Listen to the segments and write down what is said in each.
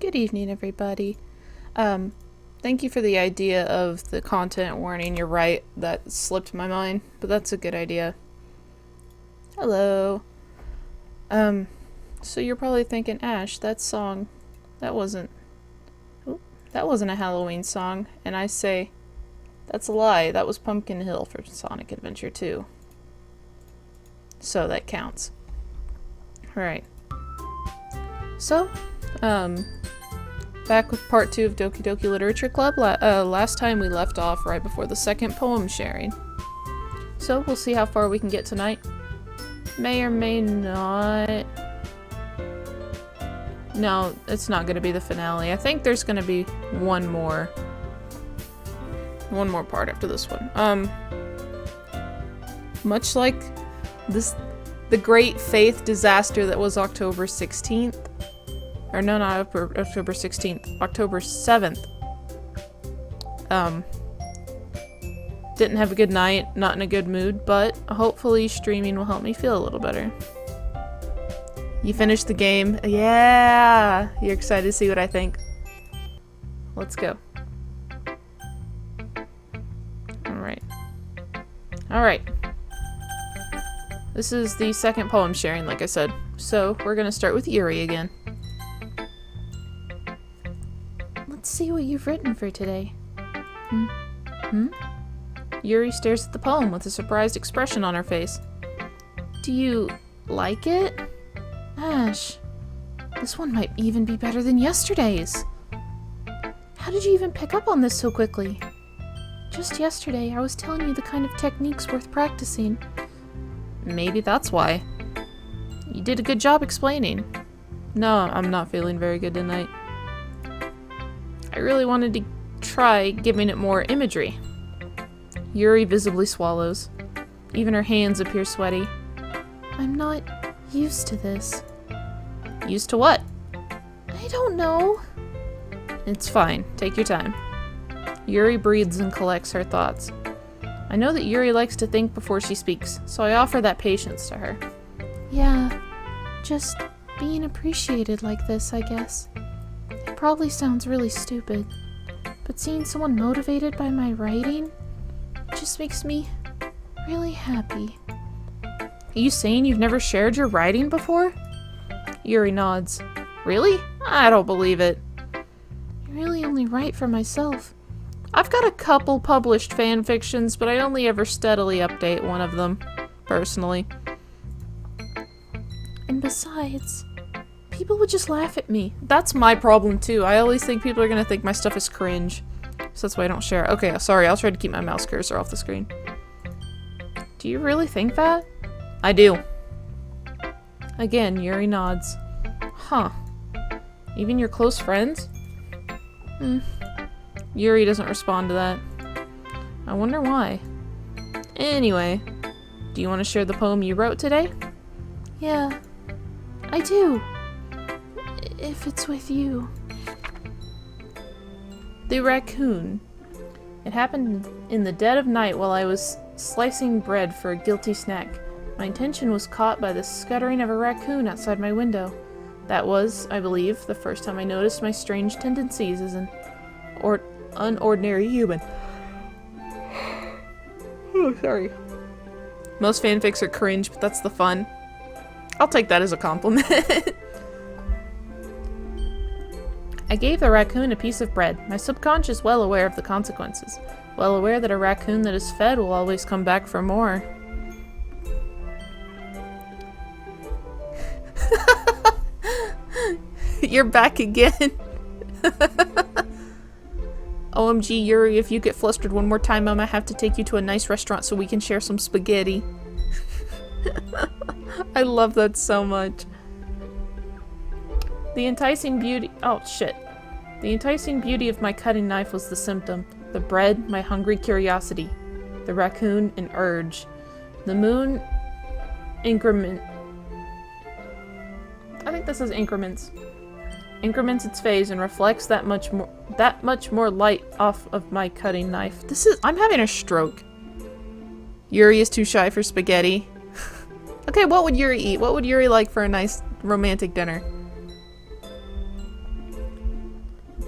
Good evening, everybody. Thank you for the idea of the content warning. You're right, that slipped my mind, but that's a good idea. Hello. So you're probably thinking, Ash, that song, that wasn't a Halloween song, and I say, that's a lie. That was Pumpkin Hill for Sonic Adventure 2. So that counts. Alright. So, back with part 2 of Doki Doki Literature Club. Last time we left off right before the second poem sharing. So we'll see how far we can get tonight. May or may not... No, it's not going to be the finale. I think there's going to be one more part after this one. Much like the great faith disaster that was October 16th. Or no, not October 16th. October 7th. Didn't have a good night, not in a good mood, but hopefully streaming will help me feel a little better. You finished the game? Yeah! You're excited to see what I think? Let's go. Alright. Alright. This is the second poem sharing, like I said. So, we're gonna start with Yuri again. Let's see what you've written for today. Yuri stares at the poem with a surprised expression on her face. Do you like it? Ash, this one might even be better than yesterday's. How did you even pick up on this so quickly? Just yesterday, I was telling you the kind of techniques worth practicing. Maybe that's why. You did a good job explaining. No, I'm not feeling very good tonight. I really wanted to try giving it more imagery. Yuri visibly swallows. Even her hands appear sweaty. I'm not used to this. Used to what? I don't know. It's fine. Take your time. Yuri breathes and collects her thoughts. I know that Yuri likes to think before she speaks, so I offer that patience to her. Yeah, just being appreciated like this, I guess. It probably sounds really stupid, but seeing someone motivated by my writing just makes me really happy. Are you saying you've never shared your writing before? Yuri nods. Really? I don't believe it. I really only write for myself. I've got a couple published fan fictions, but I only ever steadily update one of them, personally. And besides, people would just laugh at me. That's my problem too. I always think people are gonna think my stuff is cringe. So that's why I don't share it. Okay, sorry, I'll try to keep my mouse cursor off the screen. Do you really think that? I do. Again, Yuri nods. Huh. Even your close friends? Yuri doesn't respond to that. I wonder why. Anyway, do you want to share the poem you wrote today? Yeah, I do. If it's with you. The raccoon. It happened in the dead of night while I was slicing bread for a guilty snack. My attention was caught by the scuttering of a raccoon outside my window. That was, I believe, the first time I noticed my strange tendencies as an unordinary human. Oh, sorry. Most fanfics are cringe, but that's the fun. I'll take that as a compliment. I gave the raccoon a piece of bread, my subconscious well aware of the consequences. Well aware that a raccoon that is fed will always come back for more. You're back again. OMG, Yuri, if you get flustered one more time, I might have to take you to a nice restaurant so we can share some spaghetti. I love that so much. The enticing beauty... Oh, shit. The enticing beauty of my cutting knife was the symptom. The bread, my hungry curiosity. The raccoon, an urge. The moon, increment... I think this is increments. Increments its phase and reflects that much more light off of my cutting knife. I'm having a stroke. Yuri is too shy for spaghetti. Okay, what would Yuri eat? What would Yuri like for a nice romantic dinner?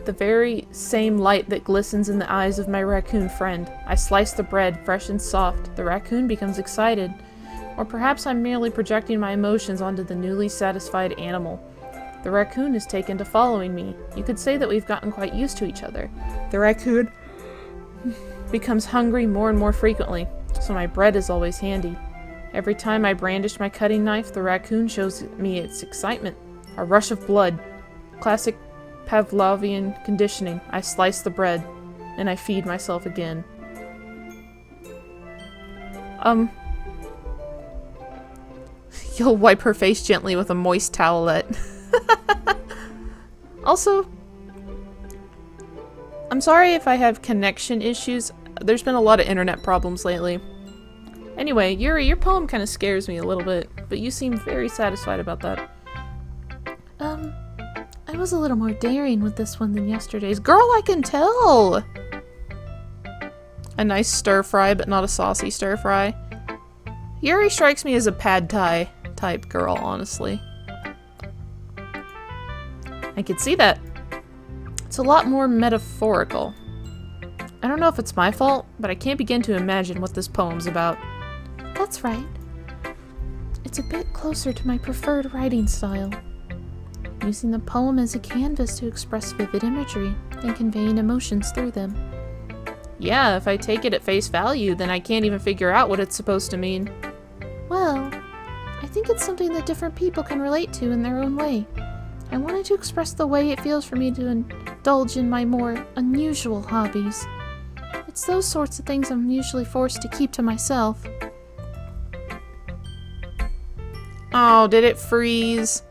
the very same light that glistens in the eyes of my raccoon friend. I slice the bread, fresh and soft. The raccoon becomes excited. Or perhaps I'm merely projecting my emotions onto the newly satisfied animal. The raccoon is taken to following me. You could say that we've gotten quite used to each other. The raccoon becomes hungry more and more frequently, so my bread is always handy. Every time I brandish my cutting knife, the raccoon shows me its excitement. A rush of blood. Classic Pavlovian conditioning. I slice the bread, and I feed myself again. You'll wipe her face gently with a moist towelette. Also, I'm sorry if I have connection issues. There's been a lot of internet problems lately. Anyway, Yuri, your poem kind of scares me a little bit, but you seem very satisfied about that. I was a little more daring with this one than yesterday's. Girl, I can tell! A nice stir-fry, but not a saucy stir-fry. Yuri strikes me as a pad thai type girl, honestly. I could see that. It's a lot more metaphorical. I don't know if it's my fault, but I can't begin to imagine what this poem's about. That's right. It's a bit closer to my preferred writing style. Using the poem as a canvas to express vivid imagery and conveying emotions through them. Yeah, if I take it at face value, then I can't even figure out what it's supposed to mean. Well, I think it's something that different people can relate to in their own way. I wanted to express the way it feels for me to indulge in my more unusual hobbies. It's those sorts of things I'm usually forced to keep to myself. Oh, did it freeze?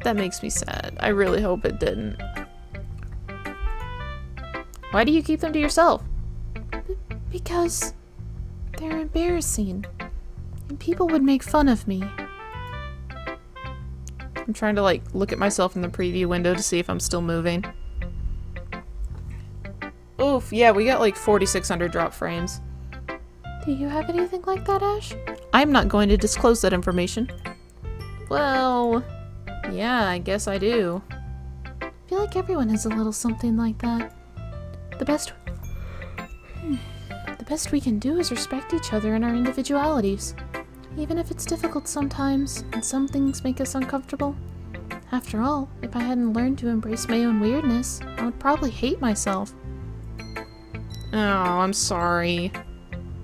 That makes me sad. I really hope it didn't. Why do you keep them to yourself? Because they're embarrassing, and people would make fun of me. I'm trying to, like, look at myself in the preview window to see if I'm still moving. Oof, yeah, we got like 4,600 drop frames. Do you have anything like that, Ash? I'm not going to disclose that information. Well, yeah, I guess I do. I feel like everyone has a little something like that. The best we can do is respect each other and our individualities. Even if it's difficult sometimes, and some things make us uncomfortable. After all, if I hadn't learned to embrace my own weirdness, I would probably hate myself. Oh, I'm sorry.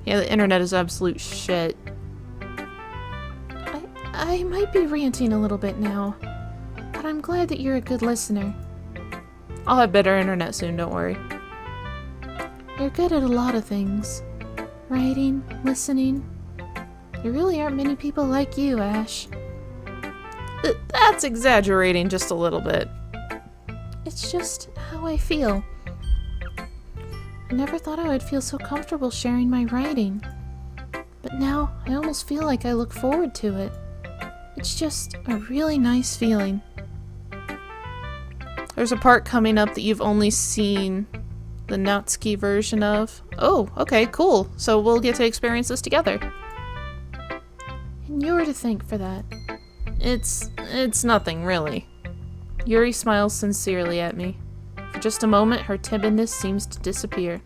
Yeah, the internet is absolute shit. I might be ranting a little bit now, but I'm glad that you're a good listener. I'll have better internet soon, don't worry. You're good at a lot of things. Writing, listening. There really aren't many people like you, Ash. That's exaggerating just a little bit. It's just how I feel. I never thought I would feel so comfortable sharing my writing. But now, I almost feel like I look forward to it. It's just a really nice feeling. There's a part coming up that you've only seen the Natsuki version of. Oh, okay, cool. So we'll get to experience this together. And you're to thank for that. It's nothing, really. Yuri smiles sincerely at me. For just a moment, her timidness seems to disappear.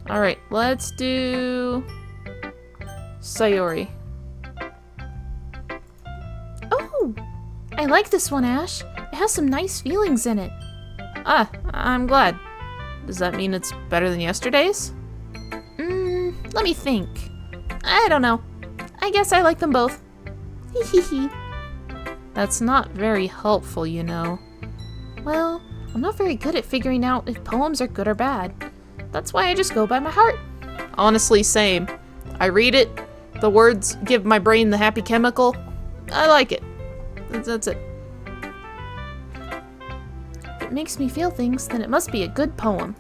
Alright, let's do Sayori. Oh! I like this one, Ash. It has some nice feelings in it. Ah, I'm glad. Does that mean it's better than yesterday's? Let me think. I don't know. I guess I like them both. Hehehe. That's not very helpful, you know. Well, I'm not very good at figuring out if poems are good or bad. That's why I just go by my heart. Honestly, same. I read it, the words give my brain the happy chemical. I like it. That's it. If it makes me feel things, then it must be a good poem.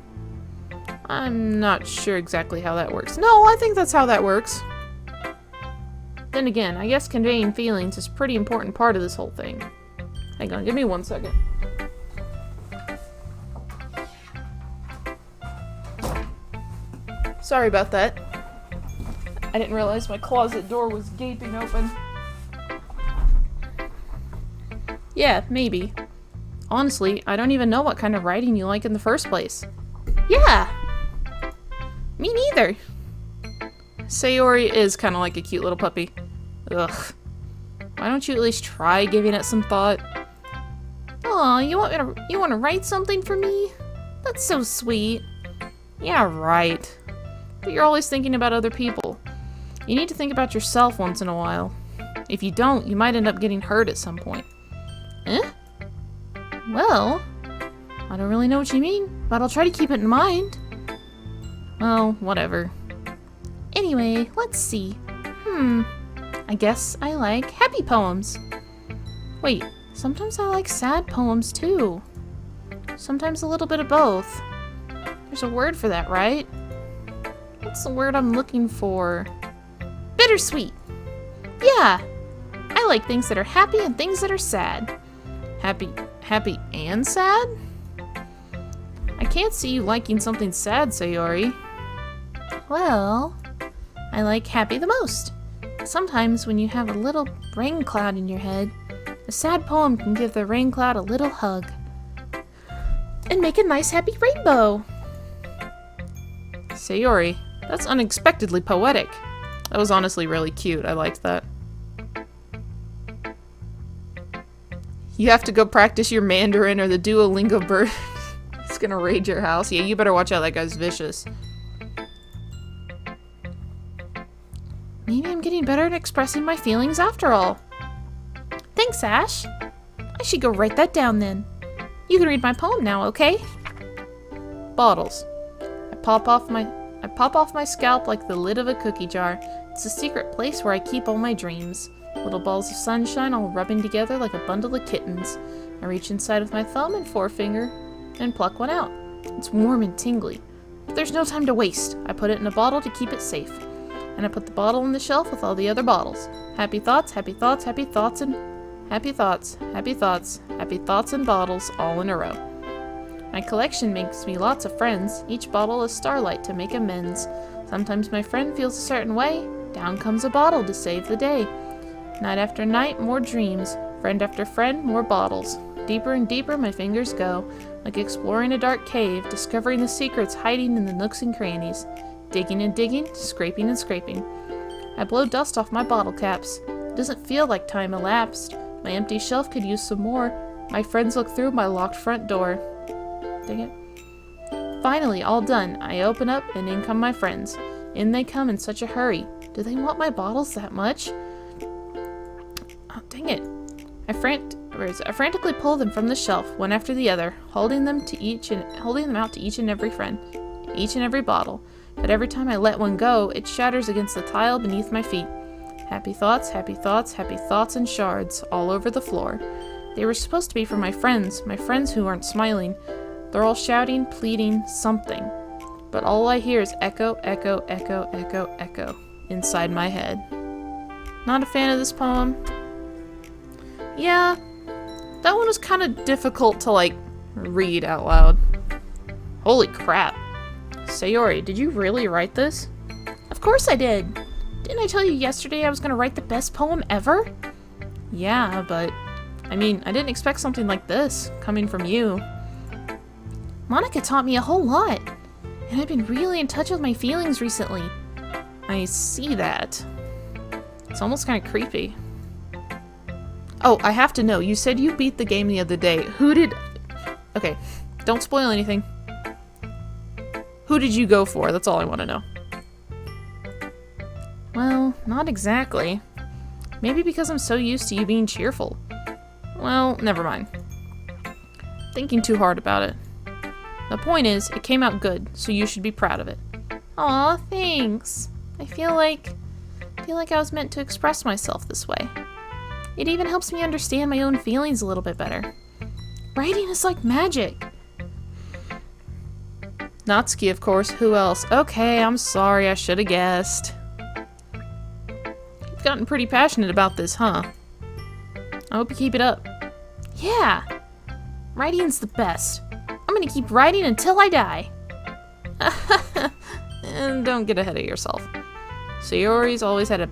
I'm not sure exactly how that works. No, I think that's how that works. Then again, I guess conveying feelings is a pretty important part of this whole thing. Hang on, give me 1 second. Sorry about that. I didn't realize my closet door was gaping open. Yeah, maybe. Honestly, I don't even know what kind of writing you like in the first place. Yeah. Me neither. Sayori is kind of like a cute little puppy. Ugh. Why don't you at least try giving it some thought? Aw, you want to write something for me? That's so sweet. Yeah, right. But you're always thinking about other people. You need to think about yourself once in a while. If you don't, you might end up getting hurt at some point. Eh? Well, I don't really know what you mean, but I'll try to keep it in mind. Well, whatever. Anyway, let's see. I guess I like happy poems. Wait, sometimes I like sad poems too. Sometimes a little bit of both. There's a word for that, right? What's the word I'm looking for? Bittersweet. Yeah, I like things that are happy and things that are sad. Happy and sad? I can't see you liking something sad, Sayori. Well, I like happy the most. Sometimes when you have a little rain cloud in your head, a sad poem can give the rain cloud a little hug. And make a nice happy rainbow. Sayori, that's unexpectedly poetic. That was honestly really cute. I liked that. You have to go practice your Mandarin or the Duolingo bird. It's gonna raid your house. Yeah, you better watch out. That guy's vicious. Maybe I'm getting better at expressing my feelings after all. Thanks, Ash. I should go write that down then. You can read my poem now, okay? Bottles. I pop off my scalp like the lid of a cookie jar. It's a secret place where I keep all my dreams. Little balls of sunshine all rubbing together like a bundle of kittens. I reach inside with my thumb and forefinger and pluck one out. It's warm and tingly. But there's no time to waste. I put it in a bottle to keep it safe. And I put the bottle on the shelf with all the other bottles. Happy thoughts, happy thoughts, happy thoughts, and happy thoughts, happy thoughts, happy thoughts and bottles all in a row. My collection makes me lots of friends. Each bottle is starlight to make amends. Sometimes my friend feels a certain way. Down comes a bottle to save the day. Night after night, more dreams. Friend after friend, more bottles. Deeper and deeper my fingers go, like exploring a dark cave, discovering the secrets hiding in the nooks and crannies. Digging and digging, scraping and scraping. I blow dust off my bottle caps. It doesn't feel like time elapsed. My empty shelf could use some more. My friends look through my locked front door. Dang it. Finally, all done. I open up and in come my friends. In they come in such a hurry. Do they want my bottles that much? Oh, dang it. I frantically pull them from the shelf, one after the other, holding them out to each and every friend, each and every bottle. But every time I let one go, it shatters against the tile beneath my feet. Happy thoughts, happy thoughts, happy thoughts and shards all over the floor. They were supposed to be for my friends who aren't smiling. They're all shouting, pleading, something. But all I hear is echo, echo, echo, echo, echo inside my head. Not a fan of this poem. Yeah, that one was kind of difficult to, read out loud. Holy crap. Sayori, did you really write this? Of course I did. Didn't I tell you yesterday I was going to write the best poem ever? Yeah, but, I didn't expect something like this coming from you. Monica taught me a whole lot, and I've been really in touch with my feelings recently. I see that. It's almost kind of creepy. Oh, I have to know, you said you beat the game the other day. Okay, don't spoil anything. Who did you go for? That's all I want to know. Well, not exactly. Maybe because I'm so used to you being cheerful. Well, never mind. Thinking too hard about it. The point is, it came out good, so you should be proud of it. Aw, thanks. I feel like I was meant to express myself this way. It even helps me understand my own feelings a little bit better. Writing is like magic. Natsuki, of course. Who else? Okay, I'm sorry. I should have guessed. You've gotten pretty passionate about this, huh? I hope you keep it up. Yeah. Writing's the best. I'm gonna keep writing until I die. And don't get ahead of yourself. Sayori's always had a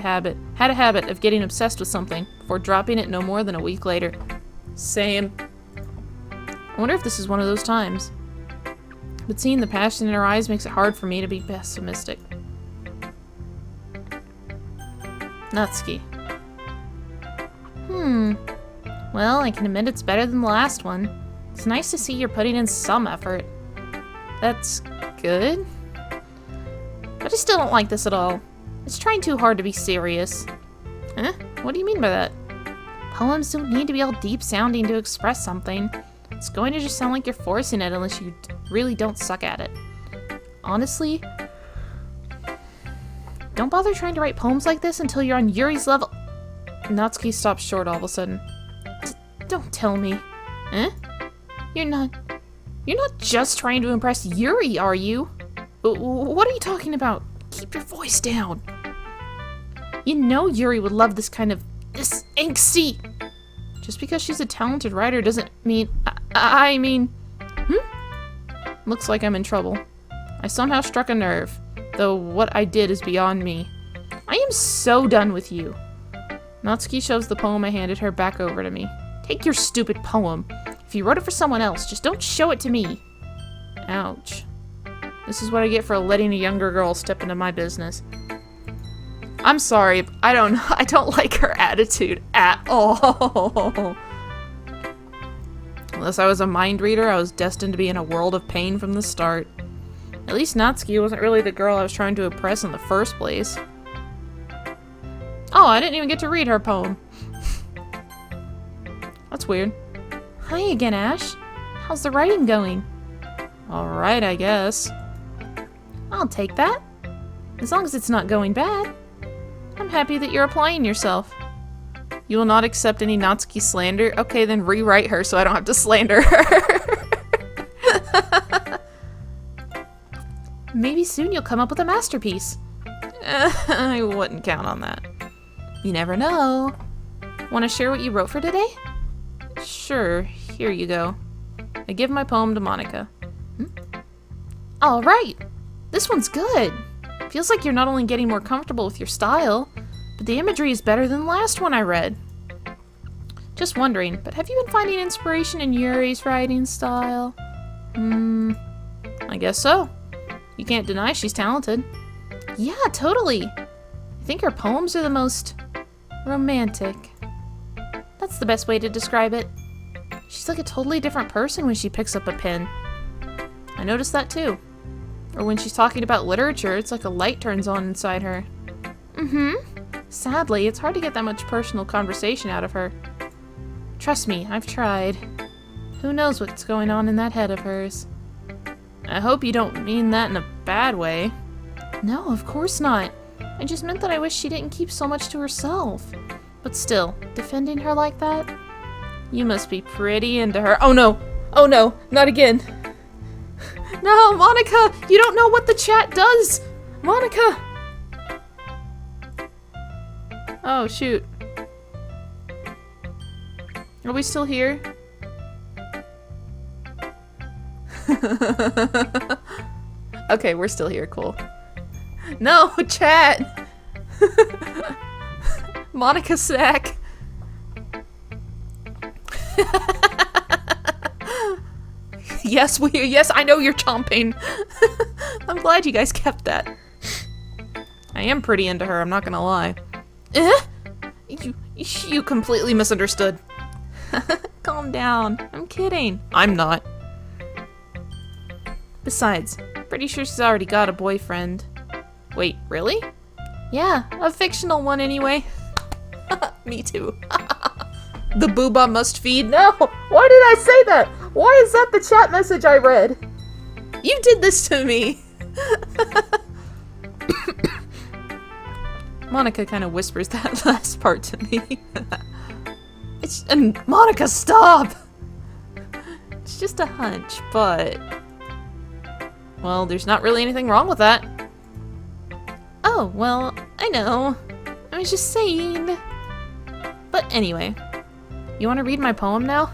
habit of getting obsessed with something before dropping it no more than a week later. Same. I wonder if this is one of those times. But seeing the passion in her eyes makes it hard for me to be pessimistic. Natsuki. Well, I can admit it's better than the last one. It's nice to see you're putting in some effort. That's good. But I still don't like this at all. It's trying too hard to be serious. Huh? What do you mean by that? Poems don't need to be all deep-sounding to express something. It's going to just sound like you're forcing it unless you really don't suck at it. Honestly, don't bother trying to write poems like this until you're on Yuri's level. Natsuki stops short all of a sudden. Don't tell me. Eh? You're not just trying to impress Yuri, are you? What are you talking about? Keep your voice down. You know Yuri would love this angsty. Just because she's a talented writer doesn't mean... I mean... Looks like I'm in trouble. I somehow struck a nerve, though what I did is beyond me. I am so done with you. Natsuki shoves the poem I handed her back over to me. Take your stupid poem. If you wrote it for someone else, just don't show it to me. Ouch. This is what I get for letting a younger girl step into my business. I'm sorry, but I don't like her attitude at all. Unless I was a mind reader, I was destined to be in a world of pain from the start. At least Natsuki wasn't really the girl I was trying to impress in the first place. Oh, I didn't even get to read her poem. That's weird. Hi again, Ash. How's the writing going? Alright, I guess. I'll take that. As long as it's not going bad. I'm happy that you're applying yourself. You will not accept any Natsuki slander? Okay, then rewrite her so I don't have to slander her. Maybe soon you'll come up with a masterpiece. I wouldn't count on that. You never know. Want to share what you wrote for today? Sure, here you go. I give my poem to Monica. Alright! This one's good. Feels like you're not only getting more comfortable with your style, but the imagery is better than the last one I read. Just wondering, but have you been finding inspiration in Yuri's writing style? I guess so. You can't deny she's talented. Yeah, totally. I think her poems are the most romantic. That's the best way to describe it. She's like a totally different person when she picks up a pen. I noticed that too. Or when she's talking about literature, it's like a light turns on inside her. Sadly, it's hard to get that much personal conversation out of her. Trust me, I've tried. Who knows what's going on in that head of hers? I hope you don't mean that in a bad way. No, of course not. I just meant that I wish she didn't keep so much to herself. But still, defending her like that? You must be pretty into her. Oh no! Oh no! Not again! No, Monica! You don't know what the chat does! Monica! Oh, shoot. Are we still here? Okay, we're still here. Cool. No, chat! Monica snack. Yes, I know you're chomping. I'm glad you guys kept that. I am pretty into her, I'm not gonna lie. You completely misunderstood. Calm down. I'm kidding. I'm not. Besides, pretty sure she's already got a boyfriend. Wait, really? Yeah, a fictional one anyway. Me too. The booba must feed. No! Why did I say that? Why is that the chat message I read? You did this to me. Monica kind of whispers that last part to me. Monica, stop! It's just a hunch, but... Well, there's not really anything wrong with that. Oh, well, I know. I was just saying. But anyway, you want to read my poem now?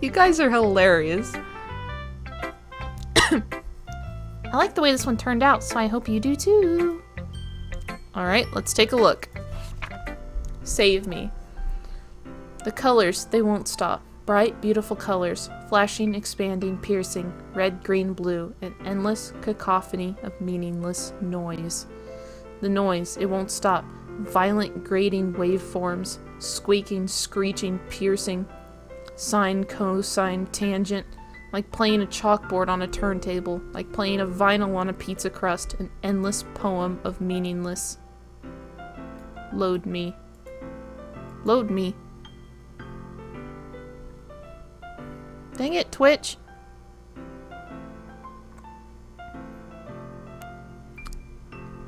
You guys are hilarious. I like the way this one turned out, so I hope you do too. Alright, let's take a look. Save me. The colors, they won't stop. Bright, beautiful colors, flashing, expanding, piercing, red, green, blue, an endless cacophony of meaningless noise. The noise, it won't stop. Violent, grating waveforms, squeaking, screeching, piercing, sine, cosine, tangent, like playing a chalkboard on a turntable, like playing a vinyl on a pizza crust, an endless poem of meaningless. Load me. Load me. Dang it, Twitch.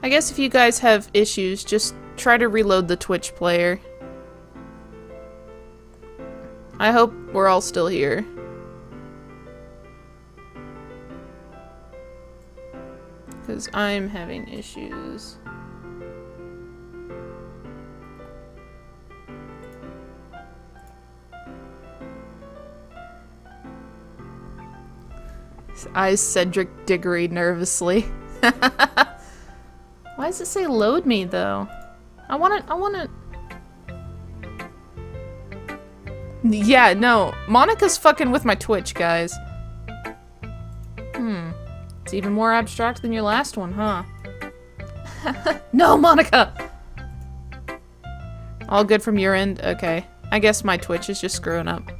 I guess if you guys have issues, just try to reload the Twitch player. I hope we're all still here. Because I'm having issues. His eyes Cedric Diggory nervously. Why does it say load me though? I wanna... Yeah, no. Monica's fucking with my Twitch, guys. It's even more abstract than your last one, huh? No, Monica! All good from your end? Okay. I guess my Twitch is just screwing up.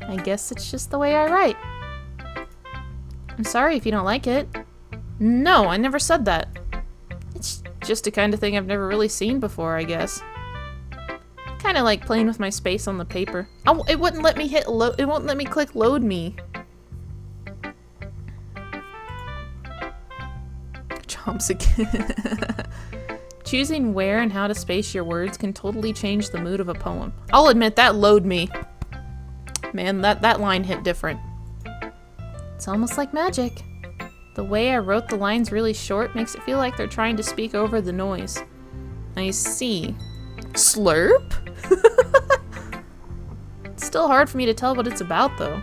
I guess it's just the way I write. I'm sorry if you don't like it. No, I never said that. It's just the kind of thing I've never really seen before, I guess. Kind of like playing with my space on the paper. Oh, it wouldn't let me hit load. It won't let me click load me. Chomps again. Choosing where and how to space your words can totally change the mood of a poem. I'll admit that load me. Man, that line hit different. It's almost like magic. The way I wrote the lines really short makes it feel like they're trying to speak over the noise. I see. Slurp? It's still hard for me to tell what it's about, though.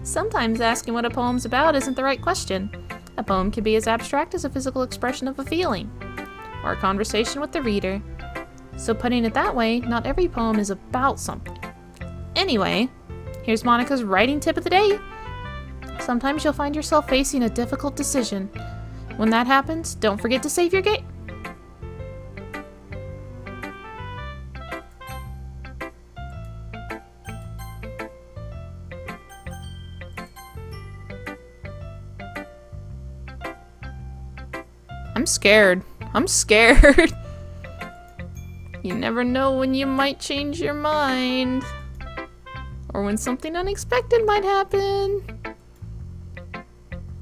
Sometimes asking what a poem's about isn't the right question. A poem can be as abstract as a physical expression of a feeling, or a conversation with the reader. So putting it that way, not every poem is about something. Anyway, here's Monica's writing tip of the day. Sometimes you'll find yourself facing a difficult decision. When that happens, don't forget to save your game. I'm scared. I'm scared. You never know when you might change your mind. Or when something unexpected might happen.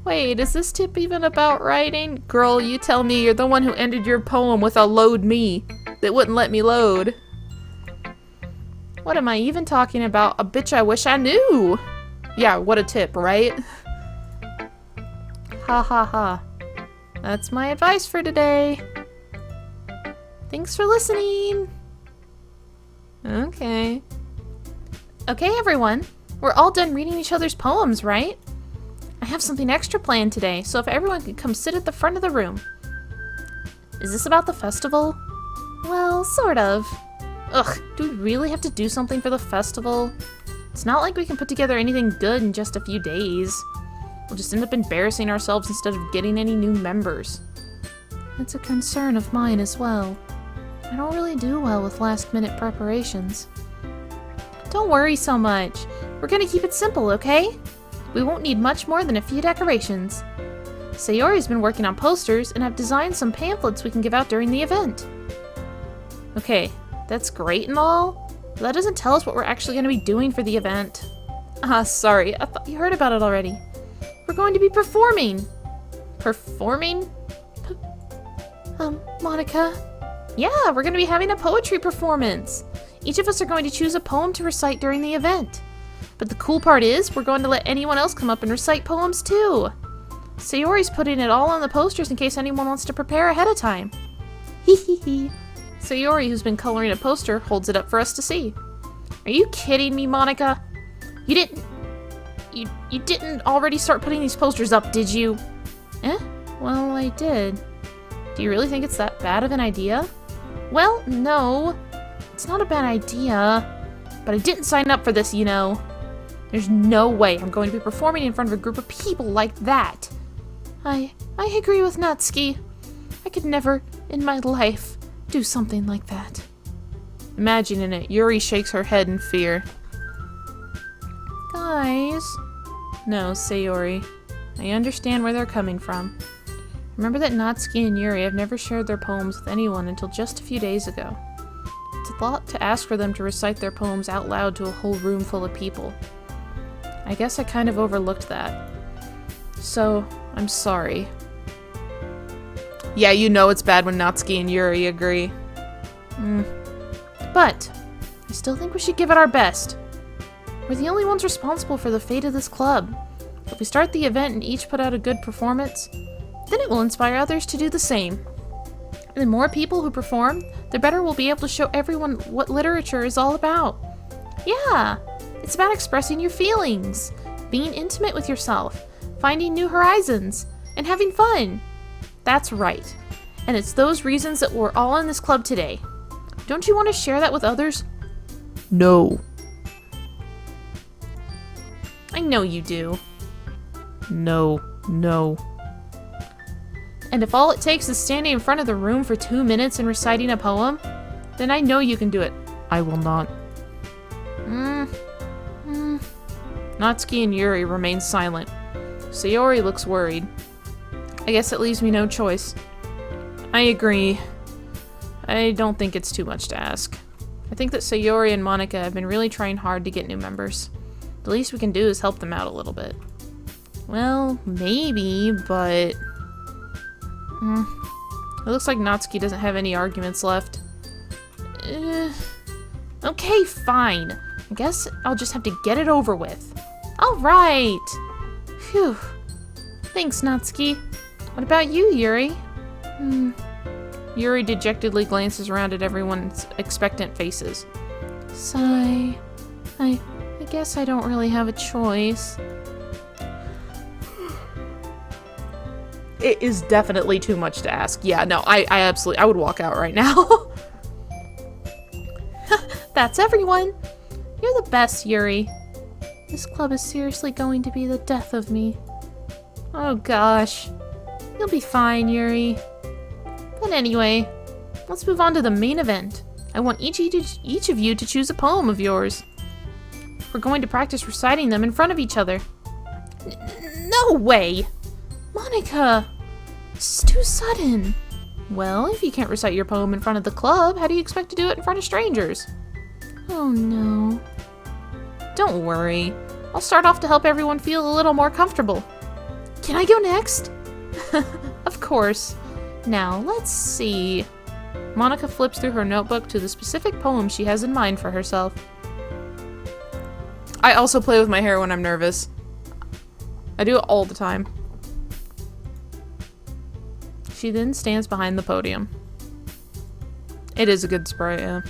Wait, is this tip even about writing? Girl, you tell me. You're the one who ended your poem with a load me that wouldn't let me load. What am I even talking about? A bitch I wish I knew. Yeah, what a tip, right? Ha ha ha. That's my advice for today. Thanks for listening. Okay. Okay, everyone. We're all done reading each other's poems, right? I have something extra planned today, so if everyone could come sit at the front of the room. Is this about the festival? Well, sort of. Ugh, do we really have to do something for the festival? It's not like we can put together anything good in just a few days. We'll just end up embarrassing ourselves instead of getting any new members. It's a concern of mine as well. I don't really do well with last-minute preparations. Don't worry so much. We're gonna keep it simple, okay? We won't need much more than a few decorations. Sayori's been working on posters, and I've designed some pamphlets we can give out during the event. Okay, that's great and all, but that doesn't tell us what we're actually going to be doing for the event. Sorry, I thought you heard about it already. We're going to be performing. Performing? Monica? Yeah, we're going to be having a poetry performance. Each of us are going to choose a poem to recite during the event. But the cool part is, we're going to let anyone else come up and recite poems too. Sayori's putting it all on the posters in case anyone wants to prepare ahead of time. Hee hee hee. Sayori, who's been coloring a poster, holds it up for us to see. Are you kidding me, Monica? You didn't already start putting these posters up, did you? Well, I did. Do you really think it's that bad of an idea? Well, no. It's not a bad idea, but I didn't sign up for this, you know. There's no way I'm going to be performing in front of a group of people like that. I agree with Natsuki. I could never, in my life, do something like that. Imagining it, Yuri shakes her head in fear. Guys. No, Sayori. I understand where they're coming from. Remember that Natsuki and Yuri have never shared their poems with anyone until just a few days ago. It's a lot to ask for them to recite their poems out loud to a whole room full of people. I guess I kind of overlooked that. So, I'm sorry. Yeah, you know it's bad when Natsuki and Yuri agree. But, I still think we should give it our best. We're the only ones responsible for the fate of this club. If we start the event and each put out a good performance, then it will inspire others to do the same. And the more people who perform, the better we'll be able to show everyone what literature is all about. Yeah, it's about expressing your feelings, being intimate with yourself, finding new horizons, and having fun. That's right. And it's those reasons that we're all in this club today. Don't you want to share that with others? No. I know you do. No. And if all it takes is standing in front of the room for 2 minutes and reciting a poem, then I know you can do it. I will not. Natsuki and Yuri remain silent. Sayori looks worried. I guess it leaves me no choice. I agree. I don't think it's too much to ask. I think that Sayori and Monika have been really trying hard to get new members. The least we can do is help them out a little bit. Well, maybe, but... It looks like Natsuki doesn't have any arguments left. Okay, fine. I guess I'll just have to get it over with. Alright! Phew. Thanks, Natsuki. What about you, Yuri? Yuri dejectedly glances around at everyone's expectant faces. Sigh. I guess I don't really have a choice. It is definitely too much to ask. Yeah, no, I absolutely, I would walk out right now. That's everyone. You're the best, Yuri. This club is seriously going to be the death of me. Oh gosh. You'll be fine, Yuri. But anyway, let's move on to the main event. I want each of you to choose a poem of yours. We're going to practice reciting them in front of each other. No way! Monika! This is too sudden. Well, if you can't recite your poem in front of the club, how do you expect to do it in front of strangers? Oh no. Don't worry. I'll start off to help everyone feel a little more comfortable. Can I go next? Of course. Now, let's see. Monika flips through her notebook to the specific poem she has in mind for herself. I also play with my hair when I'm nervous. I do it all the time. She then stands behind the podium. It is a good sprite, yeah.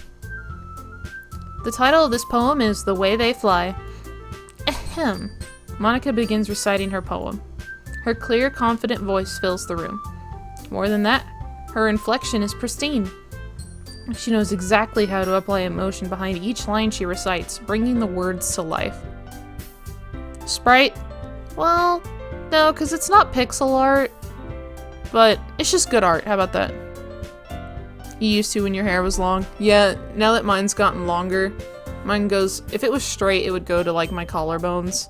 The title of this poem is The Way They Fly. Ahem. Monika begins reciting her poem. Her clear, confident voice fills the room. More than that, her inflection is pristine. She knows exactly how to apply emotion behind each line she recites, bringing the words to life. Sprite? Well, no, because it's not pixel art, but it's just good art. How about that? You used to when your hair was long? Yeah, now that mine's gotten longer, mine goes, if it was straight, it would go to like my collarbones,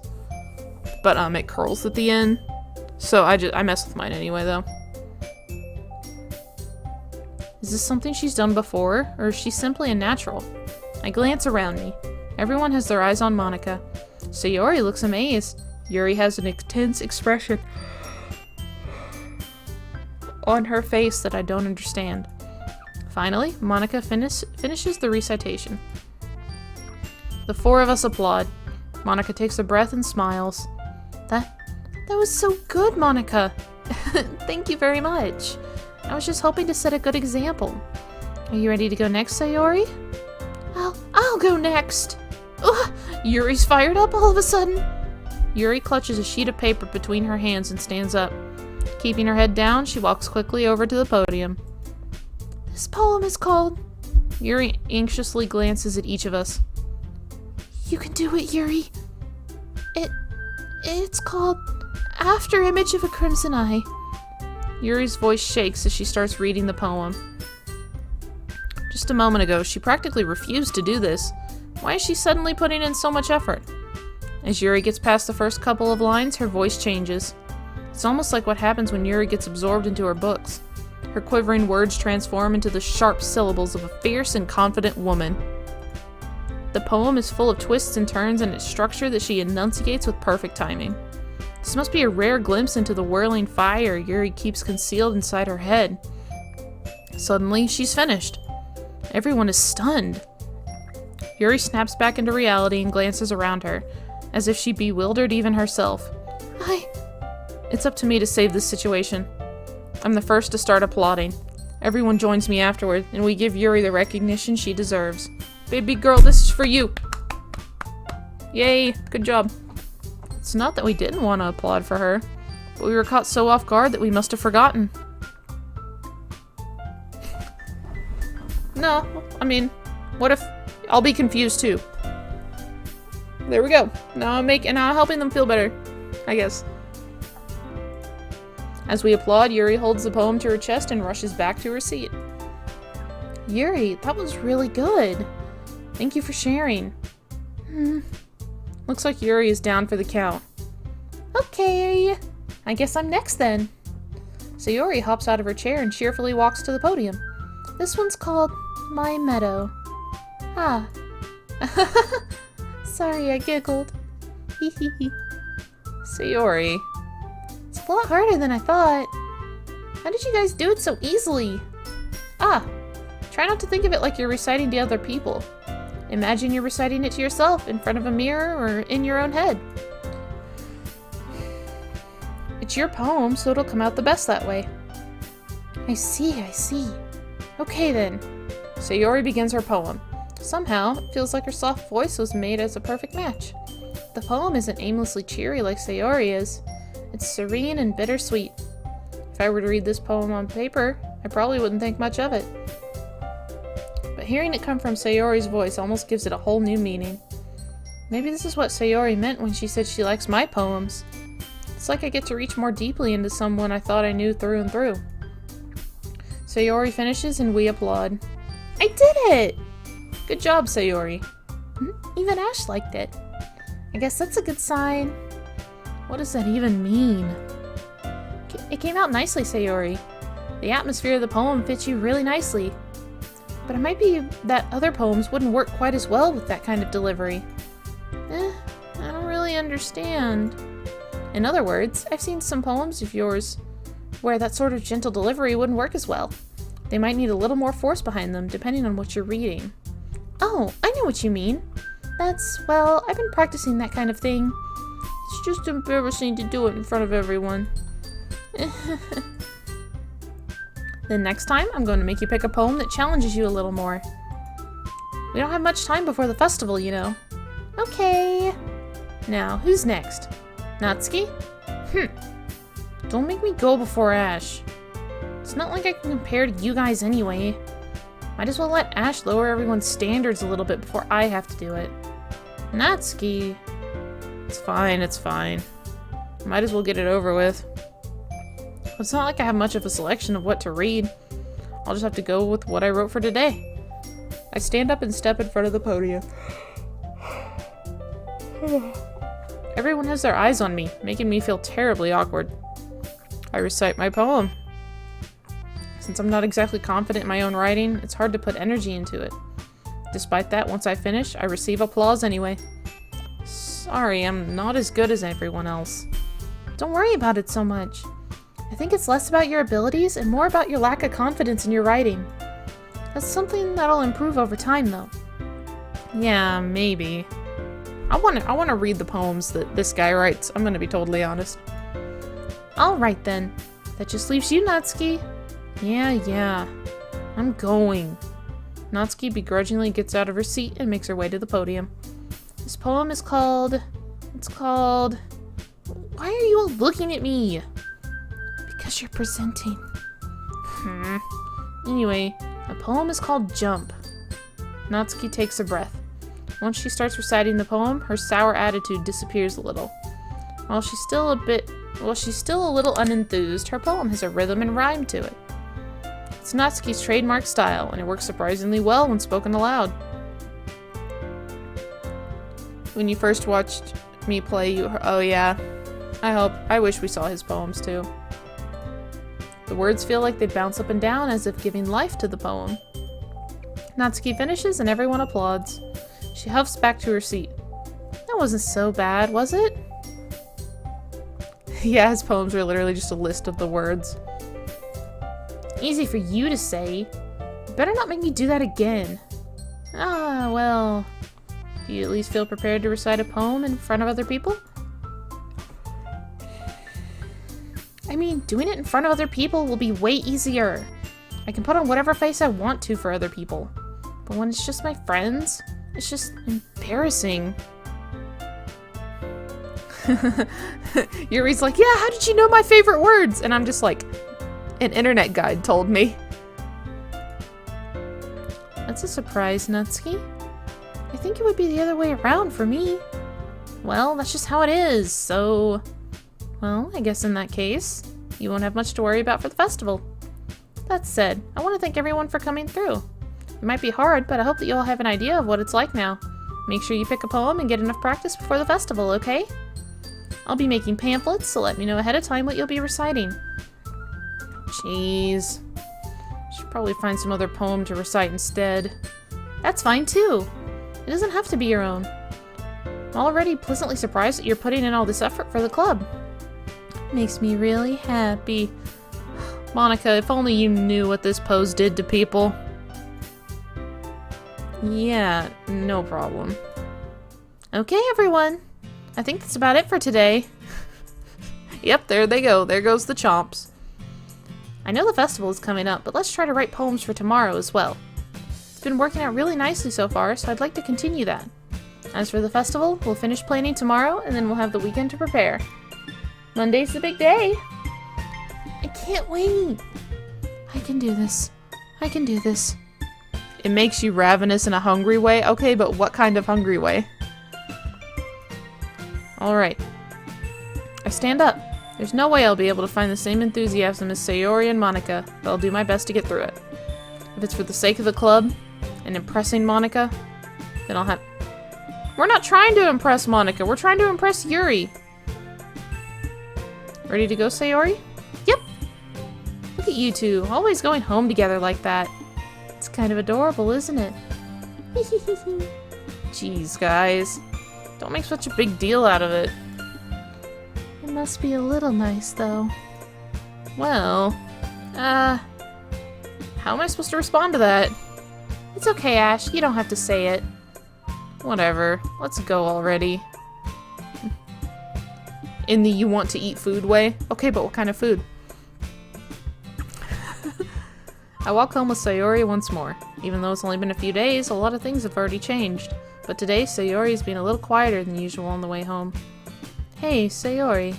but it curls at the end. So I mess with mine anyway, though. Is this something she's done before, or is she simply a natural? I glance around me. Everyone has their eyes on Monika. Sayori looks amazed. Yuri has an intense expression on her face that I don't understand. Finally, Monika finishes the recitation. The four of us applaud. Monika takes a breath and smiles. That was so good, Monika. Thank you very much. I was just hoping to set a good example. Are you ready to go next, Sayori? I'll go next. Ugh, Yuri's fired up all of a sudden. Yuri clutches a sheet of paper between her hands and stands up. Keeping her head down, she walks quickly over to the podium. This poem is called Yuri anxiously glances at each of us. You can do it, Yuri. It's called After Image of a Crimson Eye. Yuri's voice shakes as she starts reading the poem. Just a moment ago, she practically refused to do this. Why is she suddenly putting in so much effort? As Yuri gets past the first couple of lines, her voice changes. It's almost like what happens when Yuri gets absorbed into her books. Her quivering words transform into the sharp syllables of a fierce and confident woman. The poem is full of twists and turns in its structure that she enunciates with perfect timing. This must be a rare glimpse into the whirling fire Yuri keeps concealed inside her head. Suddenly, she's finished. Everyone is stunned. Yuri snaps back into reality and glances around her, as if she bewildered even herself. It's up to me to save this situation. I'm the first to start applauding. Everyone joins me afterward, and we give Yuri the recognition she deserves. Baby girl, this is for you! Yay, good job. It's not that we didn't want to applaud for her, but we were caught so off guard that we must have forgotten. No, I mean, what if I'll be confused too? There we go. Now I'm helping them feel better, I guess. As we applaud, Yuri holds the poem to her chest and rushes back to her seat. Yuri, that was really good. Thank you for sharing. Looks like Yuri is down for the count. Okay, I guess I'm next then. So Yuri hops out of her chair and cheerfully walks to the podium. This one's called My Meadow. Ah. Sorry, I giggled. Sayori. It's a lot harder than I thought. How did you guys do it so easily? Try not to think of it like you're reciting to other people. Imagine you're reciting it to yourself in front of a mirror or in your own head. It's your poem, so it'll come out the best that way. I see. Okay then. Sayori begins her poem. Somehow, it feels like her soft voice was made as a perfect match. The poem isn't aimlessly cheery like Sayori is. It's serene and bittersweet. If I were to read this poem on paper, I probably wouldn't think much of it. But hearing it come from Sayori's voice almost gives it a whole new meaning. Maybe this is what Sayori meant when she said she likes my poems. It's like I get to reach more deeply into someone I thought I knew through and through. Sayori finishes and we applaud. I did it! Good job, Sayori. Even Ash liked it. I guess that's a good sign. What does that even mean? It came out nicely, Sayori. The atmosphere of the poem fits you really nicely. But it might be that other poems wouldn't work quite as well with that kind of delivery. I don't really understand. In other words, I've seen some poems of yours where that sort of gentle delivery wouldn't work as well. They might need a little more force behind them, depending on what you're reading. Oh, I know what you mean. Well, I've been practicing that kind of thing. It's just embarrassing to do it in front of everyone. Then next time, I'm going to make you pick a poem that challenges you a little more. We don't have much time before the festival, you know. Okay. Now, who's next? Natsuki? Don't make me go before Ash. It's not like I can compare to you guys anyway. Might as well let Ash lower everyone's standards a little bit before I have to do it. Natsuki. It's fine. Might as well get it over with. It's not like I have much of a selection of what to read. I'll just have to go with what I wrote for today. I stand up and step in front of the podium. Everyone has their eyes on me, making me feel terribly awkward. I recite my poem. Since I'm not exactly confident in my own writing, it's hard to put energy into it. Despite that, once I finish, I receive applause anyway. Sorry, I'm not as good as everyone else. Don't worry about it so much. I think it's less about your abilities and more about your lack of confidence in your writing. That's something that'll improve over time, though. Yeah, maybe. I want to read the poems that this guy writes. I'm going to be totally honest. Alright then. That just leaves you, Natsuki. Yeah. I'm going. Natsuki begrudgingly gets out of her seat and makes her way to the podium. This poem is called... Why are you all looking at me? Because you're presenting. Anyway, the poem is called Jump. Natsuki takes a breath. Once she starts reciting the poem, her sour attitude disappears a little. While she's still a little unenthused, her poem has a rhythm and rhyme to it. It's Natsuki's trademark style, and it works surprisingly well when spoken aloud. When you first watched me play, oh yeah. I wish we saw his poems too. The words feel like they bounce up and down as if giving life to the poem. Natsuki finishes and everyone applauds. She huffs back to her seat. That wasn't so bad, was it? Yeah, his poems are literally just a list of the words. Easy for you to say. You better not make me do that again. Ah, well... Do you at least feel prepared to recite a poem in front of other people? I mean, doing it in front of other people will be way easier. I can put on whatever face I want to for other people. But when it's just my friends, it's just embarrassing. Yuri's like, yeah, how did you know my favorite words? And I'm just like, an internet guide told me. That's a surprise, Natsuki. I think it would be the other way around for me. Well, that's just how it is, so... Well, I guess in that case, you won't have much to worry about for the festival. That said, I want to thank everyone for coming through. It might be hard, but I hope that you all have an idea of what it's like now. Make sure you pick a poem and get enough practice before the festival, okay? I'll be making pamphlets, so let me know ahead of time what you'll be reciting. Jeez. Should probably find some other poem to recite instead. That's fine too. It doesn't have to be your own. I'm already pleasantly surprised that you're putting in all this effort for the club. Makes me really happy. Monica, if only you knew what this pose did to people. Yeah, no problem. Okay, everyone. I think that's about it for today. Yep, there they go. There goes the chomps. I know the festival is coming up, but let's try to write poems for tomorrow as well. It's been working out really nicely so far, so I'd like to continue that. As for the festival, we'll finish planning tomorrow, and then we'll have the weekend to prepare. Monday's the big day. I can't wait. I can do this. I can do this. It makes you ravenous in a hungry way? Okay, but what kind of hungry way? Alright. I stand up. There's no way I'll be able to find the same enthusiasm as Sayori and Monica, but I'll do my best to get through it. If it's for the sake of the club, and impressing Monica, then I'll have... We're not trying to impress Monica, we're trying to impress Yuri! Ready to go, Sayori? Yep! Look at you two, always going home together like that. It's kind of adorable, isn't it? Jeez, guys. Don't make such a big deal out of it. It must be a little nice, though. Well, how am I supposed to respond to that? It's okay, Ash. You don't have to say it. Whatever. Let's go already. In the you want to eat food way? Okay, but what kind of food? I walk home with Sayori once more. Even though it's only been a few days, a lot of things have already changed. But today, Sayori is being a little quieter than usual on the way home. Hey, Sayori.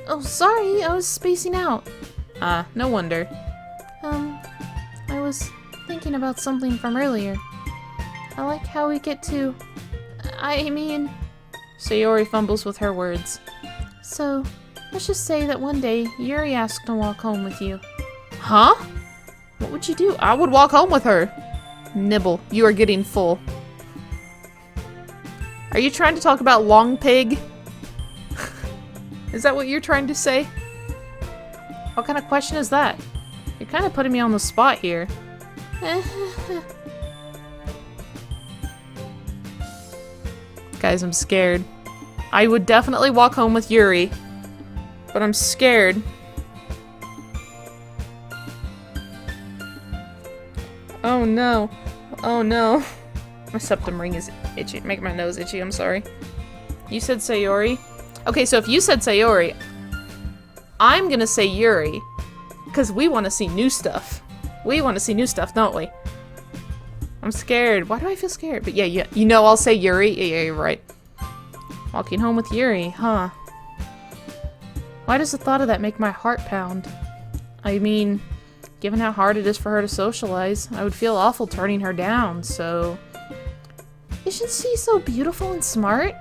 Oh, sorry, I was spacing out. Ah, no wonder. I was thinking about something from earlier. I like how we get to... I mean... Sayori fumbles with her words. So, let's just say that one day, Yuri asked to walk home with you. Huh? What would you do? I would walk home with her. Nibble, you are getting full. Are you trying to talk about Long Pig? Is that what you're trying to say? What kind of question is that? You're kind of putting me on the spot here. Guys, I'm scared. I would definitely walk home with Yuri, but I'm scared. Oh no. Oh no. My septum ring is itchy. Make my nose itchy, I'm sorry. You said Sayori? Okay, so if you said Sayori, I'm gonna say Yuri. Because we want to see new stuff. We want to see new stuff, don't we? I'm scared. Why do I feel scared? But yeah, you know I'll say Yuri. Yeah, you're right. Walking home with Yuri, huh? Why does the thought of that make my heart pound? I mean, given how hard it is for her to socialize. I would feel awful turning her down, so... Isn't she so beautiful and smart?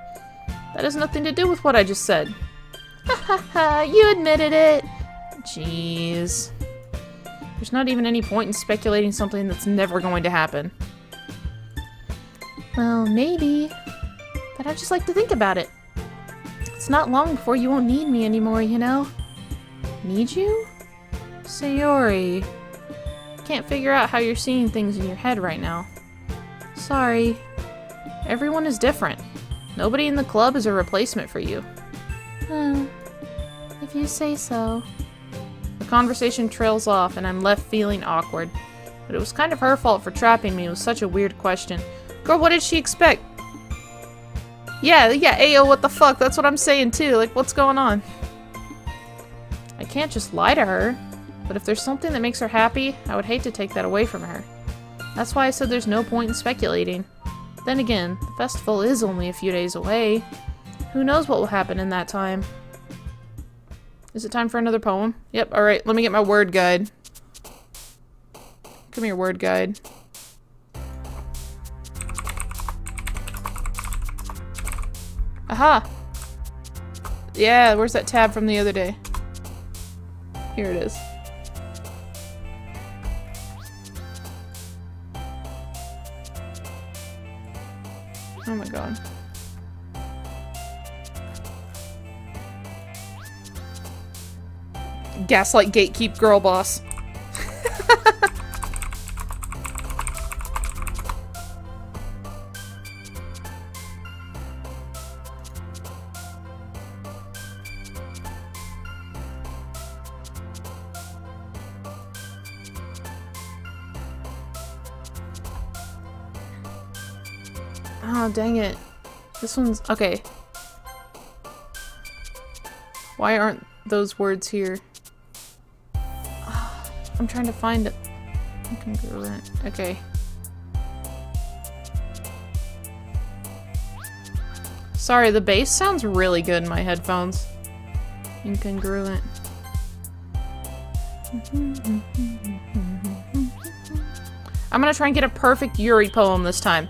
That has nothing to do with what I just said. Ha ha ha, you admitted it. Jeez. There's not even any point in speculating something that's never going to happen. Well, maybe. But I just like to think about it. It's not long before you won't need me anymore, you know? Need you? Sayori. Can't figure out how you're seeing things in your head right now. Sorry. Everyone is different. Nobody in the club is a replacement for you. If you say so. The conversation trails off and I'm left feeling awkward. But it was kind of her fault for trapping me with such a weird question. Girl, what did she expect? Yeah, ayo, what the fuck? That's what I'm saying too. Like, what's going on? I can't just lie to her. But if there's something that makes her happy, I would hate to take that away from her. That's why I said there's no point in speculating. Then again, the festival is only a few days away. Who knows what will happen in that time? Is it time for another poem? Yep, alright, let me get my word guide. Come here, word guide. Aha! Yeah, where's that tab from the other day? Here it is. Oh my god. Gaslight gatekeep girl boss. Oh, dang it. This one's... okay. Why aren't those words here? I'm trying to find it. Incongruent. Okay. Sorry, the bass sounds really good in my headphones. Incongruent. I'm gonna try and get a perfect Yuri poem this time.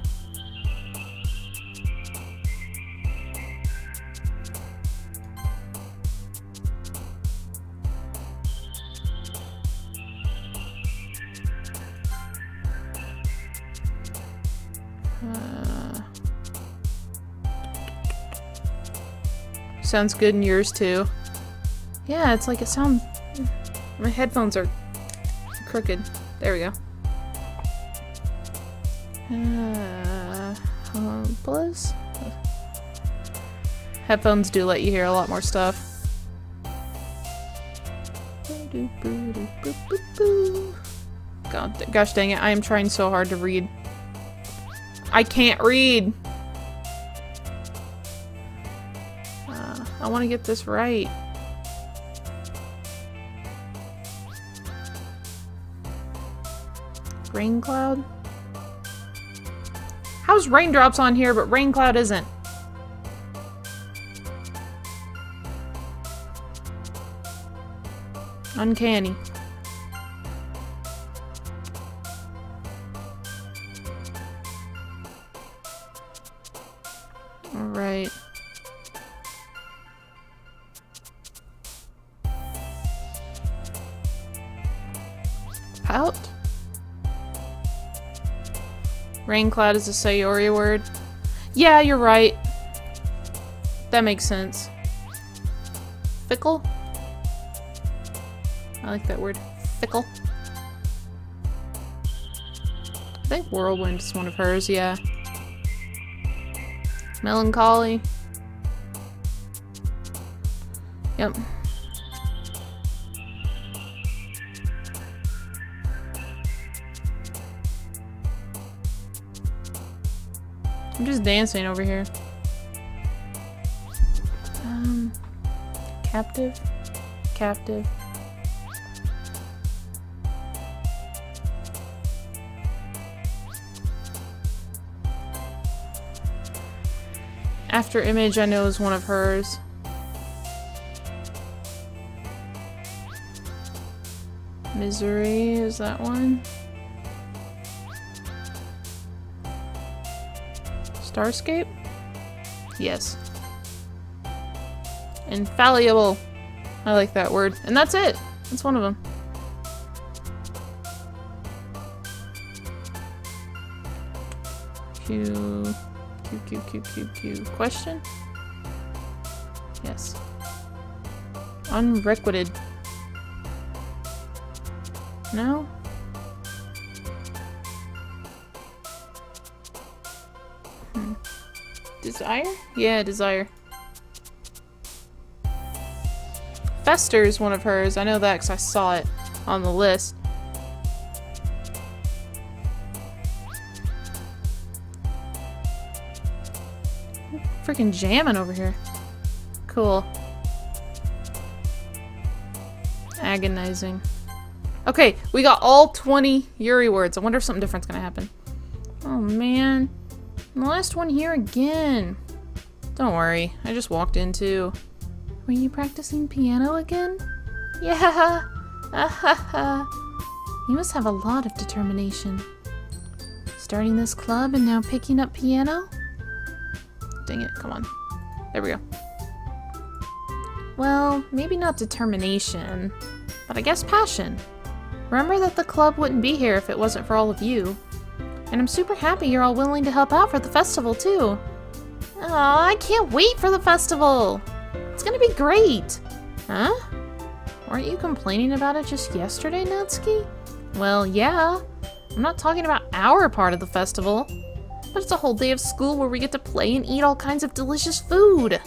Sounds good in yours too. Yeah, it's like it sounds... my headphones are crooked. There we go. Plus, headphones do let you hear a lot more stuff. God, gosh dang it, I am trying so hard to read. I can't read! I want to get this right. Rain cloud? How's raindrops on here, but rain cloud isn't? Uncanny. Alright. Pout? Rain cloud is a Sayori word. Yeah, you're right. That makes sense. Fickle? I like that word. Fickle. I think whirlwind is one of hers, yeah. Melancholy. Yep. I'm just dancing over here. Captive? Captive. After image I know is one of hers. Misery, is that one? Starscape? Yes. Infallible. I like that word. And that's it. That's one of them. Q. Question? Yes. Unrequited. No? Desire? Yeah, desire. Fester is one of hers. I know that because I saw it on the list. Freaking jamming over here. Cool. Agonizing. Okay, we got all 20 Yuri words. I wonder if something different's gonna happen. Oh man. And the last one here again. Don't worry, I just walked in too. Were you practicing piano again? Yeah. You must have a lot of determination. Starting this club and now picking up piano? Dang it, come on. There we go. Well, maybe not determination, but I guess passion. Remember that the club wouldn't be here if it wasn't for all of you. And I'm super happy you're all willing to help out for the festival, too. Aw, I can't wait for the festival! It's gonna be great! Huh? Weren't you complaining about it just yesterday, Natsuki? Well, yeah. I'm not talking about our part of the festival. But it's a whole day of school where we get to play and eat all kinds of delicious food.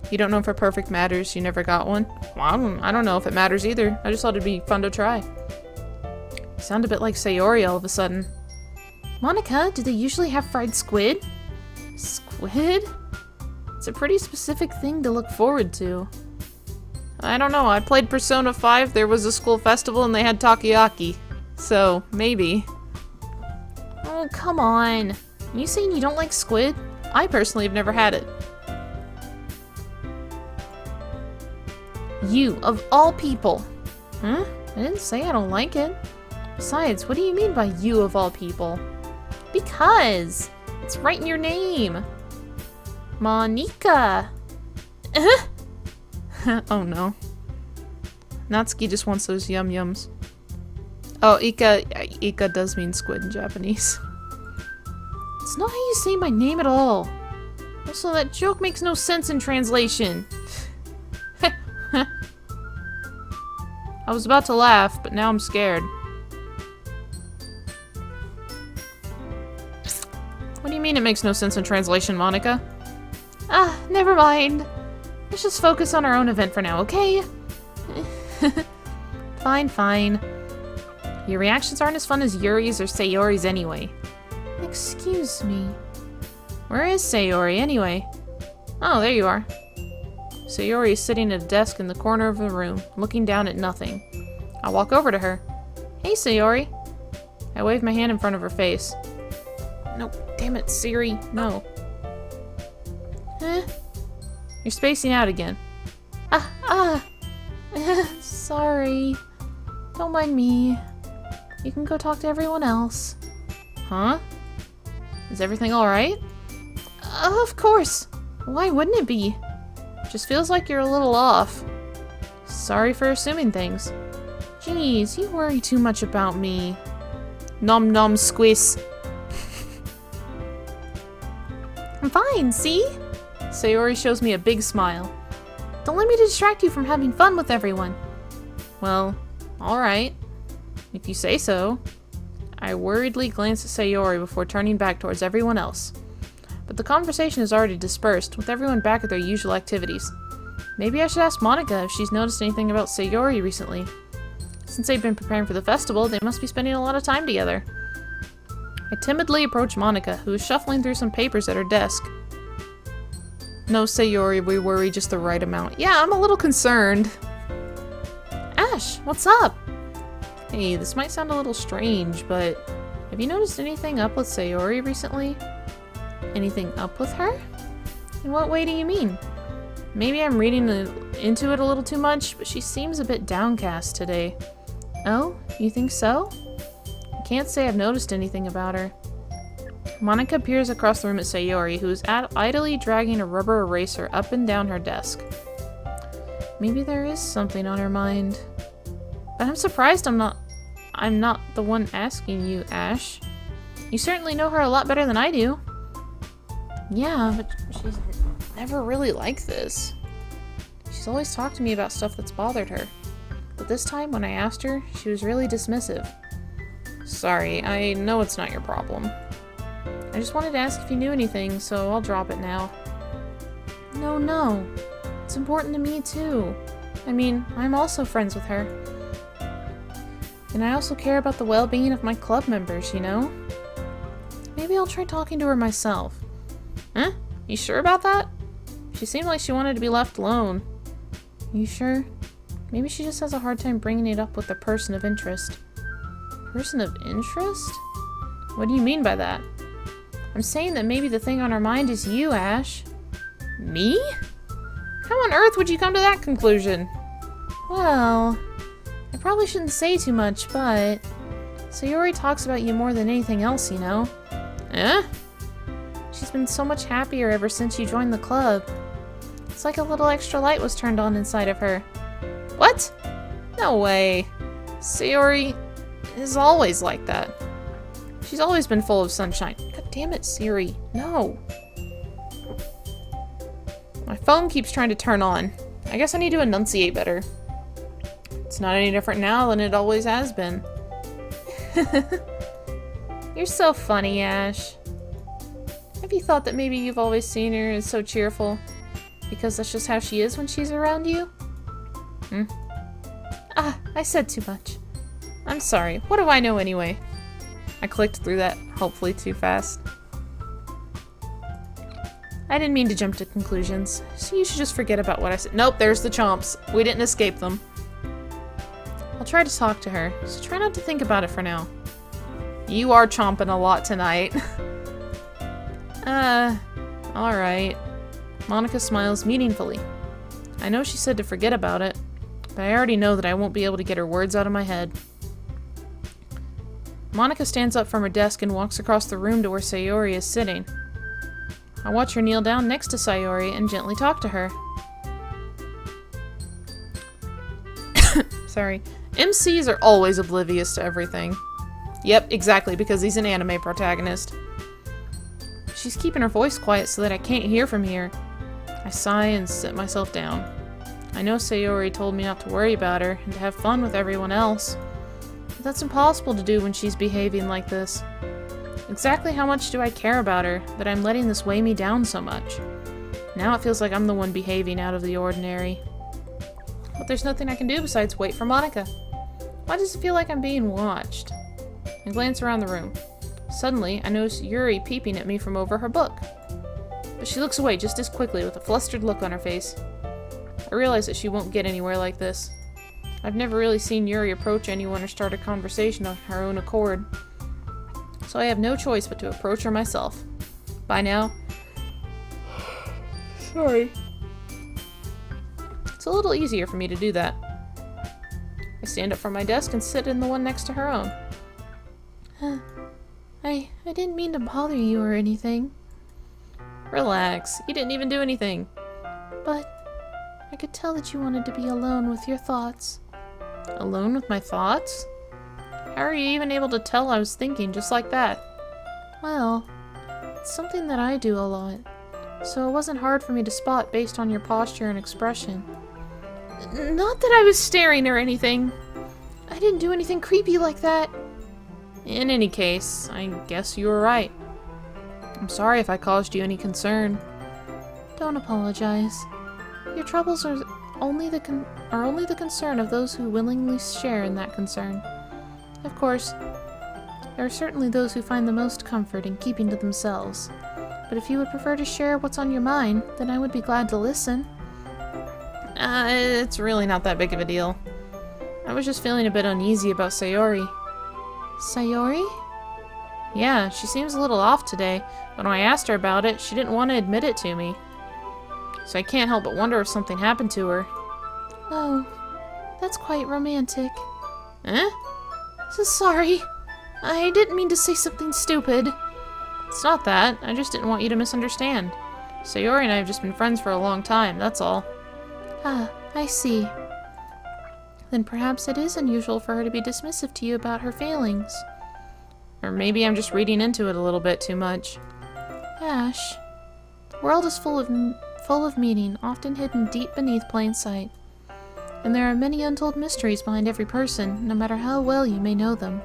You don't know if a perfect matters, you never got one? Well, I don't know if it matters either. I just thought it'd be fun to try. You sound a bit like Sayori all of a sudden. Monica, do they usually have fried squid? Squid? It's a pretty specific thing to look forward to. I don't know, I played Persona 5, there was a school festival and they had takoyaki. So, maybe. Oh, come on. Are you saying you don't like squid? I personally have never had it. You, of all people. Huh? I didn't say I don't like it. Besides, what do you mean by you of all people? Because it's right in your name. Monica. Oh no. Natsuki just wants those yum yums. Oh, Ika does mean squid in Japanese. It's not how you say my name at all. Also, that joke makes no sense in translation. I was about to laugh, but now I'm scared. What do you mean it makes no sense in translation, Monica? Ah, never mind. Let's just focus on our own event for now, okay? Fine, fine. Your reactions aren't as fun as Yuri's or Sayori's anyway. Excuse me. Where is Sayori anyway? Oh, there you are. Sayori is sitting at a desk in the corner of the room, looking down at nothing. I walk over to her. Hey, Sayori. I wave my hand in front of her face. No, damn it, Siri, no. Huh? You're spacing out again. Sorry. Don't mind me. You can go talk to everyone else. Huh? Is everything alright? Of course. Why wouldn't it be? Just feels like you're a little off. Sorry for assuming things. Jeez, you worry too much about me. Nom nom squiz. I'm fine, see? Sayori shows me a big smile. Don't let me distract you from having fun with everyone. Well, alright. If you say so. I worriedly glance at Sayori before turning back towards everyone else. But the conversation is already dispersed, with everyone back at their usual activities. Maybe I should ask Monica if she's noticed anything about Sayori recently. Since they've been preparing for the festival, they must be spending a lot of time together. I timidly approach Monica, who is shuffling through some papers at her desk. No, Sayori, we worry just the right amount. Yeah, I'm a little concerned. Ash, what's up? Hey, this might sound a little strange, but have you noticed anything up with Sayori recently? Anything up with her? In what way do you mean? Maybe I'm reading into it a little too much, but she seems a bit downcast today. Oh, you think so? I can't say I've noticed anything about her. Monica peers across the room at Sayori, who is idly dragging a rubber eraser up and down her desk. Maybe there is something on her mind. But I'm surprised I'm not the one asking you, Ash. You certainly know her a lot better than I do. Yeah, but She's never really like this. She's always talked to me about stuff that's bothered her. But this time, when I asked her, she was really dismissive. Sorry, I know it's not your problem. I just wanted to ask if you knew anything, so I'll drop it now. No. It's important to me too. I mean, I'm also friends with her. And I also care about the well-being of my club members, you know? Maybe I'll try talking to her myself. Huh? You sure about that? She seemed like she wanted to be left alone. You sure? Maybe she just has a hard time bringing it up with a person of interest. Person of interest? What do you mean by that? I'm saying that maybe the thing on her mind is you, Ash. Me? How on earth would you come to that conclusion? Well, I probably shouldn't say too much, but Sayori talks about you more than anything else, you know? Eh? She's been so much happier ever since you joined the club. It's like a little extra light was turned on inside of her. What? No way. Sayori is always like that. She's always been full of sunshine. God damn it, Siri. No. My phone keeps trying to turn on. I guess I need to enunciate better. It's not any different now than it always has been. You're so funny, Ash. Have you thought that maybe you've always seen her as so cheerful? Because that's just how she is when she's around you? I said too much. I'm sorry. What do I know anyway? I clicked through that, hopefully too fast. I didn't mean to jump to conclusions, so you should just forget about what I said. Nope, there's the chomps. We didn't escape them. I'll try to talk to her, so try not to think about it for now. You are chomping a lot tonight. Alright. Monica smiles meaningfully. I know she said to forget about it, but I already know that I won't be able to get her words out of my head. Monica stands up from her desk and walks across the room to where Sayori is sitting. I watch her kneel down next to Sayori and gently talk to her. Sorry. MCs are always oblivious to everything. Yep, exactly, because he's an anime protagonist. She's keeping her voice quiet so that I can't hear from here. I sigh and sit myself down. I know Sayori told me not to worry about her and to have fun with everyone else. But that's impossible to do when she's behaving like this. Exactly how much do I care about her that I'm letting this weigh me down so much? Now it feels like I'm the one behaving out of the ordinary. But there's nothing I can do besides wait for Monica. Why does it feel like I'm being watched? I glance around the room. Suddenly, I notice Yuri peeping at me from over her book. But she looks away just as quickly with a flustered look on her face. I realize that she won't get anywhere like this. I've never really seen Yuri approach anyone or start a conversation on her own accord. So I have no choice but to approach her myself. By now... Sorry. It's a little easier for me to do that. I stand up from my desk and sit in the one next to her own. I didn't mean to bother you or anything. Relax. You didn't even do anything. But I could tell that you wanted to be alone with your thoughts. Alone with my thoughts? How are you even able to tell I was thinking just like that? Well, it's something that I do a lot, so it wasn't hard for me to spot based on your posture and expression. Not that I was staring or anything. I didn't do anything creepy like that. In any case, I guess you were right. I'm sorry if I caused you any concern. Don't apologize. Your troubles are only the concern of those who willingly share in that concern. Of course, there are certainly those who find the most comfort in keeping to themselves. But if you would prefer to share what's on your mind, then I would be glad to listen. It's really not that big of a deal. I was just feeling a bit uneasy about Sayori. Sayori? Yeah, she seems a little off today, but when I asked her about it, she didn't want to admit it to me. so I can't help but wonder if something happened to her. Oh, that's quite romantic. Eh? Sorry. I didn't mean to say something stupid. It's not that. I just didn't want you to misunderstand. Sayori and I have just been friends for a long time, that's all. Ah, I see. Then perhaps it is unusual for her to be dismissive to you about her feelings. Or maybe I'm just reading into it a little bit too much. Ash, the world is full of meaning, often hidden deep beneath plain sight. And there are many untold mysteries behind every person, no matter how well you may know them.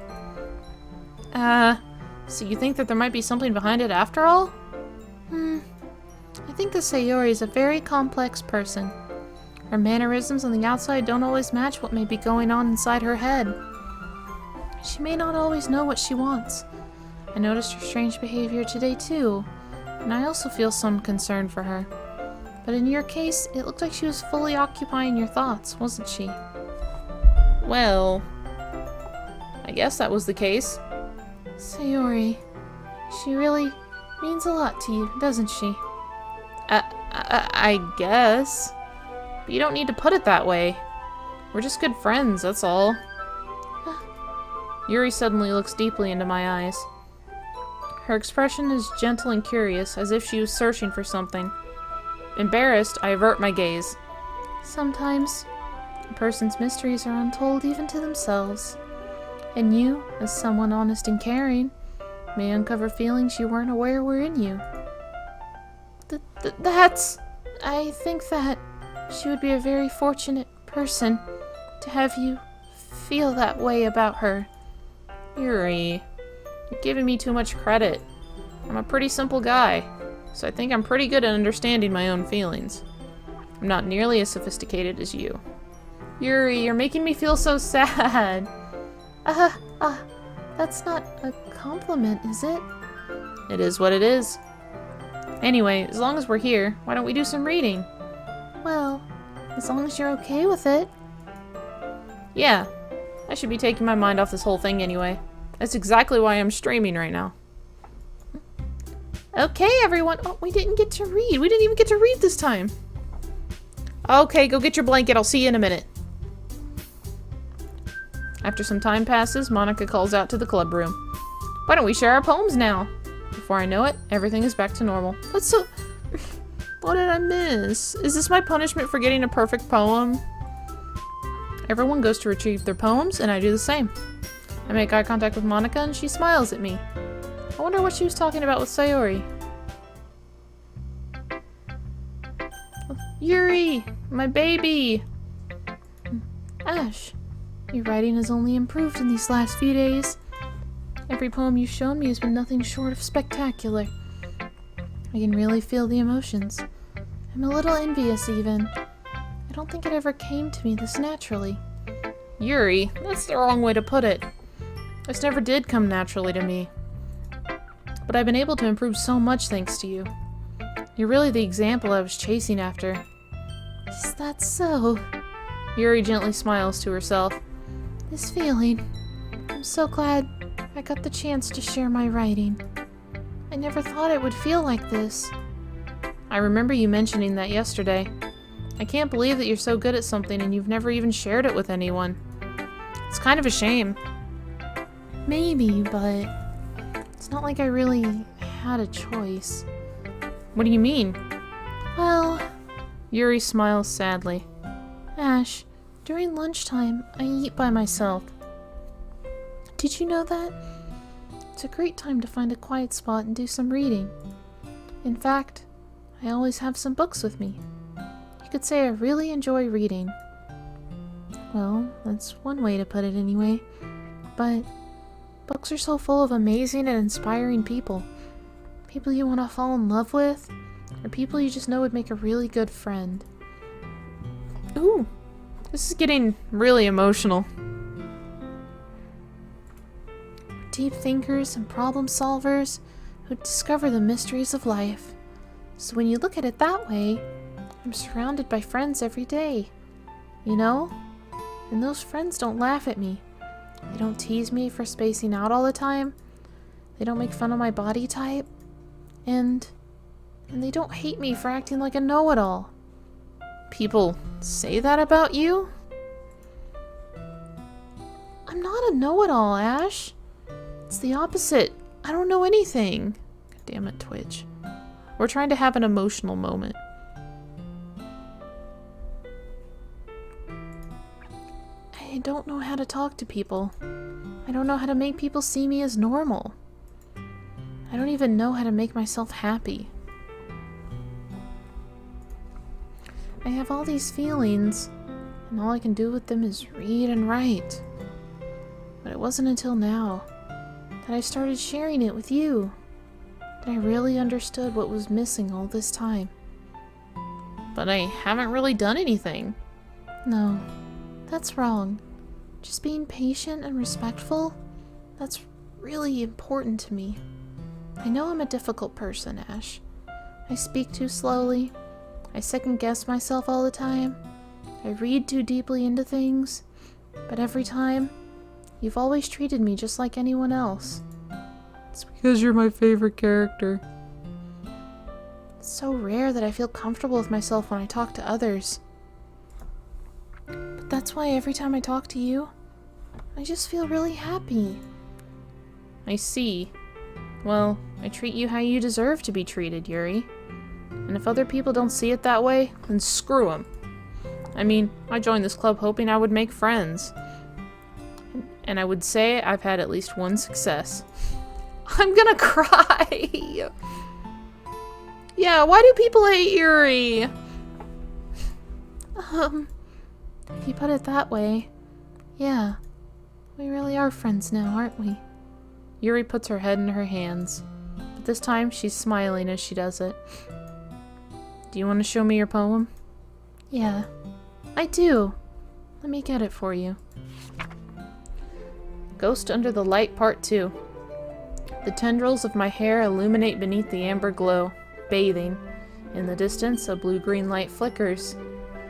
So you think that there might be something behind it after all? I think the Sayori is a very complex person. Her mannerisms on the outside don't always match what may be going on inside her head. She may not always know what she wants. I noticed her strange behavior today too, and I also feel some concern for her. But in your case, it looked like she was fully occupying your thoughts, wasn't she? Well, I guess that was the case. Sayori, she really means a lot to you, doesn't she? I guess. But you don't need to put it that way. We're just good friends, that's all. Yuri suddenly looks deeply into my eyes. Her expression is gentle and curious, as if she was searching for something. Embarrassed, I avert my gaze. Sometimes, a person's mysteries are untold even to themselves. And you, as someone honest and caring, may uncover feelings you weren't aware were in you. I think that she would be a very fortunate person to have you feel that way about her. Yuri, you're giving me too much credit. I'm a pretty simple guy, so I think I'm pretty good at understanding my own feelings. I'm not nearly as sophisticated as you. Yuri, you're making me feel so sad. That's not a compliment, is it? It is what it is. Anyway, as long as we're here, why don't we do some reading? Well, as long as you're okay with it. Yeah, I should be taking my mind off this whole thing anyway. That's exactly why I'm streaming right now. Okay, everyone. Oh, we didn't get to read. We didn't even get to read this time. Okay, go get your blanket. I'll see you in a minute. After some time passes, Monica calls out to the club room. Why don't we share our poems now? Before I know it, everything is back to normal. What's so... What did I miss? Is this my punishment for getting a perfect poem? Everyone goes to retrieve their poems, and I do the same. I make eye contact with Monica, and she smiles at me. I wonder what she was talking about with Sayori. Yuri! My baby! Ash, your writing has only improved in these last few days. Every poem you've shown me has been nothing short of spectacular. I can really feel the emotions. I'm a little envious, even. I don't think it ever came to me this naturally. Yuri, that's the wrong way to put it. This never did come naturally to me. But I've been able to improve so much thanks to you. You're really the example I was chasing after. Is that so? Yuri gently smiles to herself. This feeling. I'm so glad I got the chance to share my writing. I never thought it would feel like this. I remember you mentioning that yesterday. I can't believe that you're so good at something and you've never even shared it with anyone. It's kind of a shame. Maybe, but it's not like I really had a choice. What do you mean? Well, Yuri smiles sadly. Ash, during lunchtime, I eat by myself. Did you know that? It's a great time to find a quiet spot and do some reading. In fact, I always have some books with me. You could say I really enjoy reading. Well, that's one way to put it anyway. But books are so full of amazing and inspiring people. People you want to fall in love with, or people you just know would make a really good friend. Ooh, this is getting really emotional. Deep thinkers and problem solvers who discover the mysteries of life. So when you look at it that way, I'm surrounded by friends every day. You know? And those friends don't laugh at me. They don't tease me for spacing out all the time. They don't make fun of my body type. And they don't hate me for acting like a know-it-all. People say that about you? I'm not a know-it-all, Ash. It's the opposite. I don't know anything. God damn it, Twitch. We're trying to have an emotional moment. I don't know how to talk to people. I don't know how to make people see me as normal. I don't even know how to make myself happy. I have all these feelings, and all I can do with them is read and write. But it wasn't until now that I started sharing it with you that I really understood what was missing all this time. But I haven't really done anything. No, that's wrong. Just being patient and respectful, that's really important to me. I know I'm a difficult person, Ash. I speak too slowly. I second-guess myself all the time. I read too deeply into things. But every time, you've always treated me just like anyone else. It's because you're my favorite character. It's so rare that I feel comfortable with myself when I talk to others. But that's why every time I talk to you, I just feel really happy. I see. Well, I treat you how you deserve to be treated, Yuri. And if other people don't see it that way, then screw them. I mean, I joined this club hoping I would make friends. And I would say I've had at least one success. I'm gonna cry! Yeah, why do people hate Yuri? If you put it that way, yeah. We really are friends now, aren't we? Yuri puts her head in her hands. But this time, she's smiling as she does it. Do you want to show me your poem? Yeah, I do. Let me get it for you. Ghost Under the Light Part 2. The tendrils of my hair illuminate beneath the amber glow, bathing. In the distance, a blue-green light flickers.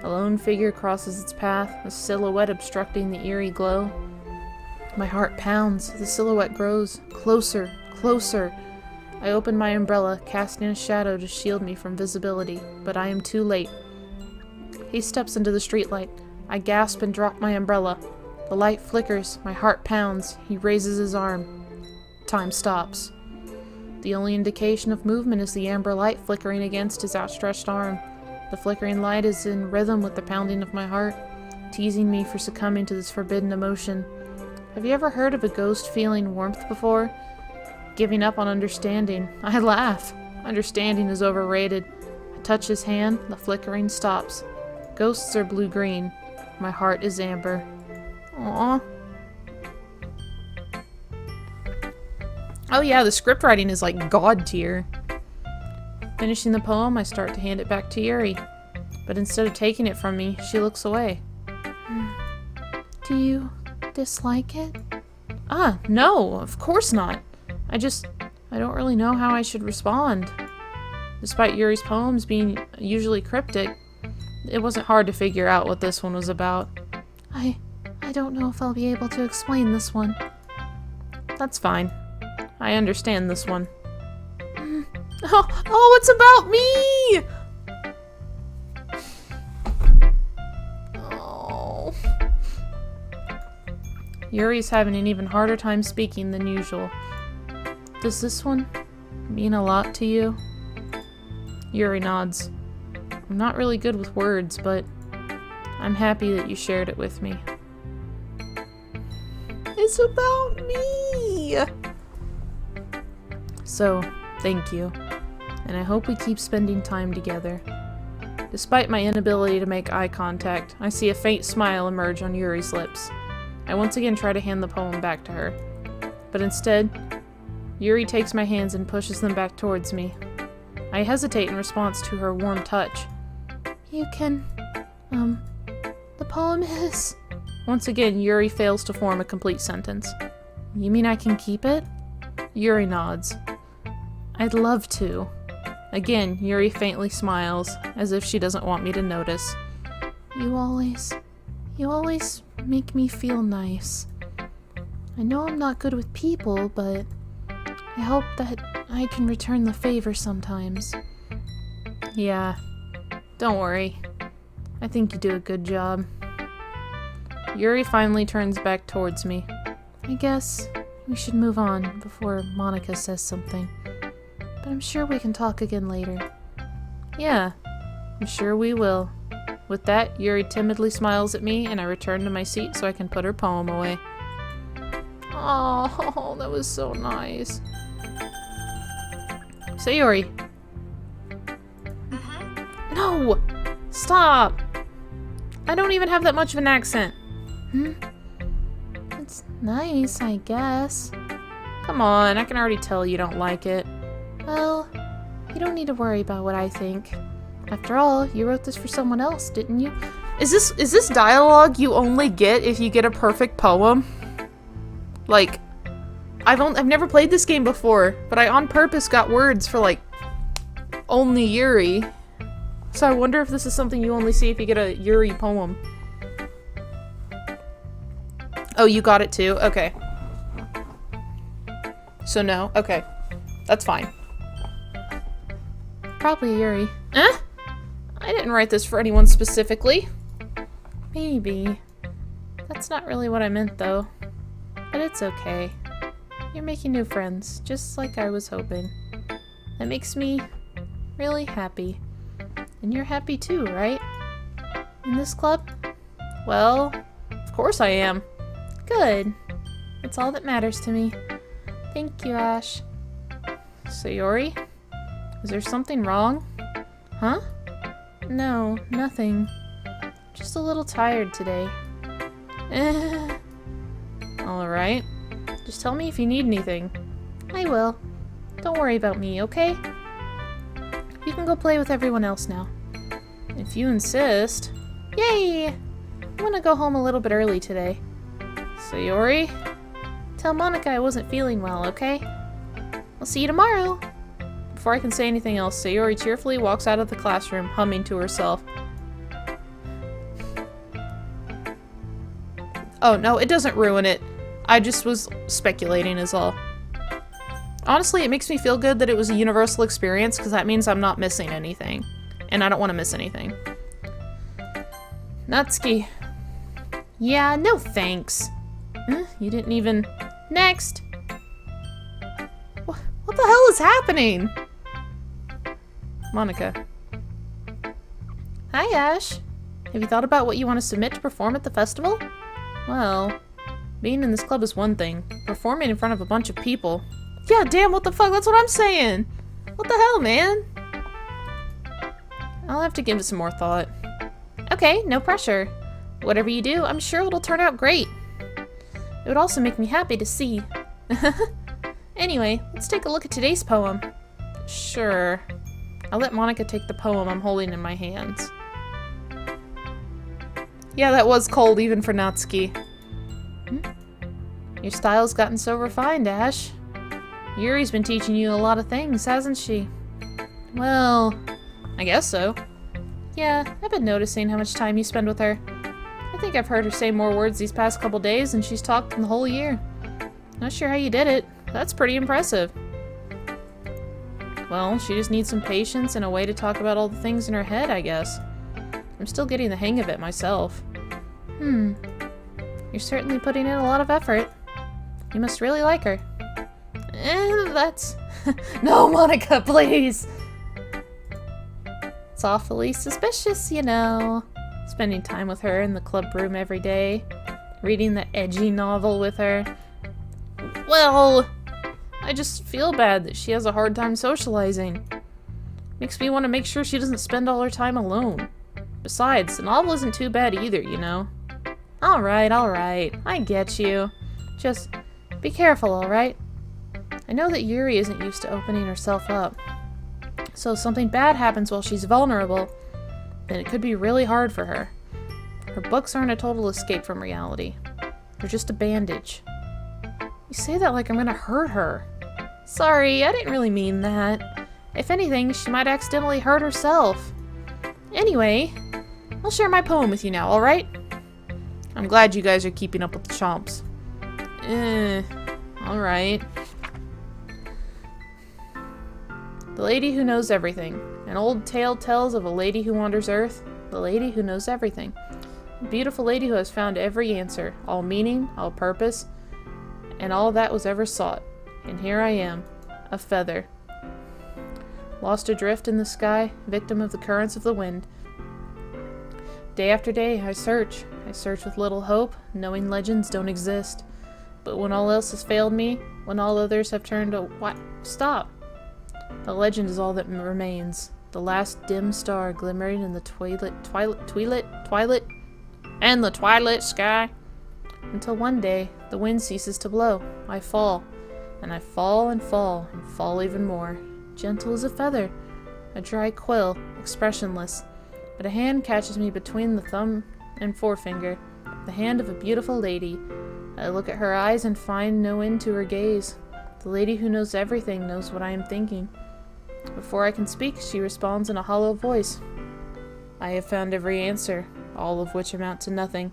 A lone figure crosses its path, a silhouette obstructing the eerie glow. My heart pounds. The silhouette grows. Closer, closer. I open my umbrella, casting a shadow to shield me from visibility, but I am too late. He steps into the streetlight. I gasp and drop my umbrella. The light flickers. My heart pounds. He raises his arm. Time stops. The only indication of movement is the amber light flickering against his outstretched arm. The flickering light is in rhythm with the pounding of my heart, teasing me for succumbing to this forbidden emotion. Have you ever heard of a ghost feeling warmth before? Giving up on understanding. I laugh. Understanding is overrated. I touch his hand. The flickering stops. Ghosts are blue-green. My heart is amber. Aww. Oh yeah, the script writing is like god tier. Finishing the poem, I start to hand it back to Yuri. But instead of taking it from me, she looks away. Do you dislike it? Ah, no, of course not. I don't really know how I should respond. Despite Yuri's poems being usually cryptic, it wasn't hard to figure out what this one was about. I don't know if I'll be able to explain this one. That's fine. I understand this one. Oh, it's about me! Oh. Yuri's having an even harder time speaking than usual. Does this one mean a lot to you? Yuri nods. I'm not really good with words, but I'm happy that you shared it with me. It's about me! So, thank you. And I hope we keep spending time together. Despite my inability to make eye contact, I see a faint smile emerge on Yuri's lips. I once again try to hand the poem back to her. But instead, Yuri takes my hands and pushes them back towards me. I hesitate in response to her warm touch. You can, the poem is... Once again, Yuri fails to form a complete sentence. You mean I can keep it? Yuri nods. I'd love to. Again, Yuri faintly smiles, as if she doesn't want me to notice. You always make me feel nice. I know I'm not good with people, but I hope that I can return the favor sometimes. Yeah, don't worry. I think you do a good job. Yuri finally turns back towards me. I guess we should move on before Monica says something. But I'm sure we can talk again later. Yeah, I'm sure we will. With that, Yuri timidly smiles at me, and I return to my seat so I can put her poem away. Oh, that was so nice. Sayori. No! Stop! I don't even have that much of an accent. It's nice, I guess. Come on, I can already tell you don't like it. Well, you don't need to worry about what I think. After all, you wrote this for someone else, didn't you? Is this dialogue you only get if you get a perfect poem? Like, I've never played this game before, but I on purpose got words for like only Yuri. So I wonder if this is something you only see if you get a Yuri poem. Oh, you got it too? Okay. So no? Okay. That's fine. Probably Yuri. Eh? I didn't write this for anyone specifically. Maybe. That's not really what I meant, though. But it's okay. You're making new friends, just like I was hoping. That makes me really happy. And you're happy too, right? In this club? Well, of course I am. Good. That's all that matters to me. Thank you, Ash. Sayori? Is there something wrong? Huh? No, nothing. Just a little tired today. Alright. Just tell me if you need anything. I will. Don't worry about me, okay? You can go play with everyone else now. If you insist. Yay! I want to go home a little bit early today. Sayori? Tell Monica I wasn't feeling well, okay? I'll see you tomorrow! Before I can say anything else, Sayori cheerfully walks out of the classroom, humming to herself. Oh, no, it doesn't ruin it. I just was speculating is all. Honestly, it makes me feel good that it was a universal experience, because that means I'm not missing anything. And I don't want to miss anything. Natsuki. Yeah, no thanks. You didn't even... Next! What the hell is happening? Monica. Hi, Ash. Have you thought about what you want to submit to perform at the festival? Well, being in this club is one thing. Performing in front of a bunch of people... Yeah, damn, what the fuck? That's what I'm saying! What the hell, man? I'll have to give it some more thought. Okay, no pressure. Whatever you do, I'm sure it'll turn out great. It would also make me happy to see. Anyway, let's take a look at today's poem. Sure. I'll let Monica take the poem I'm holding in my hands. Yeah, that was cold even for Natsuki. Your style's gotten so refined, Ash. Yuri's been teaching you a lot of things, hasn't she? Well, I guess so. Yeah, I've been noticing how much time you spend with her. I think I've heard her say more words these past couple days than she's talked in the whole year. Not sure how you did it. That's pretty impressive. Well, she just needs some patience and a way to talk about all the things in her head, I guess. I'm still getting the hang of it myself. You're certainly putting in a lot of effort. You must really like her. That's... No, Monica, please! It's awfully suspicious, you know. Spending time with her in the club room every day. Reading the edgy novel with her. Well, I just feel bad that she has a hard time socializing. Makes me want to make sure she doesn't spend all her time alone. Besides, the novel isn't too bad either, you know? Alright, I get you. Just be careful, alright? I know that Yuri isn't used to opening herself up. So if something bad happens while she's vulnerable, then it could be really hard for her. Her books aren't a total escape from reality. They're just a bandage. You say that like I'm gonna hurt her. Sorry, I didn't really mean that. If anything, she might accidentally hurt herself. Anyway, I'll share my poem with you now, alright? I'm glad you guys are keeping up with the chomps. Alright. The lady who knows everything. An old tale tells of a lady who wanders Earth, the lady who knows everything. A beautiful lady who has found every answer, all meaning, all purpose, and all that was ever sought. And here I am, a feather. Lost adrift in the sky, victim of the currents of the wind. Day after day, I search. I search with little hope, knowing legends don't exist. But when all else has failed me, when all others have turned to what? Stop! A legend is all that remains. The last dim star glimmering in the twilight sky. Until one day, the wind ceases to blow. I fall. And I fall and fall and fall even more. Gentle as a feather. A dry quill, expressionless. But a hand catches me between the thumb and forefinger. The hand of a beautiful lady. I look at her eyes and find no end to her gaze. The lady who knows everything knows what I am thinking. Before I can speak, she responds in a hollow voice. I have found every answer, all of which amount to nothing.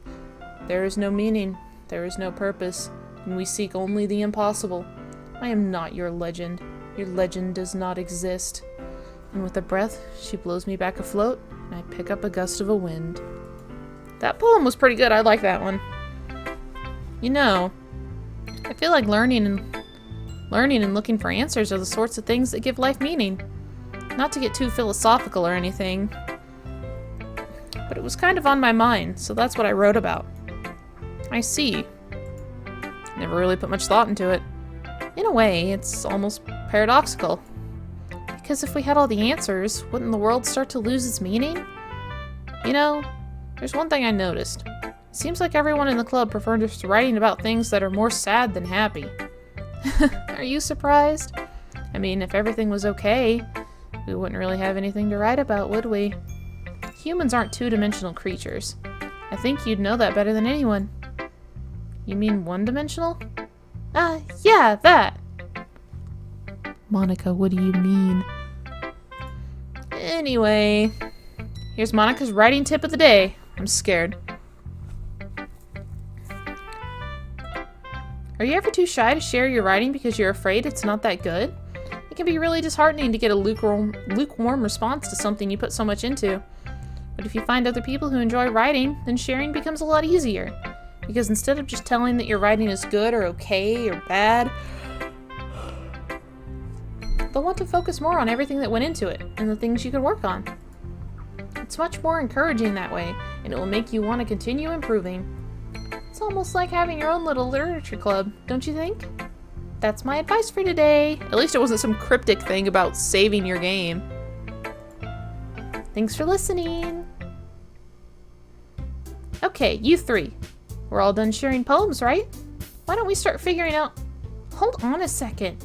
There is no meaning, there is no purpose, and we seek only the impossible. I am not your legend. Your legend does not exist. And with a breath, she blows me back afloat, and I pick up a gust of a wind. That poem was pretty good. I like that one. You know, I feel like learning and looking for answers are the sorts of things that give life meaning. Not to get too philosophical or anything, but it was kind of on my mind, so that's what I wrote about. I see. Never really put much thought into it. In a way, it's almost paradoxical. Because if we had all the answers, wouldn't the world start to lose its meaning? You know, there's one thing I noticed. It seems like everyone in the club prefers writing about things that are more sad than happy. Are you surprised? I mean, if everything was okay, we wouldn't really have anything to write about, would we? Humans aren't two-dimensional creatures. I think you'd know that better than anyone. You mean one-dimensional? Yeah, that! Monica, what do you mean? Anyway, here's Monica's writing tip of the day. I'm scared. Are you ever too shy to share your writing because you're afraid it's not that good? It can be really disheartening to get a lukewarm response to something you put so much into. But if you find other people who enjoy writing, then sharing becomes a lot easier. Because instead of just telling that your writing is good or okay or bad, they'll want to focus more on everything that went into it and the things you can work on. It's much more encouraging that way, and it will make you want to continue improving. It's almost like having your own little literature club, don't you think? That's my advice for today. At least it wasn't some cryptic thing about saving your game. Thanks for listening. Okay, you three. We're all done sharing poems, right? Why don't we start figuring out... Hold on a second.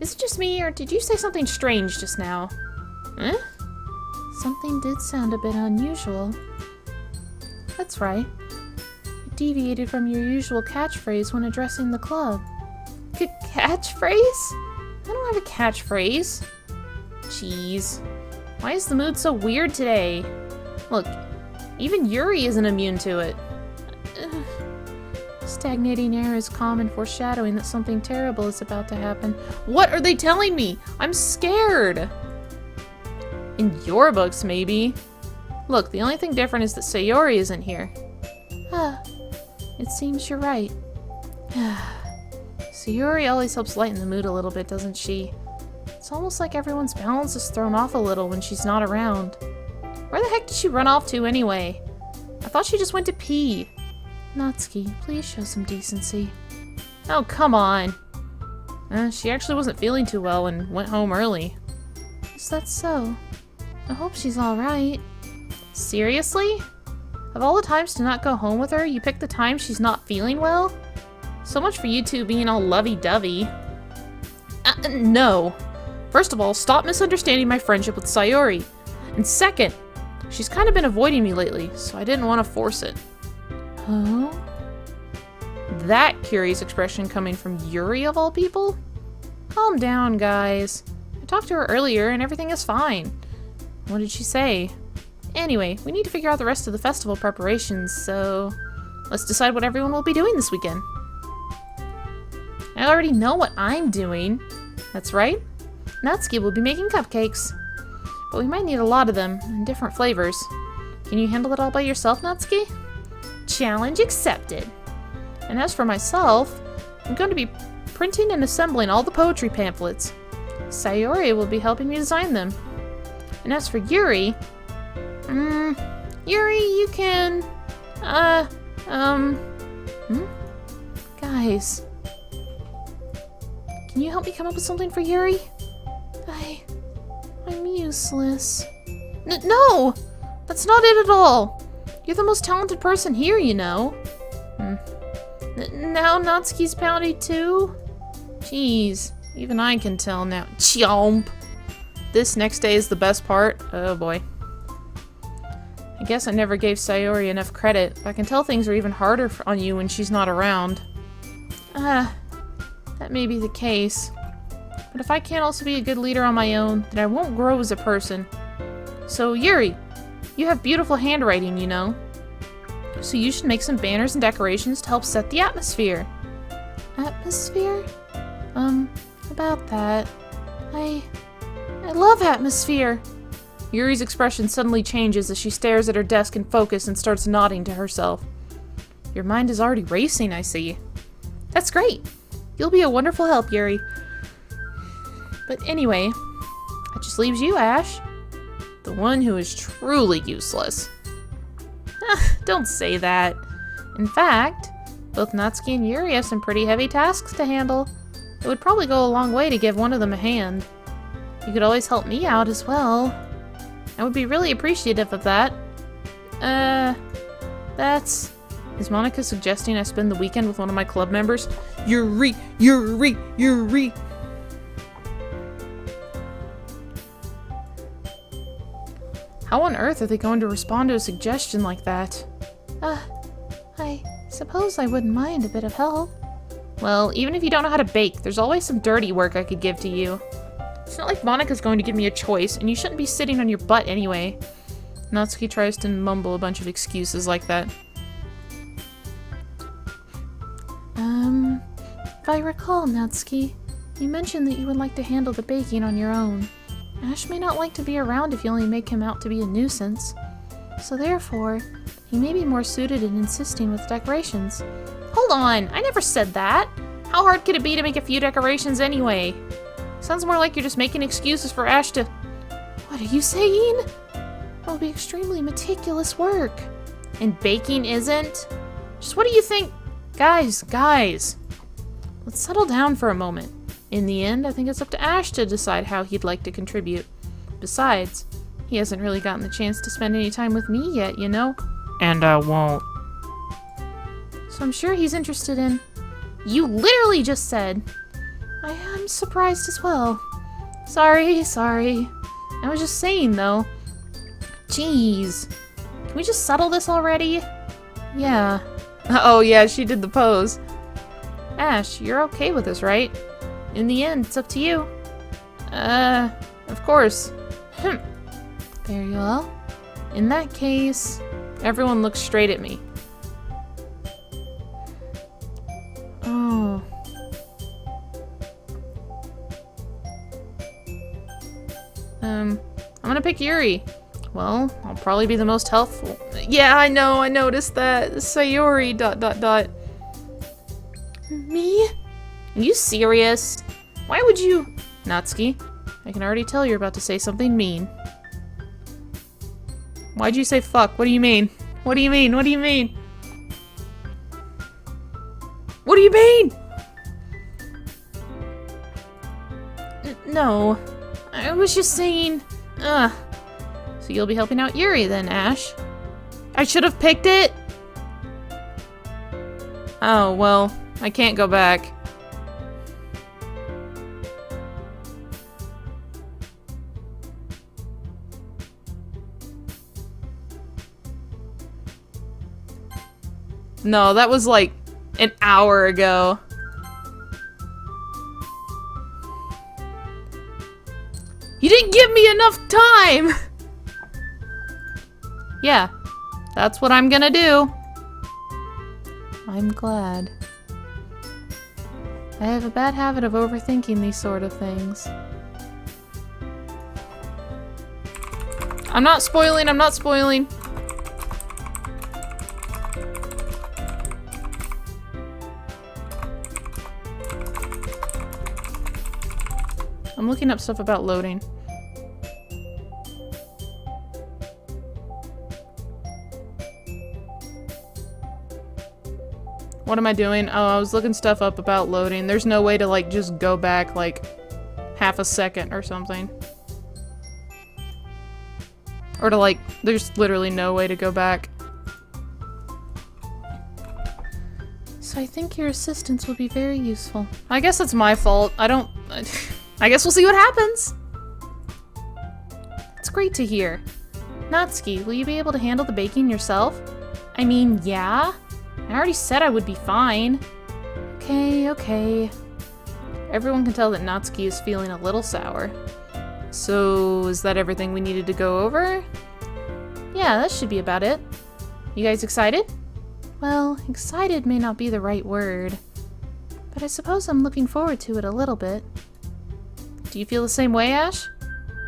Is it just me, or did you say something strange just now? Huh? Something did sound a bit unusual. That's right. You deviated from your usual catchphrase when addressing the club. Catchphrase? I don't have a catchphrase. Jeez. Why is the mood so weird today? Look, even Yuri isn't immune to it. Stagnating air is common foreshadowing that something terrible is about to happen. What are they telling me? I'm scared. In your books, maybe. Look, the only thing different is that Sayori isn't here. It seems you're right. Sayori always helps lighten the mood a little bit, doesn't she? It's almost like everyone's balance is thrown off a little when she's not around. Where the heck did she run off to anyway? I thought she just went to pee. Natsuki, please show some decency. Oh, come on. She actually wasn't feeling too well and went home early. Is that so? I hope she's alright. Seriously? Of all the times to not go home with her, you picked the time she's not feeling well? So much for you two being all lovey-dovey. No. First of all, stop misunderstanding my friendship with Sayori. And second, she's kind of been avoiding me lately, so I didn't want to force it. Huh? That curious expression coming from Yuri of all people? Calm down, guys. I talked to her earlier and everything is fine. What did she say? Anyway, we need to figure out the rest of the festival preparations, so let's decide what everyone will be doing this weekend. I already know what I'm doing. That's right. Natsuki will be making cupcakes. But we might need a lot of them, in different flavors. Can you handle it all by yourself, Natsuki? Challenge accepted. And as for myself, I'm going to be printing and assembling all the poetry pamphlets. Sayori will be helping me design them. And as for Yuri, Yuri, you can, Guys, can you help me come up with something for Yuri? I'm useless. No! That's not it at all! You're the most talented person here, you know. Now Natsuki's pouty too? Jeez, even I can tell now. Chomp! This next day is the best part. Oh boy. I guess I never gave Sayori enough credit, but I can tell things are even harder on you when she's not around. That may be the case. But if I can't also be a good leader on my own, then I won't grow as a person. So Yuri, you have beautiful handwriting, you know. So you should make some banners and decorations to help set the atmosphere. Atmosphere? About that. I love atmosphere. Yuri's expression suddenly changes as she stares at her desk in focus and starts nodding to herself. Your mind is already racing, I see. That's great. You'll be a wonderful help, Yuri. But anyway, that just leaves you, Ash. The one who is truly useless. Don't say that. In fact, both Natsuki and Yuri have some pretty heavy tasks to handle. It would probably go a long way to give one of them a hand. You could always help me out as well. I would be really appreciative of that. That's... Is Monica suggesting I spend the weekend with one of my club members? Yuri! Yuri! Yuri! How on earth are they going to respond to a suggestion like that? I suppose I wouldn't mind a bit of help. Well, even if you don't know how to bake, there's always some dirty work I could give to you. It's not like Monica's going to give me a choice, and you shouldn't be sitting on your butt anyway. Natsuki tries to mumble a bunch of excuses like that. If I recall, Natsuki, you mentioned that you would like to handle the baking on your own. Ash may not like to be around if you only make him out to be a nuisance. So therefore, he may be more suited in assisting with decorations. Hold on, I never said that. How hard could it be to make a few decorations anyway? Sounds more like you're just making excuses for Ash to... What are you saying? It'll be extremely meticulous work. And baking isn't? Just what do you think? Guys, let's settle down for a moment. In the end, I think it's up to Ash to decide how he'd like to contribute. Besides, he hasn't really gotten the chance to spend any time with me yet, you know? And I won't. So I'm sure he's interested in... You literally just said... I am surprised as well. Sorry. I was just saying, though. Jeez. Can we just settle this already? Yeah. Oh, yeah, she did the pose. Ash, you're okay with this, right? In the end, it's up to you. Of course. Very well. In that case, everyone looks straight at me. Oh. I'm gonna pick Yuri. Well, I'll probably be the most helpful. Yeah, I know, I noticed that. Sayori, ... Me? Are you serious? Why would you... Natsuki, I can already tell you're about to say something mean. Why'd you say fuck? What do you mean? What do you mean? What do you mean? What do you mean? No. I was just saying... So you'll be helping out Yuri then, Ash. I should have picked it? Oh, well, I can't go back. No, that was like an hour ago. You didn't give me enough time! Yeah, that's what I'm gonna do. I'm glad. I have a bad habit of overthinking these sort of things. I'm not spoiling. I'm looking up stuff about loading. What am I doing? Oh, I was looking stuff up about loading. There's no way to, like, just go back, like, half a second or something. Or to, like, there's literally no way to go back. So I think your assistance will be very useful. I guess it's my fault. I guess we'll see what happens. It's great to hear. Natsuki, will you be able to handle the baking yourself? I mean, yeah. I already said I would be fine. Okay. Everyone can tell that Natsuki is feeling a little sour. So, is that everything we needed to go over? Yeah, that should be about it. You guys excited? Well, excited may not be the right word. But I suppose I'm looking forward to it a little bit. Do you feel the same way, Ash?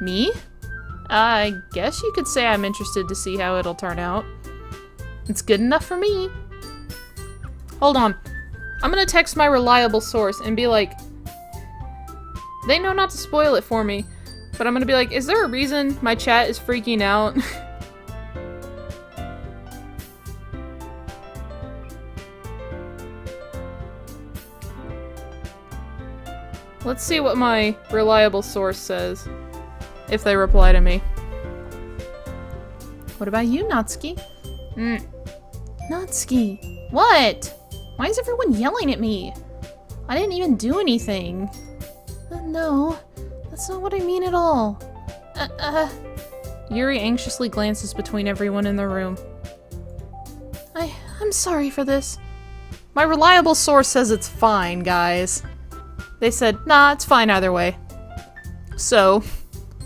Me? I guess you could say I'm interested to see how it'll turn out. It's good enough for me. Hold on. I'm gonna text my reliable source and be like, they know not to spoil it for me, but I'm gonna be like, is there a reason my chat is freaking out? Let's see what my reliable source says, if they reply to me. What about you, Natsuki? Natsuki, what? Why is everyone yelling at me? I didn't even do anything. No, that's not what I mean at all. Yuri anxiously glances between everyone in the room. I'm sorry for this. My reliable source says it's fine, guys. They said, nah, it's fine either way. So,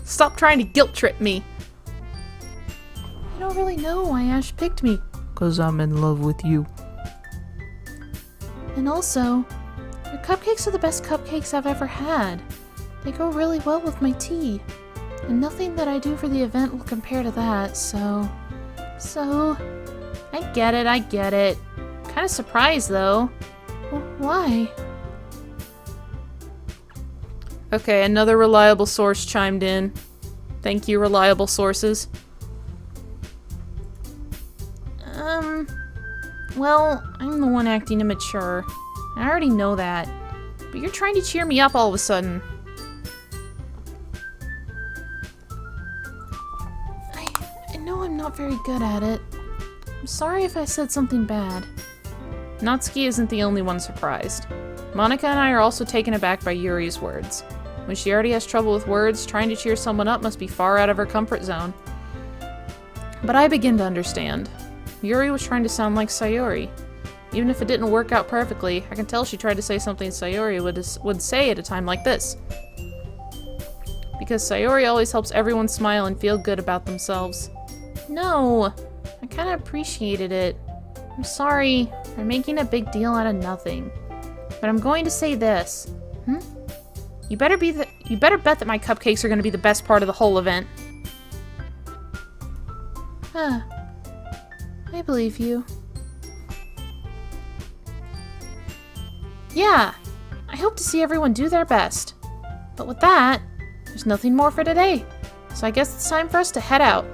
stop trying to guilt trip me. I don't really know why Ash picked me. 'Cause I'm in love with you. And also, your cupcakes are the best cupcakes I've ever had. They go really well with my tea. And nothing that I do for the event will compare to that, so... I get it. Kind of surprised, though. Why? Okay, another reliable source chimed in. Thank you, reliable sources. Well, I'm the one acting immature. I already know that. But you're trying to cheer me up all of a sudden. I know I'm not very good at it. I'm sorry if I said something bad. Natsuki isn't the only one surprised. Monica and I are also taken aback by Yuri's words. When she already has trouble with words, trying to cheer someone up must be far out of her comfort zone. But I begin to understand. Yuri was trying to sound like Sayori. Even if it didn't work out perfectly, I can tell she tried to say something Sayori would say at a time like this. Because Sayori always helps everyone smile and feel good about themselves. No! I kinda appreciated it. I'm sorry for making a big deal out of nothing. But I'm going to say this. You better bet that my cupcakes are gonna be the best part of the whole event. I believe you. Yeah, I hope to see everyone do their best. But with that, there's nothing more for today. So I guess it's time for us to head out.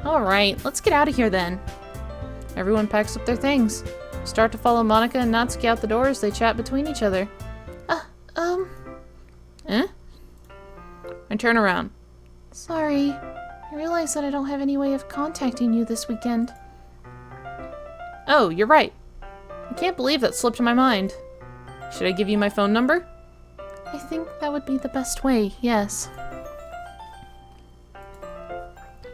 Alright, let's get out of here then. Everyone packs up their things. Start to follow Monica and Natsuki out the door as they chat between each other. And turn around. Sorry. I realize that I don't have any way of contacting you this weekend. Oh, you're right. I can't believe that slipped my mind. Should I give you my phone number? I think that would be the best way, yes.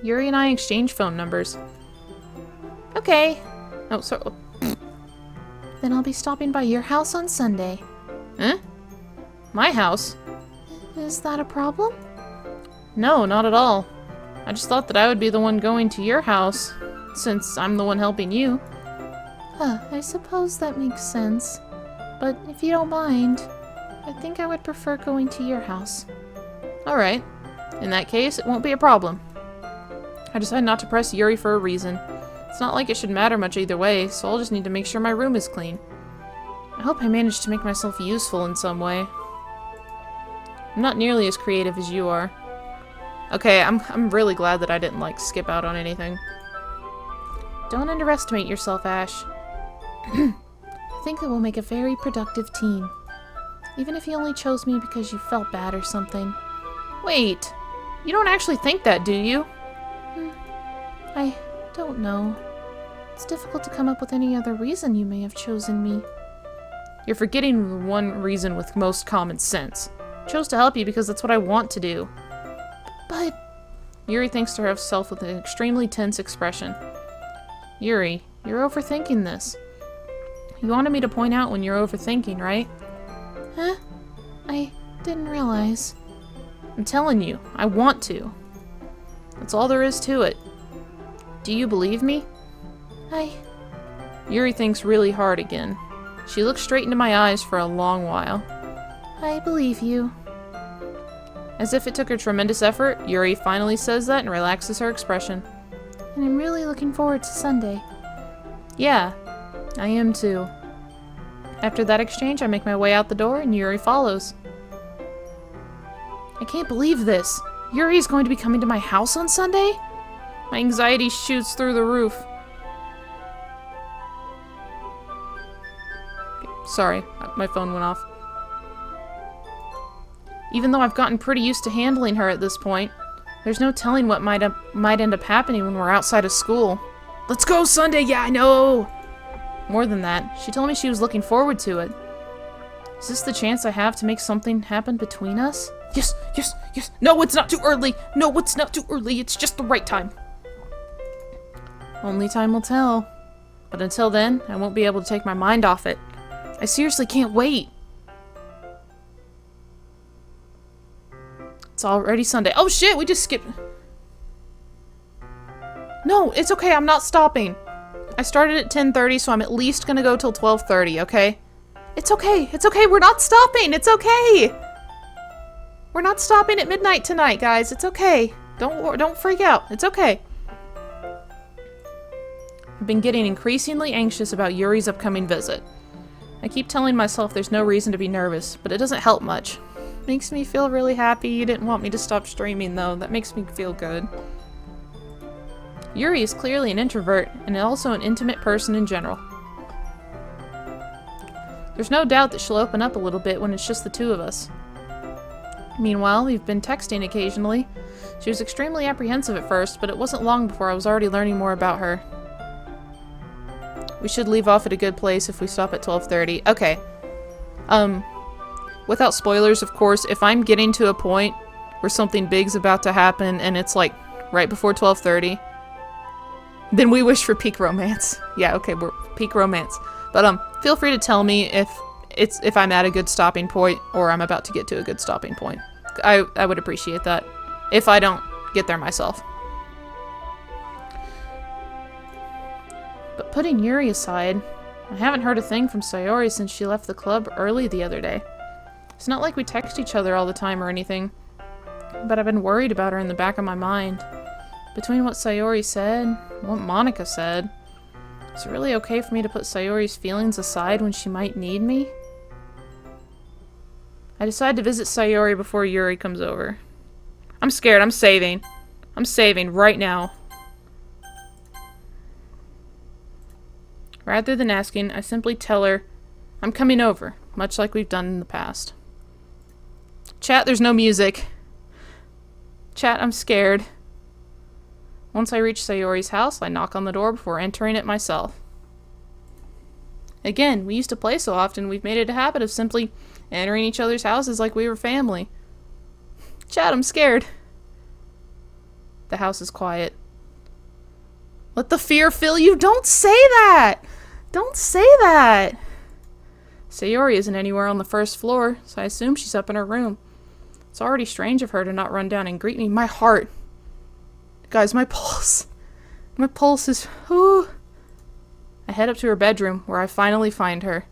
Yuri and I exchange phone numbers. Okay. Oh, sorry. Then I'll be stopping by your house on Sunday. Huh? My house? Is that a problem? No, not at all. I just thought that I would be the one going to your house, since I'm the one helping you. I suppose that makes sense. But if you don't mind, I think I would prefer going to your house. Alright. In that case, it won't be a problem. I decided not to press Yuri for a reason. It's not like it should matter much either way, so I'll just need to make sure my room is clean. I hope I managed to make myself useful in some way. I'm not nearly as creative as you are. Okay, I'm really glad that I didn't, like, skip out on anything. Don't underestimate yourself, Ash. I think that we'll make a very productive team. Even if you only chose me because you felt bad or something. Wait, you don't actually think that, do you? I don't know. It's difficult to come up with any other reason you may have chosen me. You're forgetting one reason with most common sense. I chose to help you because that's what I want to do. But... Yuri thinks to herself with an extremely tense expression. Yuri, you're overthinking this. You wanted me to point out when you're overthinking, right? Huh? I didn't realize. I'm telling you, I want to. That's all there is to it. Do you believe me? Yuri thinks really hard again. She looks straight into my eyes for a long while. I believe you. As if it took a tremendous effort, Yuri finally says that and relaxes her expression. And I'm really looking forward to Sunday. Yeah, I am too. After that exchange, I make my way out the door and Yuri follows. I can't believe this. Yuri is going to be coming to my house on Sunday? My anxiety shoots through the roof. Sorry, my phone went off. Even though I've gotten pretty used to handling her at this point, there's no telling what might end up happening when we're outside of school. Let's go Sunday, yeah, I know! More than that, she told me she was looking forward to it. Is this the chance I have to make something happen between us? Yes, yes, yes! No, it's not too early! No, it's not too early, it's just the right time. Only time will tell. But until then, I won't be able to take my mind off it. I seriously can't wait. It's already Sunday. Oh shit, we just skipped. No, it's okay, I'm not stopping. I started at 10:30, so I'm at least gonna go till 12:30, okay? It's okay, we're not stopping, it's okay! We're not stopping at midnight tonight, guys, it's okay. Don't freak out, it's okay. I've been getting increasingly anxious about Yuri's upcoming visit. I keep telling myself there's no reason to be nervous, but it doesn't help much. Makes me feel really happy you didn't want me to stop streaming, though. That makes me feel good. Yuri is clearly an introvert, and also an intimate person in general. There's no doubt that she'll open up a little bit when it's just the two of us. Meanwhile, we've been texting occasionally. She was extremely apprehensive at first, but it wasn't long before I was already learning more about her. We should leave off at a good place if we stop at 12:30. Okay. Without spoilers, of course, if I'm getting to a point where something big's about to happen and it's like right before 12:30, then we wish for peak romance. Yeah, okay, we're peak romance. But feel free to tell me if I'm at a good stopping point or I'm about to get to a good stopping point. I would appreciate that if I don't get there myself. But putting Yuri aside, I haven't heard a thing from Sayori since she left the club early the other day. It's not like we text each other all the time or anything, but I've been worried about her in the back of my mind. Between what Sayori said, and what Monica said, is it really okay for me to put Sayori's feelings aside when she might need me? I decide to visit Sayori before Yuri comes over. I'm scared, I'm saving. I'm saving right now. Rather than asking, I simply tell her I'm coming over, much like we've done in the past. Chat, there's no music. Chat, I'm scared. Once I reach Sayori's house, I knock on the door before entering it myself. Again, we used to play so often, we've made it a habit of simply entering each other's houses like we were family. Chat, I'm scared. The house is quiet. Let the fear fill you. Don't say that! Don't say that! Sayori isn't anywhere on the first floor, so I assume she's up in her room. It's already strange of her to not run down and greet me. My heart. Guys, my pulse. My pulse is... Ooh. I head up to her bedroom, where I finally find her.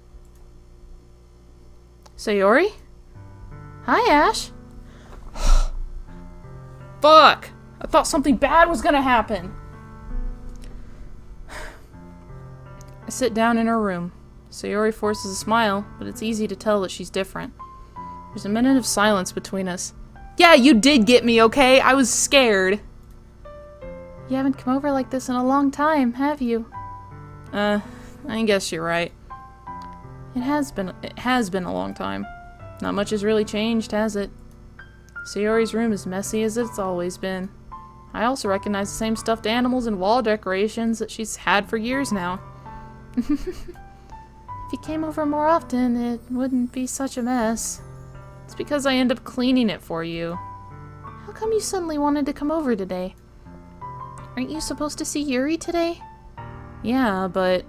Sayori? Hi, Ash. Fuck! I thought something bad was gonna happen. I sit down in her room. Sayori forces a smile, but it's easy to tell that she's different. There's a minute of silence between us. Yeah, you did get me, okay? I was scared. You haven't come over like this in a long time, have you? I guess you're right. It has been a long time. Not much has really changed, has it? Sayori's room is messy as it's always been. I also recognize the same stuffed animals and wall decorations that she's had for years now. If you came over more often, it wouldn't be such a mess. It's because I end up cleaning it for you. How come you suddenly wanted to come over today? Aren't you supposed to see Yuri today? Yeah, but...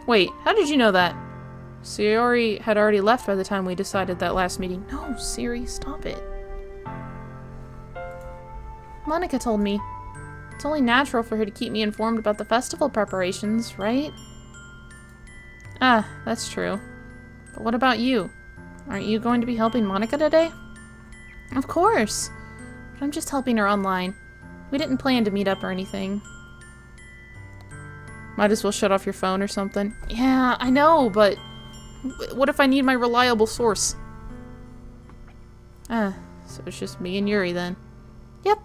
Wait, how did you know that? Sayori had already left by the time we decided that last meeting. No, Siri, stop it. Monica told me. It's only natural for her to keep me informed about the festival preparations, right? Ah, that's true. But what about you? Aren't you going to be helping Monica today? Of course. But I'm just helping her online. We didn't plan to meet up or anything. Might as well shut off your phone or something. Yeah, I know, but... What if I need my reliable source? Ah, so it's just me and Yuri then. Yep.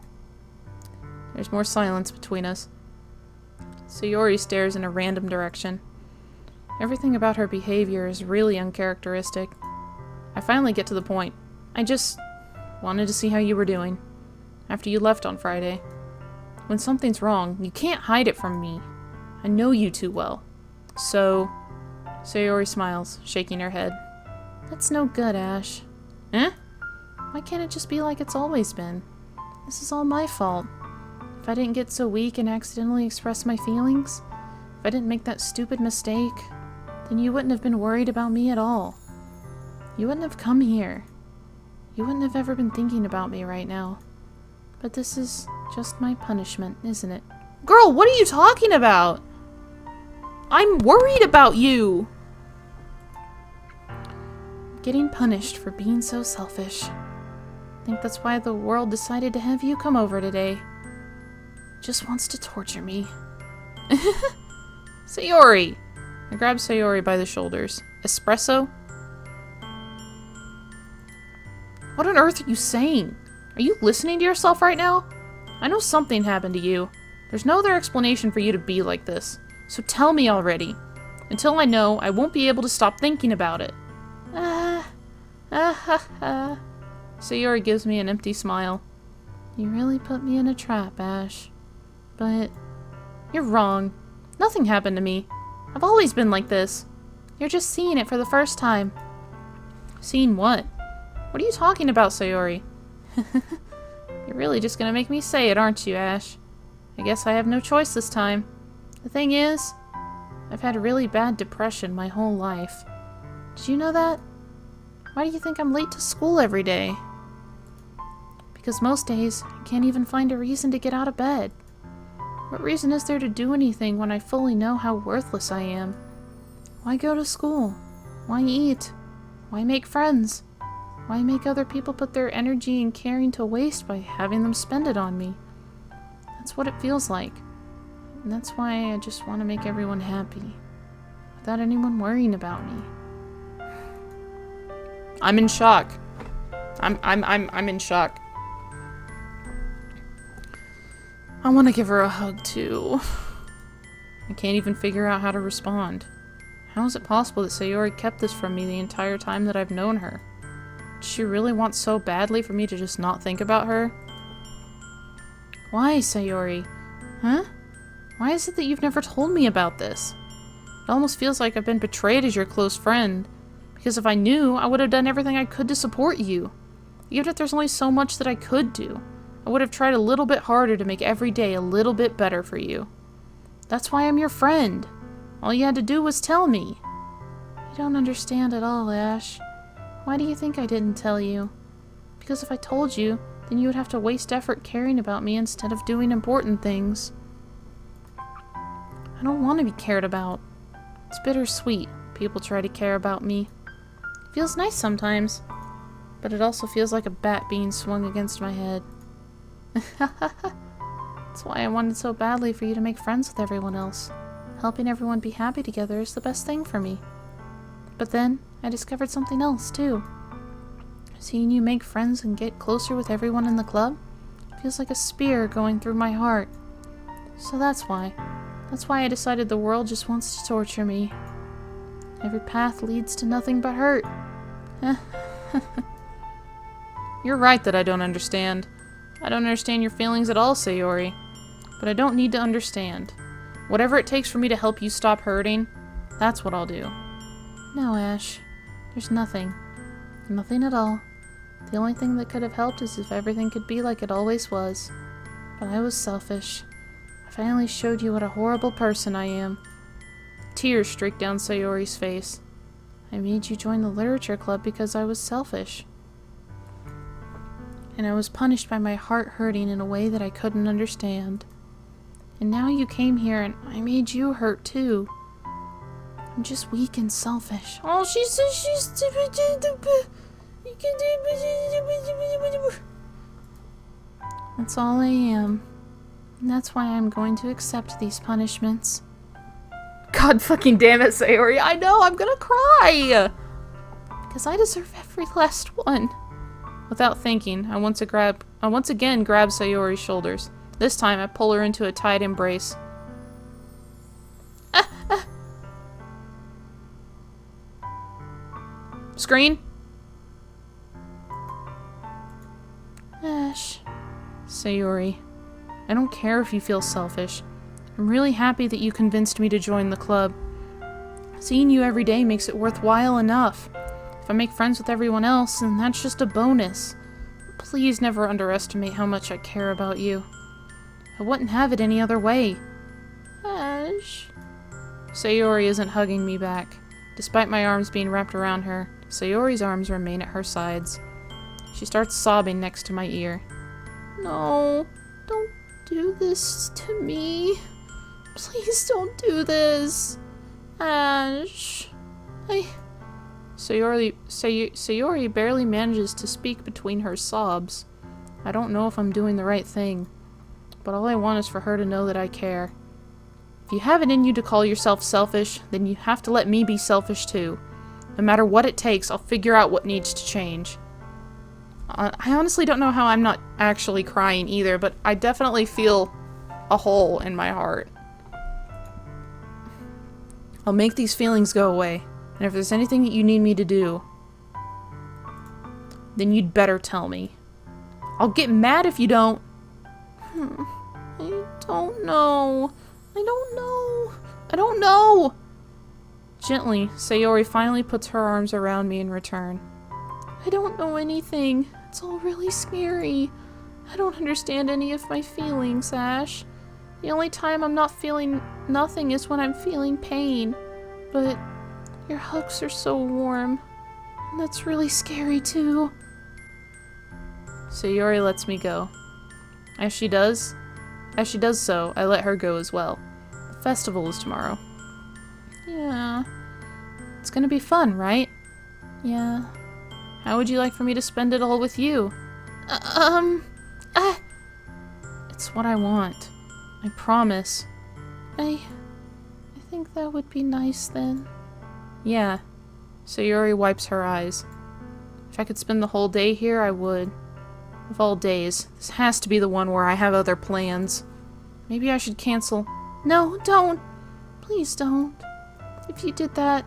There's more silence between us. Sayori stares in a random direction. Everything about her behavior is really uncharacteristic. I finally get to the point. I just wanted to see how you were doing after you left on Friday. When something's wrong, you can't hide it from me. I know you too well. So, Sayori smiles, shaking her head. That's no good, Ash. Eh? Why can't it just be like it's always been? This is all my fault. If I didn't get so weak and accidentally express my feelings, if I didn't make that stupid mistake, then you wouldn't have been worried about me at all. You wouldn't have come here. You wouldn't have ever been thinking about me right now. But this is just my punishment, isn't it? Girl, what are you talking about? I'm worried about you! Getting punished for being so selfish. I think that's why the world decided to have you come over today. Just wants to torture me. Sayori! I grab Sayori by the shoulders. Espresso? What on earth are you saying? Are you listening to yourself right now? I know something happened to you. There's no other explanation for you to be like this. So tell me already. Until I know, I won't be able to stop thinking about it. Sayori gives me an empty smile. You really put me in a trap, Ash. But you're wrong. Nothing happened to me. I've always been like this. You're just seeing it for the first time. Seeing what? What are you talking about, Sayori? You're really just gonna make me say it, aren't you, Ash? I guess I have no choice this time. The thing is, I've had really bad depression my whole life. Did you know that? Why do you think I'm late to school every day? Because most days, I can't even find a reason to get out of bed. What reason is there to do anything when I fully know how worthless I am? Why go to school? Why eat? Why make friends? Why make other people put their energy and caring to waste by having them spend it on me? That's what it feels like. And that's why I just want to make everyone happy. Without anyone worrying about me. I'm in shock. I'm in shock. I want to give her a hug too. I can't even figure out how to respond. How is it possible that Sayori kept this from me the entire time that I've known her? Does she really want so badly for me to just not think about her? Why, Sayori? Huh? Why is it that you've never told me about this? It almost feels like I've been betrayed as your close friend. Because if I knew, I would have done everything I could to support you. Even if there's only so much that I could do, I would have tried a little bit harder to make every day a little bit better for you. That's why I'm your friend. All you had to do was tell me. You don't understand at all, Ash. Why do you think I didn't tell you? Because if I told you, then you would have to waste effort caring about me instead of doing important things. I don't want to be cared about. It's bittersweet. People try to care about me. It feels nice sometimes, but it also feels like a bat being swung against my head. That's why I wanted so badly for you to make friends with everyone else. Helping everyone be happy together is the best thing for me. But then, I discovered something else, too. Seeing you make friends and get closer with everyone in the club feels like a spear going through my heart. So that's why. That's why I decided the world just wants to torture me. Every path leads to nothing but hurt. You're right that I don't understand. I don't understand your feelings at all, Sayori. But I don't need to understand. Whatever it takes for me to help you stop hurting, that's what I'll do. No, Ash. There's nothing. Nothing at all. The only thing that could have helped is if everything could be like it always was. But I was selfish. I finally showed you what a horrible person I am. Tears streaked down Sayori's face. I made you join the literature club because I was selfish. And I was punished by my heart hurting in a way that I couldn't understand. And now you came here and I made you hurt too. I'm just weak and selfish. Oh, she's That's all I am. And that's why I'm going to accept these punishments. God fucking damn it, Sayori. I know, I'm gonna cry! Because I deserve every last one. Without thinking, I once again grab Sayori's shoulders. This time, I pull her into a tight embrace. Screen? Ash. Sayori, I don't care if you feel selfish. I'm really happy that you convinced me to join the club. Seeing you every day makes it worthwhile enough. If I make friends with everyone else, then that's just a bonus. Please never underestimate how much I care about you. I wouldn't have it any other way. Ash. Sayori isn't hugging me back. Despite my arms being wrapped around her, Sayori's arms remain at her sides. She starts sobbing next to my ear. No, don't do this to me. Please don't do this. Ash. Sayori barely manages to speak between her sobs. I don't know if I'm doing the right thing, but all I want is for her to know that I care. If you have it in you to call yourself selfish, then you have to let me be selfish too. No matter what it takes, I'll figure out what needs to change. I honestly don't know how I'm not actually crying either, but I definitely feel a hole in my heart. I'll make these feelings go away, and if there's anything that you need me to do, then you'd better tell me. I'll get mad if you don't. I don't know. I don't know. Gently, Sayori finally puts her arms around me in return. I don't know anything. It's all really scary. I don't understand any of my feelings, Ash. The only time I'm not feeling nothing is when I'm feeling pain. But your hugs are so warm. And that's really scary too. Sayori lets me go. As she does so, I let her go as well. The festival is tomorrow. Yeah. It's gonna be fun, right? Yeah. How would you like for me to spend it all with you? It's what I want. I promise. I think that would be nice then. Yeah. Sayori wipes her eyes. If I could spend the whole day here, I would. Of all days, this has to be the one where I have other plans. Maybe I should cancel. No, don't. Please don't. If you did that,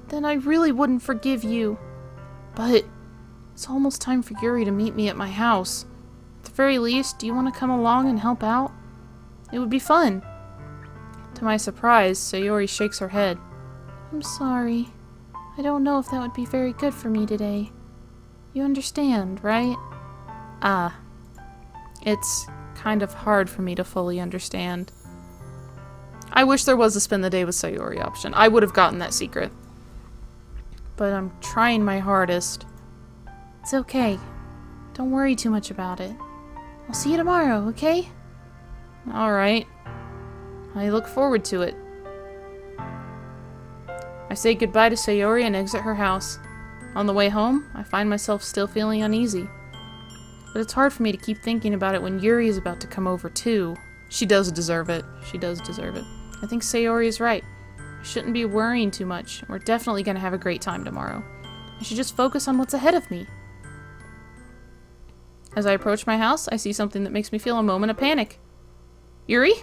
then I really wouldn't forgive you. But it's almost time for Yuri to meet me at my house. At the very least, do you want to come along and help out? It would be fun. To my surprise, Sayori shakes her head. I'm sorry. I don't know if that would be very good for me today. You understand, right? It's kind of hard for me to fully understand. I wish there was a spend the day with Sayori option. I would have gotten that secret. But I'm trying my hardest. It's okay. Don't worry too much about it. I'll see you tomorrow, okay? Alright. I look forward to it. I say goodbye to Sayori and exit her house. On the way home, I find myself still feeling uneasy. But it's hard for me to keep thinking about it when Yuri is about to come over too. She does deserve it. She does deserve it. I think Sayori is right. I shouldn't be worrying too much. We're definitely going to have a great time tomorrow. I should just focus on what's ahead of me. As I approach my house, I see something that makes me feel a moment of panic. Yuri?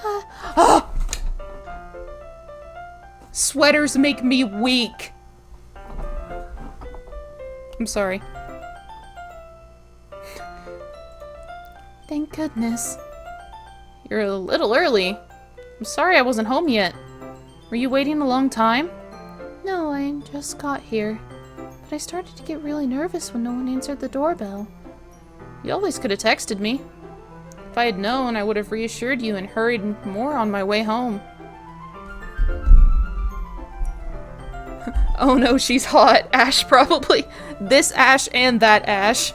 Oh! Sweaters make me weak. I'm sorry. Thank goodness. You're a little early. I'm sorry I wasn't home yet. Were you waiting a long time? No, I just got here. But I started to get really nervous when no one answered the doorbell. You always could have texted me. If I had known, I would have reassured you and hurried more on my way home. Oh no, she's hot. Ash, probably. This Ash and that Ash.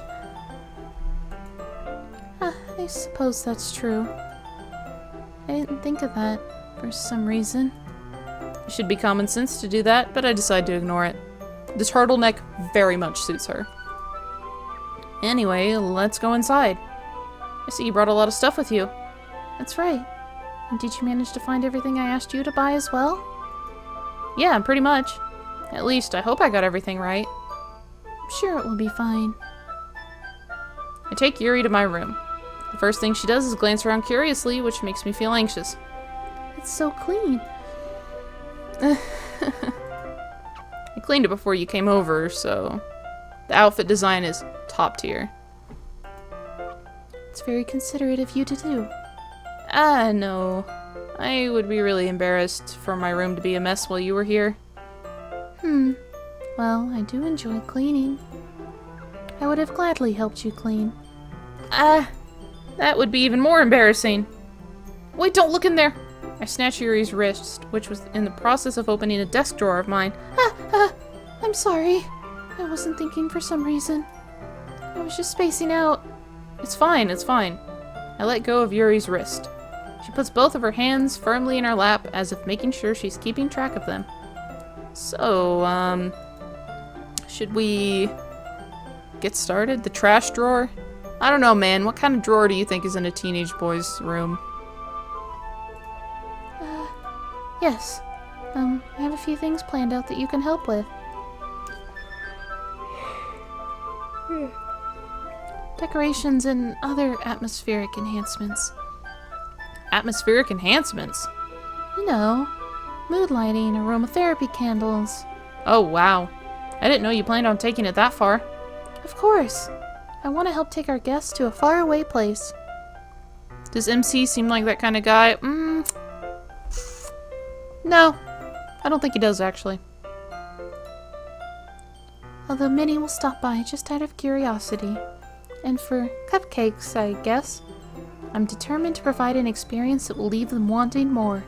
I suppose that's true. I didn't think of that for some reason. It should be common sense to do that, but I decide to ignore it. The turtleneck very much suits her. Anyway, let's go inside. I see you brought a lot of stuff with you. That's right. And did you manage to find everything I asked you to buy as well? Yeah, pretty much. At least, I hope I got everything right. I'm sure it will be fine. I take Yuri to my room. The first thing she does is glance around curiously, which makes me feel anxious. It's so clean. I cleaned it before you came over, so the outfit design is top tier. It's very considerate of you to do. No. I would be really embarrassed for my room to be a mess while you were here. Well, I do enjoy cleaning. I would have gladly helped you clean. That would be even more embarrassing. Wait, don't look in there! I snatched Yuri's wrist, which was in the process of opening a desk drawer of mine. I'm sorry. I wasn't thinking for some reason. I was just spacing out. It's fine, it's fine. I let go of Yuri's wrist. She puts both of her hands firmly in her lap, as if making sure she's keeping track of them. So, should we get started? The trash drawer? I don't know, man. What kind of drawer do you think is in a teenage boy's room? Yes. I have a few things planned out that you can help with. Decorations and other atmospheric enhancements. Atmospheric enhancements? You know, mood lighting, aromatherapy candles. Oh, wow. I didn't know you planned on taking it that far. Of course. I want to help take our guests to a faraway place. Does MC seem like that kind of guy? No. I don't think he does, actually. Although Minnie will stop by just out of curiosity. And for cupcakes, I guess. I'm determined to provide an experience that will leave them wanting more.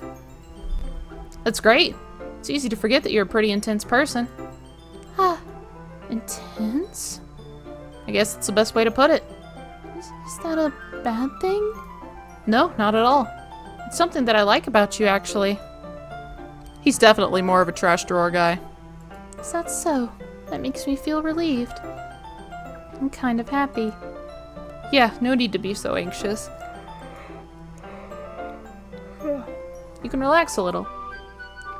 That's great. It's easy to forget that you're a pretty intense person. Intense? I guess that's the best way to put it. Is that a bad thing? No, not at all. It's something that I like about you, actually. He's definitely more of a trash drawer guy. Is that so? That makes me feel relieved. I'm kind of happy. Yeah, no need to be so anxious. You can relax a little.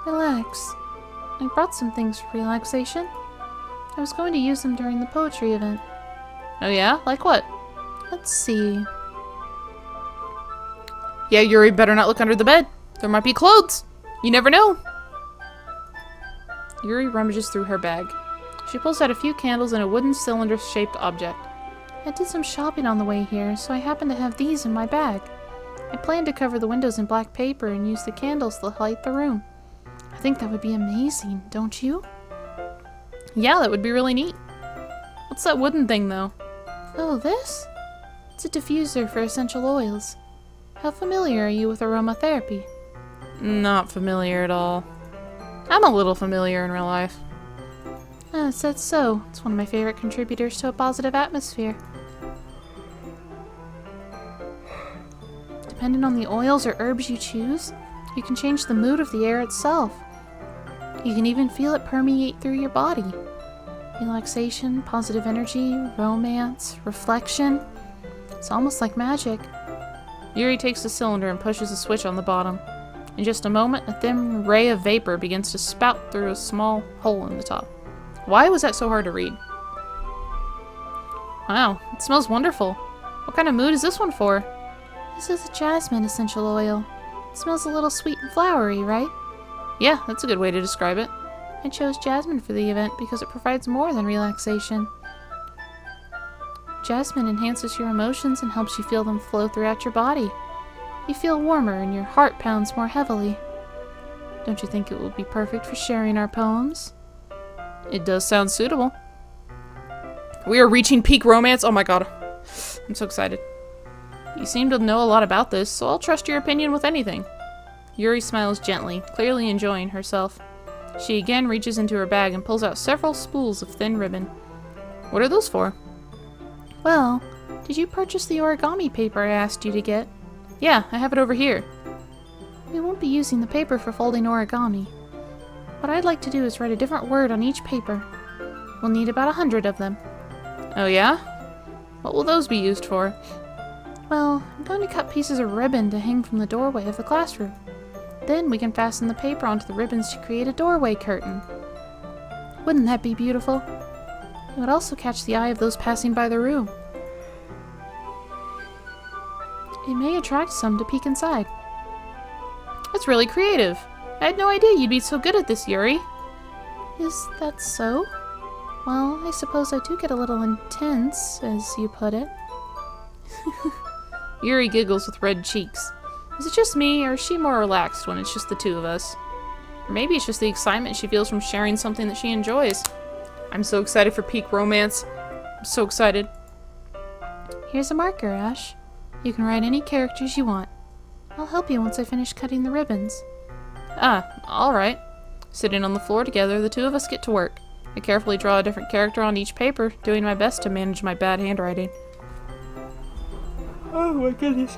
Relax. I brought some things for relaxation. I was going to use them during the poetry event. Oh yeah? Like what? Let's see. Yeah, Yuri better not look under the bed. There might be clothes. You never know. Yuri rummages through her bag. She pulls out a few candles and a wooden cylinder-shaped object. I did some shopping on the way here, so I happen to have these in my bag. I plan to cover the windows in black paper and use the candles to light the room. I think that would be amazing, don't you? Yeah, that would be really neat. What's that wooden thing, though? Oh, this? It's a diffuser for essential oils. How familiar are you with aromatherapy? Not familiar at all. I'm a little familiar in real life. That's so. It's one of my favorite contributors to a positive atmosphere. Depending on the oils or herbs you choose, you can change the mood of the air itself. You can even feel it permeate through your body. Relaxation, positive energy, romance, reflection. It's almost like magic. Yuri takes the cylinder and pushes a switch on the bottom. In just a moment, a thin ray of vapor begins to spout through a small hole in the top. Why was that so hard to read? Wow, it smells wonderful. What kind of mood is this one for? This is a jasmine essential oil. It smells a little sweet and flowery, right? Yeah, that's a good way to describe it. I chose jasmine for the event because it provides more than relaxation. Jasmine enhances your emotions and helps you feel them flow throughout your body. You feel warmer and your heart pounds more heavily. Don't you think it would be perfect for sharing our poems? It does sound suitable. We are reaching peak romance. Oh my god. I'm so excited. You seem to know a lot about this, so I'll trust your opinion with anything. Yuri smiles gently, clearly enjoying herself. She again reaches into her bag and pulls out several spools of thin ribbon. What are those for? Well, did you purchase the origami paper I asked you to get? Yeah, I have it over here. We won't be using the paper for folding origami. What I'd like to do is write a different word on each paper. We'll need about 100 of them. Oh yeah? What will those be used for? Well, I'm going to cut pieces of ribbon to hang from the doorway of the classroom. Then we can fasten the paper onto the ribbons to create a doorway curtain. Wouldn't that be beautiful? It would also catch the eye of those passing by the room. It may attract some to peek inside. That's really creative. I had no idea you'd be so good at this, Yuri. Is that so? Well, I suppose I do get a little intense, as you put it. Yuri giggles with red cheeks. Is it just me, or is she more relaxed when it's just the two of us? Or maybe it's just the excitement she feels from sharing something that she enjoys. I'm so excited for peak romance. I'm so excited. Here's a marker, Ash. You can write any characters you want. I'll help you once I finish cutting the ribbons. Ah, alright. Sitting on the floor together, the two of us get to work. I carefully draw a different character on each paper, doing my best to manage my bad handwriting. Oh my goodness.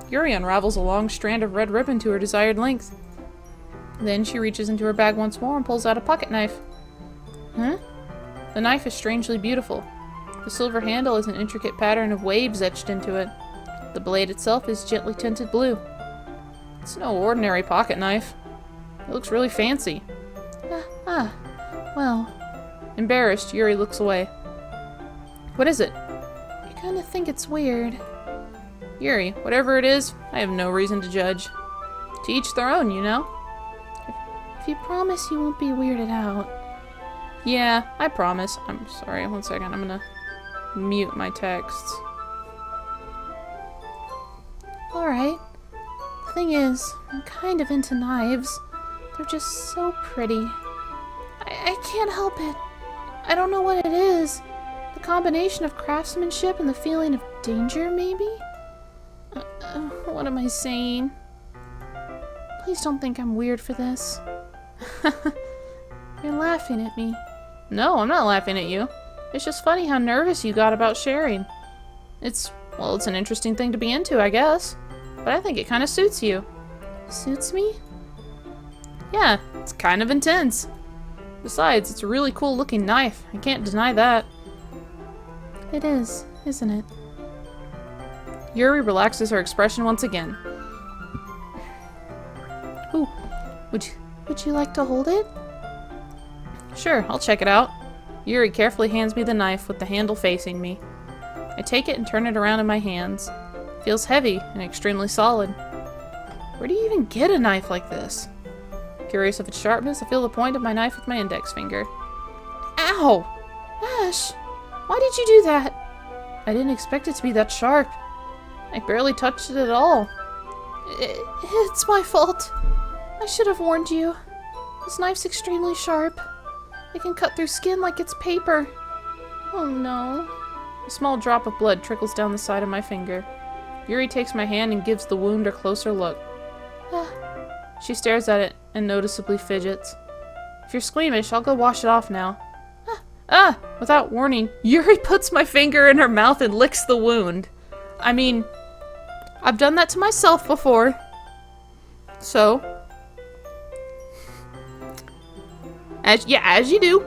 Yuri unravels a long strand of red ribbon to her desired length. Then she reaches into her bag once more and pulls out a pocket knife. Huh? The knife is strangely beautiful. The silver handle has an intricate pattern of waves etched into it. The blade itself is gently tinted blue. It's no ordinary pocket knife. It looks really fancy. Well. Embarrassed, Yuri looks away. What is it? You're gonna think it's weird. Yuri, whatever it is, I have no reason to judge. To each their own, you know? If you promise you won't be weirded out. Yeah, I promise. I'm sorry, one second, I'm gonna mute my texts. Alright. The thing is, I'm kind of into knives. They're just so pretty. I can't help it. I don't know what it is. The combination of craftsmanship and the feeling of danger, maybe? What am I saying? Please don't think I'm weird for this. You're laughing at me. No, I'm not laughing at you. It's just funny how nervous you got about sharing. It's an interesting thing to be into, I guess. But I think it kind of suits you. Suits me? Yeah, it's kind of intense. Besides, it's a really cool looking knife. I can't deny that. It is, isn't it? Yuri relaxes her expression once again. Ooh, would you like to hold it? Sure, I'll check it out. Yuri carefully hands me the knife with the handle facing me. I take it and turn it around in my hands. It feels heavy and extremely solid. Where do you even get a knife like this? Curious of its sharpness, I feel the point of my knife with my index finger. Ow! Ash, why did you do that? I didn't expect it to be that sharp. I barely touched it at all. It's my fault. I should have warned you. This knife's extremely sharp. It can cut through skin like it's paper. Oh no. A small drop of blood trickles down the side of my finger. Yuri takes my hand and gives the wound a closer look. She stares at it and noticeably fidgets. If you're squeamish, I'll go wash it off now. Without warning, Yuri puts my finger in her mouth and licks the wound. I mean, I've done that to myself before. So, as you do.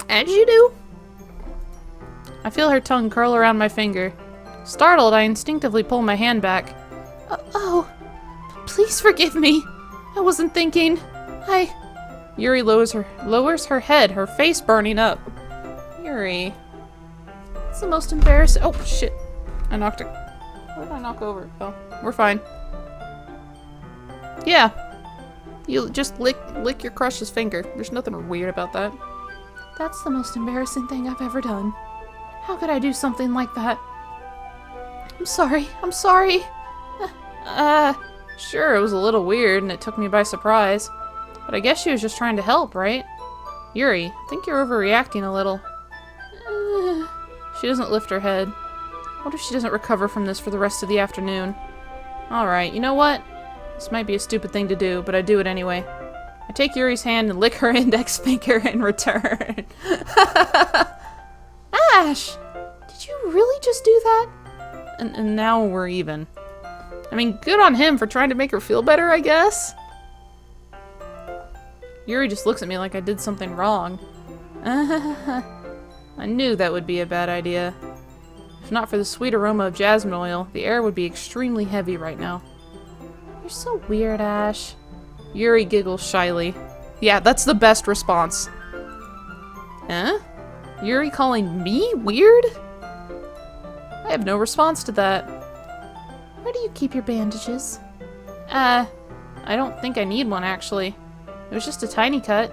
As you do. I feel her tongue curl around my finger. Startled, I instinctively pull my hand back. Oh, please forgive me. I wasn't thinking. Yuri lowers her head, her face burning up. Yuri. It's the most embarrassing. Oh, shit. I knocked it. What did I knock over? Oh, we're fine. Yeah. You just lick your crush's finger. There's nothing weird about that. That's the most embarrassing thing I've ever done. How could I do something like that? I'm sorry. I'm sorry. Sure, it was a little weird and it took me by surprise. But I guess she was just trying to help, right? Yuri, I think you're overreacting a little. She doesn't lift her head. What if she doesn't recover from this for the rest of the afternoon? Alright, you know what? This might be a stupid thing to do, but I do it anyway. I take Yuri's hand and lick her index finger in return. Ash! Did you really just do that? And now we're even. I mean, good on him for trying to make her feel better, I guess. Yuri just looks at me like I did something wrong. I knew that would be a bad idea. If not for the sweet aroma of jasmine oil, the air would be extremely heavy right now. You're so weird, Ash. Yuri giggles shyly. Yeah, that's the best response. Huh? Yuri calling me weird? I have no response to that. Where do you keep your bandages? I don't think I need one, actually. It was just a tiny cut.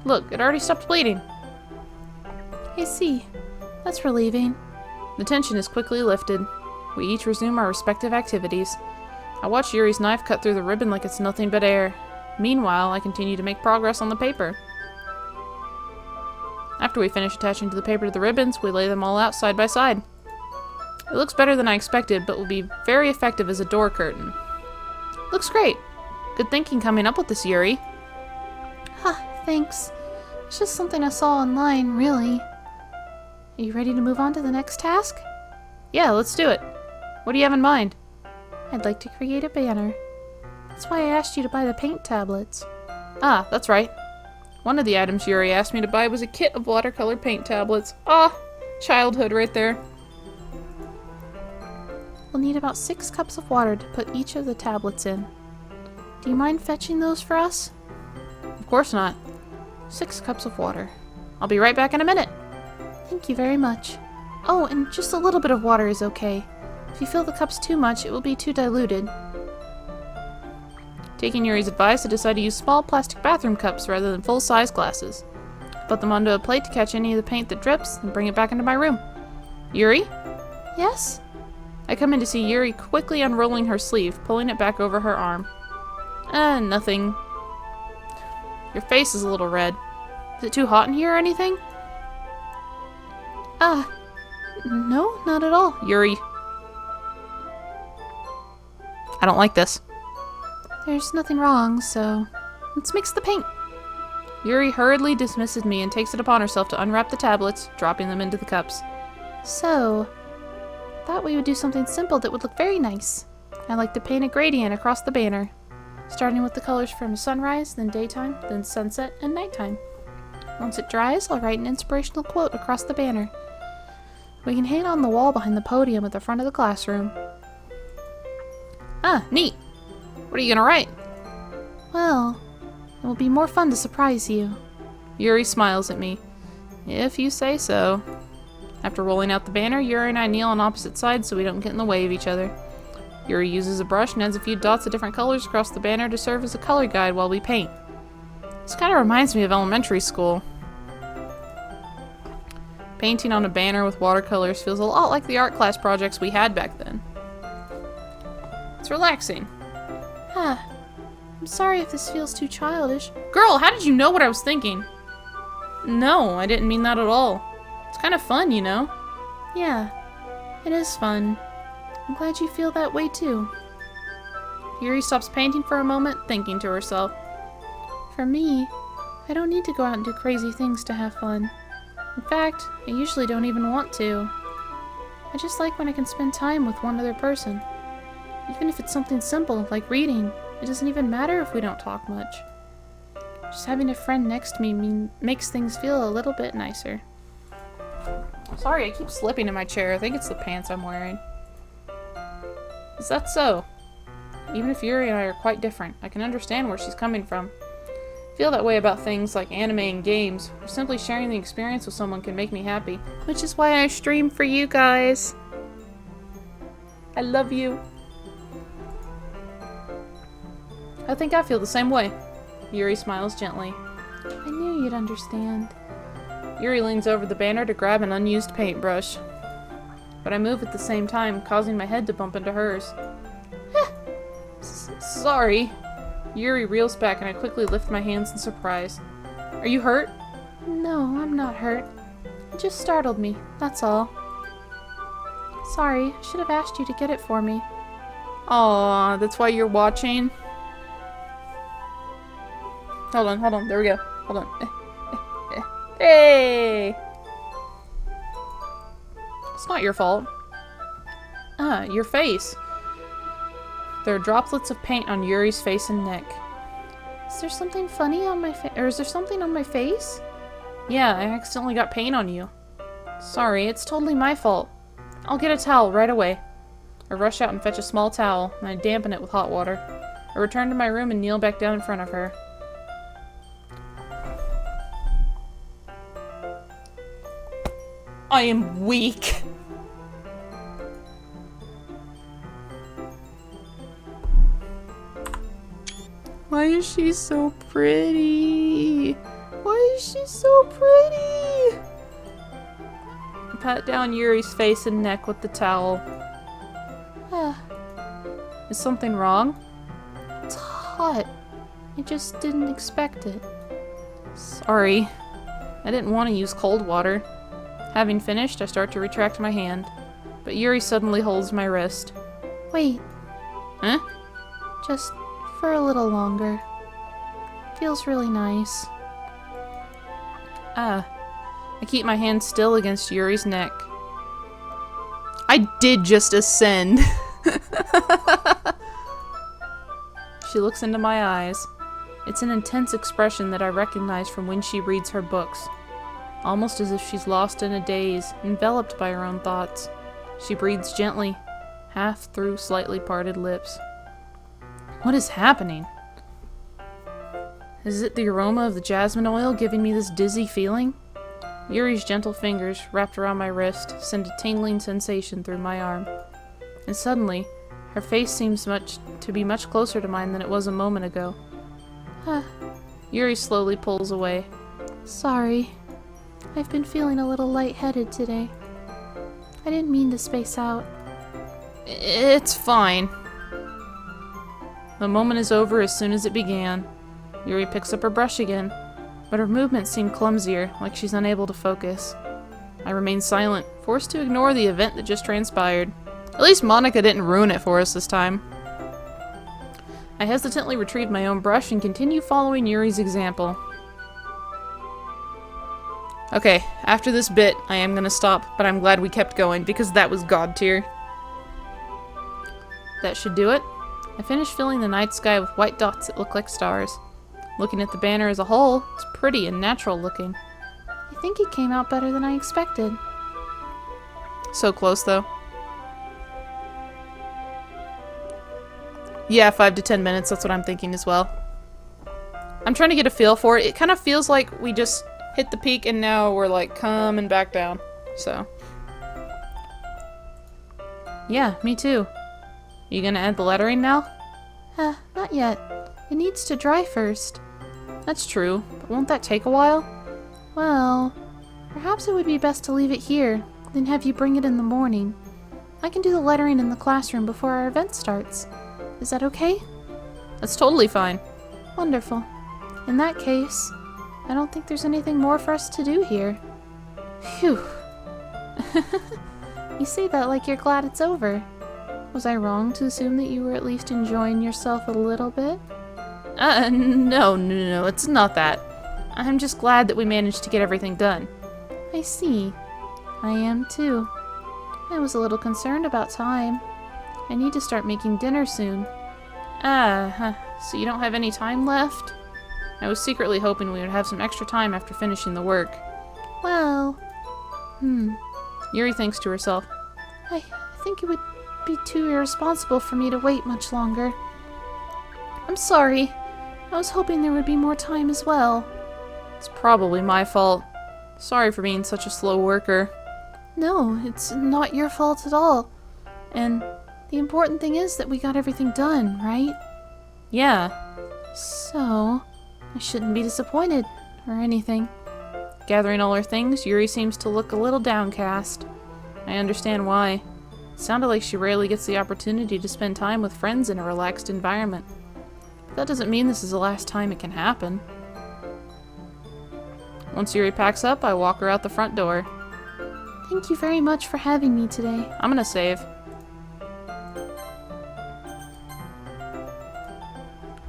Look, it already stopped bleeding. I see. That's relieving. The tension is quickly lifted. We each resume our respective activities. I watch Yuri's knife cut through the ribbon like it's nothing but air. Meanwhile, I continue to make progress on the paper. After we finish attaching to the paper to the ribbons, we lay them all out side by side. It looks better than I expected, but will be very effective as a door curtain. Looks great. Good thinking coming up with this, Yuri. Thanks. It's just something I saw online, really. Are you ready to move on to the next task? Yeah, let's do it. What do you have in mind? I'd like to create a banner. That's why I asked you to buy the paint tablets. Ah, that's right. One of the items Yuri asked me to buy was a kit of watercolor paint tablets. Ah, childhood right there. We'll need about 6 cups of water to put each of the tablets in. Do you mind fetching those for us? Of course not. 6 cups of water. I'll be right back in a minute. Thank you very much. Oh, and just a little bit of water is okay. If you fill the cups too much, it will be too diluted. Taking Yuri's advice, I decide to use small plastic bathroom cups rather than full-size glasses. Put them onto a plate to catch any of the paint that drips, and bring it back into my room. Yuri? Yes? I come in to see Yuri quickly unrolling her sleeve, pulling it back over her arm. Nothing. Your face is a little red. Is it too hot in here or anything? No, not at all. Yuri. I don't like this. There's nothing wrong, so let's mix the paint. Yuri hurriedly dismisses me and takes it upon herself to unwrap the tablets, dropping them into the cups. So, thought we would do something simple that would look very nice. I like to paint a gradient across the banner, starting with the colors from sunrise, then daytime, then sunset, and nighttime. Once it dries, I'll write an inspirational quote across the banner. We can hang it on the wall behind the podium at the front of the classroom. Ah, neat. What are you gonna write? Well, it will be more fun to surprise you. Yuri smiles at me. If you say so. After rolling out the banner, Yuri and I kneel on opposite sides so we don't get in the way of each other. Yuri uses a brush and adds a few dots of different colors across the banner to serve as a color guide while we paint. This kind of reminds me of elementary school. Painting on a banner with watercolors feels a lot like the art class projects we had back then. It's relaxing. I'm sorry if this feels too childish. Girl, how did you know what I was thinking? No, I didn't mean that at all. It's kind of fun, you know? Yeah, it is fun. I'm glad you feel that way too. Yuri stops painting for a moment, thinking to herself. For me, I don't need to go out and do crazy things to have fun. In fact, I usually don't even want to. I just like when I can spend time with one other person. Even if it's something simple, like reading, it doesn't even matter if we don't talk much. Just having a friend next to me makes things feel a little bit nicer. Sorry, I keep slipping in my chair. I think it's the pants I'm wearing. Is that so? Even if Yuri and I are quite different, I can understand where she's coming from. feel that way about things like anime and games, or simply sharing the experience with someone can make me happy. Which is why I stream for you guys. I love you. I think I feel the same way. Yuri smiles gently. I knew you'd understand. Yuri leans over the banner to grab an unused paintbrush. But I move at the same time, causing my head to bump into hers. Sorry. Yuri reels back and I quickly lift my hands in surprise. Are you hurt? No, I'm not hurt. It just startled me, that's all. Sorry, I should have asked you to get it for me. Aw, that's why you're watching? Hold on, there we go. Hold on. Hey! It's not your fault. Ah, your face. There are droplets of paint on Yuri's face and neck. Is there something funny on my face? Or is there something on my face? Yeah, I accidentally got paint on you. Sorry, it's totally my fault. I'll get a towel right away. I rush out and fetch a small towel, and I dampen it with hot water. I return to my room and kneel back down in front of her. I am weak. Why is she so pretty? Why is she so pretty? I pat down Yuri's face and neck with the towel. Is something wrong? It's hot. I just didn't expect it. Sorry. I didn't want to use cold water. Having finished, I start to retract my hand, but Yuri suddenly holds my wrist. Wait. Huh? Just for a little longer. Feels really nice. I keep my hand still against Yuri's neck. I did just ascend. She looks into my eyes. It's an intense expression that I recognize from when she reads her books. Almost as if she's lost in a daze, enveloped by her own thoughts. She breathes gently, half through slightly parted lips. What is happening? Is it the aroma of the jasmine oil giving me this dizzy feeling? Yuri's gentle fingers, wrapped around my wrist, send a tingling sensation through my arm. And suddenly, her face seems to be much closer to mine than it was a moment ago. Yuri slowly pulls away. Sorry. I've been feeling a little lightheaded today. I didn't mean to space out. It's fine. The moment is over as soon as it began. Yuri picks up her brush again, but her movements seem clumsier, like she's unable to focus. I remain silent, forced to ignore the event that just transpired. At least Monica didn't ruin it for us this time. I hesitantly retrieve my own brush and continue following Yuri's example. Okay, after this bit, I am gonna stop, but I'm glad we kept going, because that was god tier. That should do it. I finished filling the night sky with white dots that look like stars. Looking at the banner as a whole, it's pretty and natural looking. I think it came out better than I expected. So close, though. Yeah, 5 to 10 minutes, that's what I'm thinking as well. I'm trying to get a feel for it. It kind of feels like we just hit the peak and now we're like coming back down. So. Yeah, me too. You gonna add the lettering now? Not yet. It needs to dry first. That's true, but won't that take a while? Well, perhaps it would be best to leave it here, then have you bring it in the morning. I can do the lettering in the classroom before our event starts. Is that okay? That's totally fine. Wonderful. In that case, I don't think there's anything more for us to do here. Phew. You say that like you're glad it's over. Was I wrong to assume that you were at least enjoying yourself a little bit? No, it's not that. I'm just glad that we managed to get everything done. I see. I am too. I was a little concerned about time. I need to start making dinner soon. So you don't have any time left? I was secretly hoping we would have some extra time after finishing the work. Well, Yuri thinks to herself. I think it would be too irresponsible for me to wait much longer. I'm sorry. I was hoping there would be more time as well. It's probably my fault. Sorry for being such a slow worker. No, it's not your fault at all. And the important thing is that we got everything done, right? Yeah. So, I shouldn't be disappointed or anything. Gathering all her things, Yuri seems to look a little downcast. I understand why. It sounded like she rarely gets the opportunity to spend time with friends in a relaxed environment. But that doesn't mean this is the last time it can happen. Once Yuri packs up, I walk her out the front door. Thank you very much for having me today. I'm gonna save.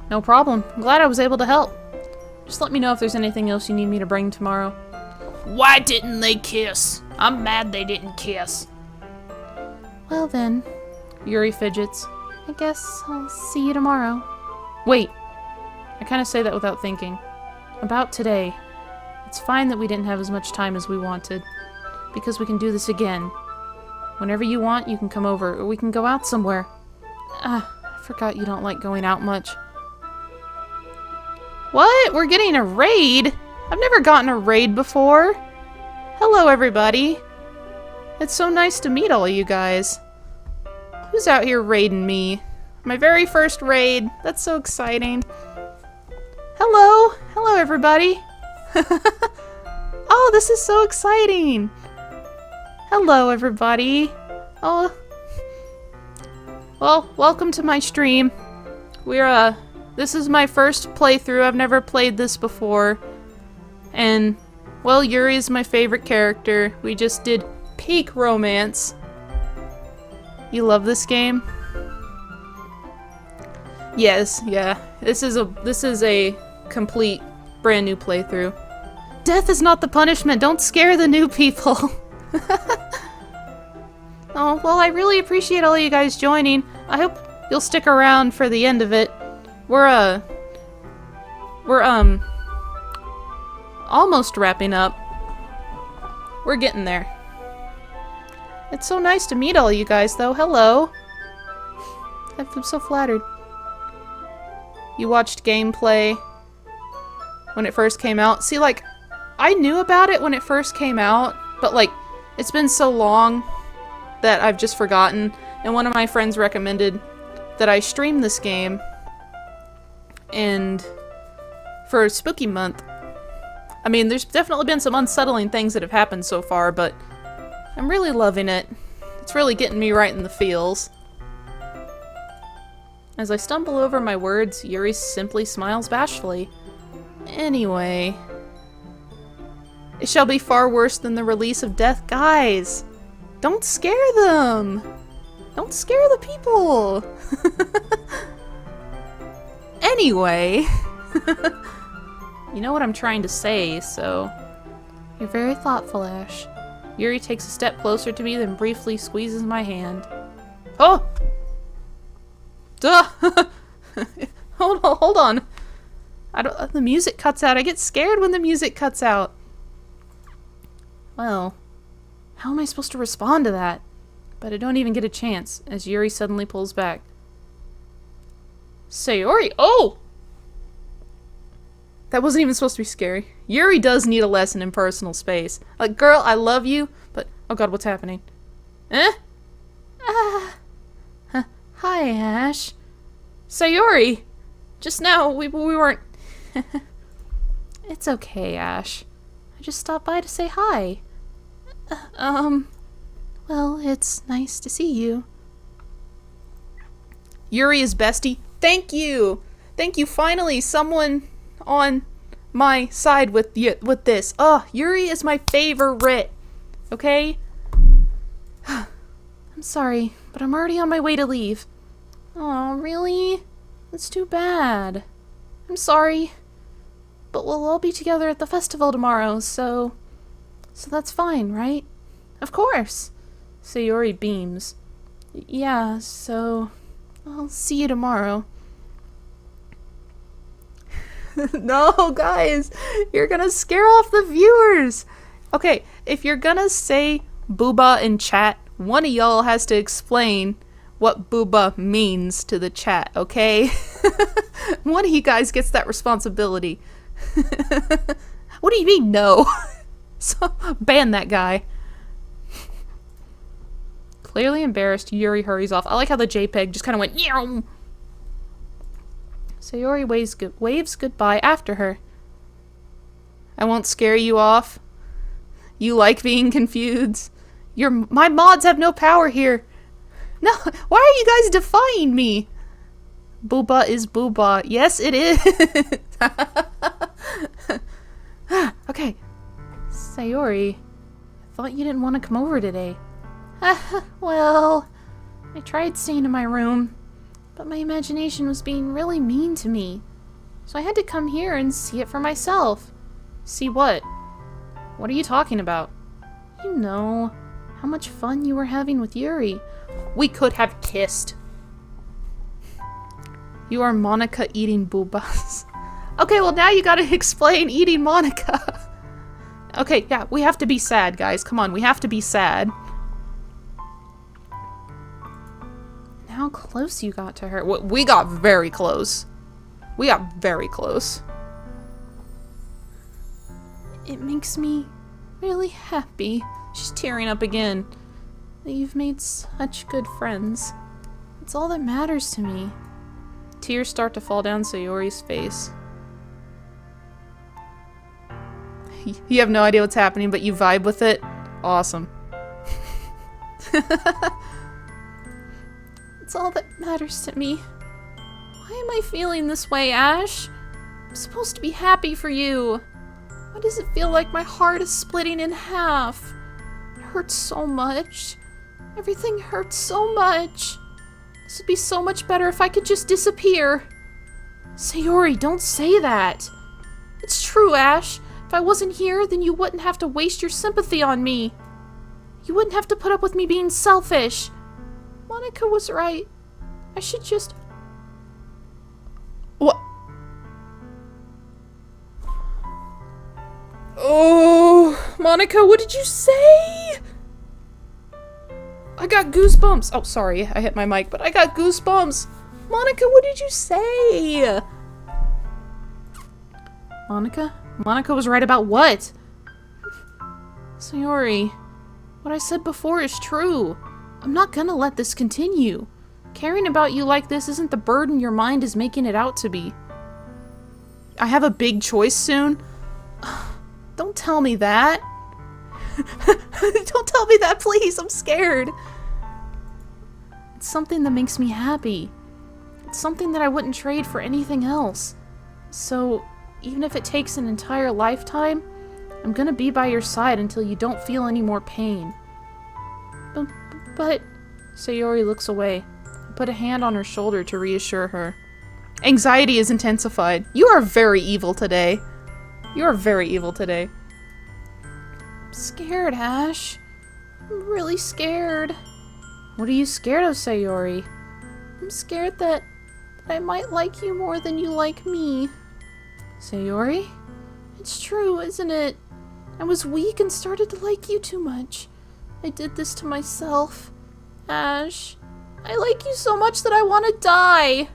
No problem. I'm glad I was able to help. Just let me know if there's anything else you need me to bring tomorrow. Why didn't they kiss? I'm mad they didn't kiss. Well then, Yuri fidgets. I guess I'll see you tomorrow. Wait. I kind of say that without thinking. About today. It's fine that we didn't have as much time as we wanted. Because we can do this again. Whenever you want, you can come over, or we can go out somewhere. I forgot you don't like going out much. What? We're getting a raid? I've never gotten a raid before. Hello, everybody. It's so nice to meet all you guys. Who's out here raiding me? My very first raid. That's so exciting. Hello. Hello, everybody. Oh, this is so exciting. Hello, everybody. Oh. Well, welcome to my stream. This is my first playthrough. I've never played this before. And, well, Yuri is my favorite character. We just did peak romance. You love this game? Yes, yeah. This is a complete brand new playthrough. Death is not the punishment. Don't scare the new people. Oh, well, I really appreciate all you guys joining. I hope you'll stick around for the end of it. We're almost wrapping up. We're getting there. It's so nice to meet all you guys, though. Hello. I'm so flattered. You watched gameplay when it first came out. See, like, I knew about it when it first came out, but, like, it's been so long that I've just forgotten. And one of my friends recommended that I stream this game. And for Spooky Month, I mean, there's definitely been some unsettling things that have happened so far, but I'm really loving it. It's really getting me right in the feels. As I stumble over my words, Yuri simply smiles bashfully. Anyway, it shall be far worse than the release of Death. Guys, don't scare them. Don't scare the people. Anyway, you know what I'm trying to say, so... You're very thoughtful, Ash. Yuri takes a step closer to me, then briefly squeezes my hand. Oh! Duh! Hold on. The music cuts out. I get scared when the music cuts out. Well, how am I supposed to respond to that? But I don't even get a chance, as Yuri suddenly pulls back. Sayori! Oh! That wasn't even supposed to be scary. Yuri does need a lesson in personal space. Like, girl, I love you, but... Oh god, what's happening? Eh? Hi, Ash. Sayori! Just now, we weren't... It's okay, Ash. I just stopped by to say hi. Well, it's nice to see you. Yuri is bestie. Thank you! Thank you, finally, someone on my side with this. Oh, Yuri is my favorite. Okay? I'm sorry, but I'm already on my way to leave. Oh, really? That's too bad. I'm sorry. But we'll all be together at the festival tomorrow, so that's fine, right? Of course. Sayori beams. Yeah, so I'll see you tomorrow. No, guys, you're gonna scare off the viewers. Okay, if you're gonna say booba in chat, one of y'all has to explain what booba means to the chat, okay? One of you guys gets that responsibility. What do you mean, no? So, ban that guy. Clearly embarrassed, Yuri hurries off. I like how the JPEG just kind of went, Yeow! Sayori waves goodbye after her. I won't scare you off. You like being confused. My mods have no power here. No, why are you guys defying me? Booba is booba. Yes, it is. Okay. Sayori, I thought you didn't want to come over today. Well, I tried staying in my room, but my imagination was being really mean to me. So I had to come here and see it for myself. See what? What are you talking about? You know, how much fun you were having with Yuri. We could have kissed. You are Monica eating boobas. Okay, well now you gotta explain eating Monica. Okay, yeah, we have to be sad, guys. Come on, we have to be sad. How close you got to her. We got very close. We got very close. It makes me really happy. She's tearing up again. That you've made such good friends. It's all that matters to me. Tears start to fall down Sayori's face. You have no idea what's happening, but you vibe with it? Awesome. It's all that matters to me. Why am I feeling this way, Ash? I'm supposed to be happy for you. Why does it feel like my heart is splitting in half? It hurts so much. Everything hurts so much. This would be so much better if I could just disappear. Sayori, don't say that. It's true, Ash. If I wasn't here, then you wouldn't have to waste your sympathy on me. You wouldn't have to put up with me being selfish. Monica was right. I should just... What? Oh, Monica, what did you say? I got goosebumps. Oh, sorry, I hit my mic, but I got goosebumps. Monica, what did you say? Monica? Monica was right about what? Sayori, what I said before is true. I'm not gonna let this continue. Caring about you like this isn't the burden your mind is making it out to be. I have a big choice soon? Don't tell me that. Don't tell me that, please. I'm scared. It's something that makes me happy. It's something that I wouldn't trade for anything else. So, even if it takes an entire lifetime, I'm gonna be by your side until you don't feel any more pain. But... Sayori looks away. I put a hand on her shoulder to reassure her. Anxiety is intensified. You are very evil today. You are very evil today. I'm scared, Ash. I'm really scared. What are you scared of, Sayori? I'm scared that I might like you more than you like me. Sayori? It's true, isn't it? I was weak and started to like you too much. I did this to myself. Ash, I like you so much that I want to die.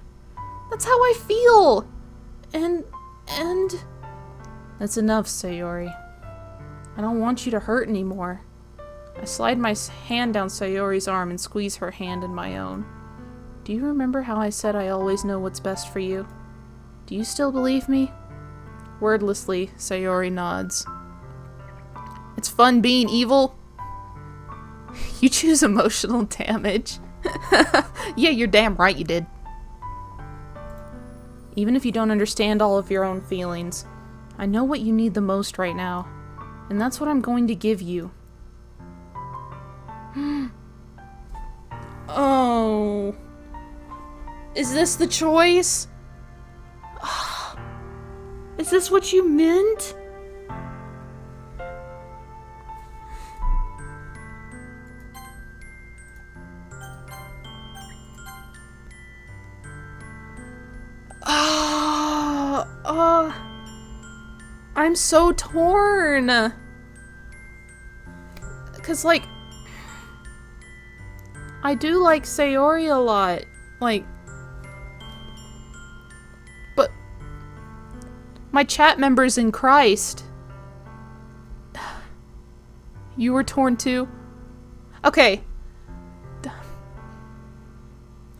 That's how I feel. And... That's enough, Sayori. I don't want you to hurt anymore. I slide my hand down Sayori's arm and squeeze her hand in my own. Do you remember how I said I always know what's best for you? Do you still believe me? Wordlessly, Sayori nods. It's fun being evil. You choose emotional damage. Yeah, you're damn right you did. Even if you don't understand all of your own feelings, I know what you need the most right now, and that's what I'm going to give you. Oh. Is this the choice? Is this what you meant? I'm so torn. 'Cause, like, I do like Sayori a lot. Like, but my chat members in Christ. You were torn too? Okay.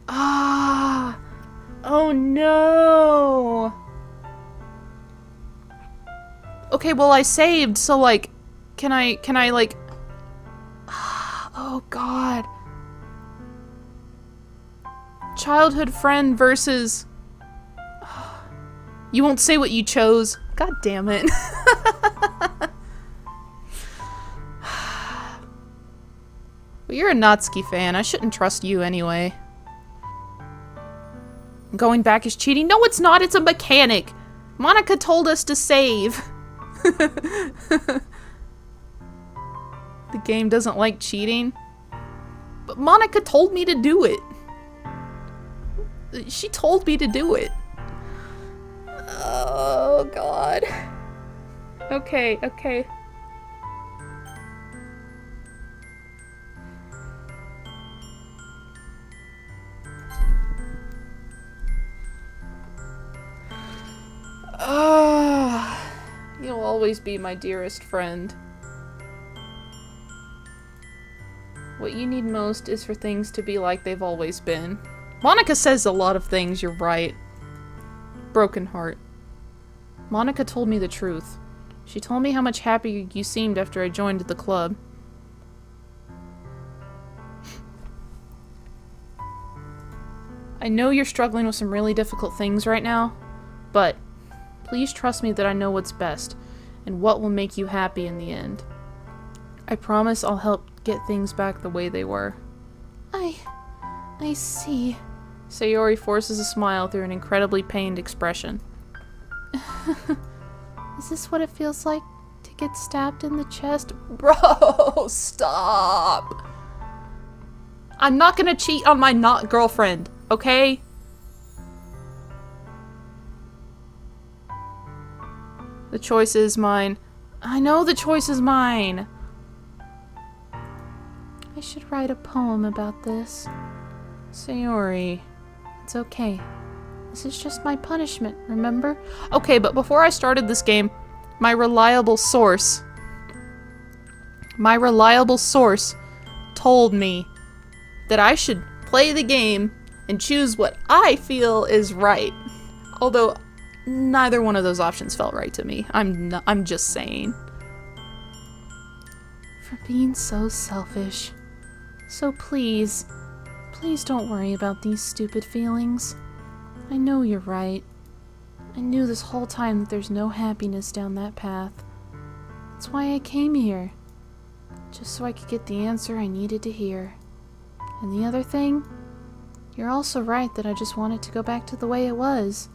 Ah. Oh no. Okay, well I saved, so like, can I like, oh god. Childhood friend versus, you won't say what you chose. God damn it. Well, you're a Natsuki fan. I shouldn't trust you anyway. Going back is cheating? No, it's not. It's a mechanic. Monica told us to save. The game doesn't like cheating. But Monica told me to do it. She told me to do it. Oh, God. Okay, okay. You'll always be my dearest friend. What you need most is for things to be like they've always been. Monica says a lot of things, you're right. Broken heart. Monica told me the truth. She told me how much happier you seemed after I joined the club. I know you're struggling with some really difficult things right now, but please trust me that I know what's best and what will make you happy in the end. I promise I'll help get things back the way they were. I see. Sayori forces a smile through an incredibly pained expression. Is this what it feels like to get stabbed in the chest? Bro, stop! I'm not gonna cheat on my not girlfriend, okay? The choice is mine. I know the choice is mine. I should write a poem about this. Sayori. It's okay. This is just my punishment, remember? Okay, but before I started this game, my reliable source told me that I should play the game and choose what I feel is right. Although neither one of those options felt right to me. I'm just saying. For being so selfish. So please don't worry about these stupid feelings. I know you're right. I knew this whole time that there's no happiness down that path. That's why I came here. Just so I could get the answer I needed to hear. And the other thing, you're also right that I just wanted to go back to the way it was.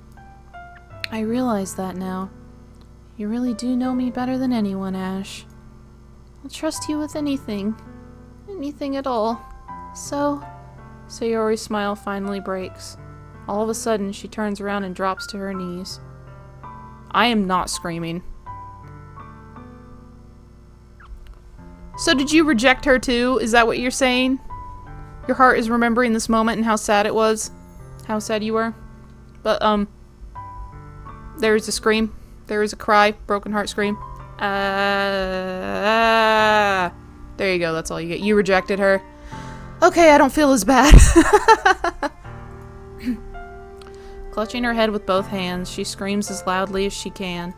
I realize that now. You really do know me better than anyone, Ash. I'll trust you with anything. Anything at all. So... Sayori's smile finally breaks. All of a sudden, she turns around and drops to her knees. I am not screaming. So did you reject her too? Is that what you're saying? Your heart is remembering this moment and how sad it was? How sad you were? But, there is a scream. There is a cry. Broken heart scream. There you go, that's all you get. You rejected her. Okay, I don't feel as bad. Clutching her head with both hands, she screams as loudly as she can.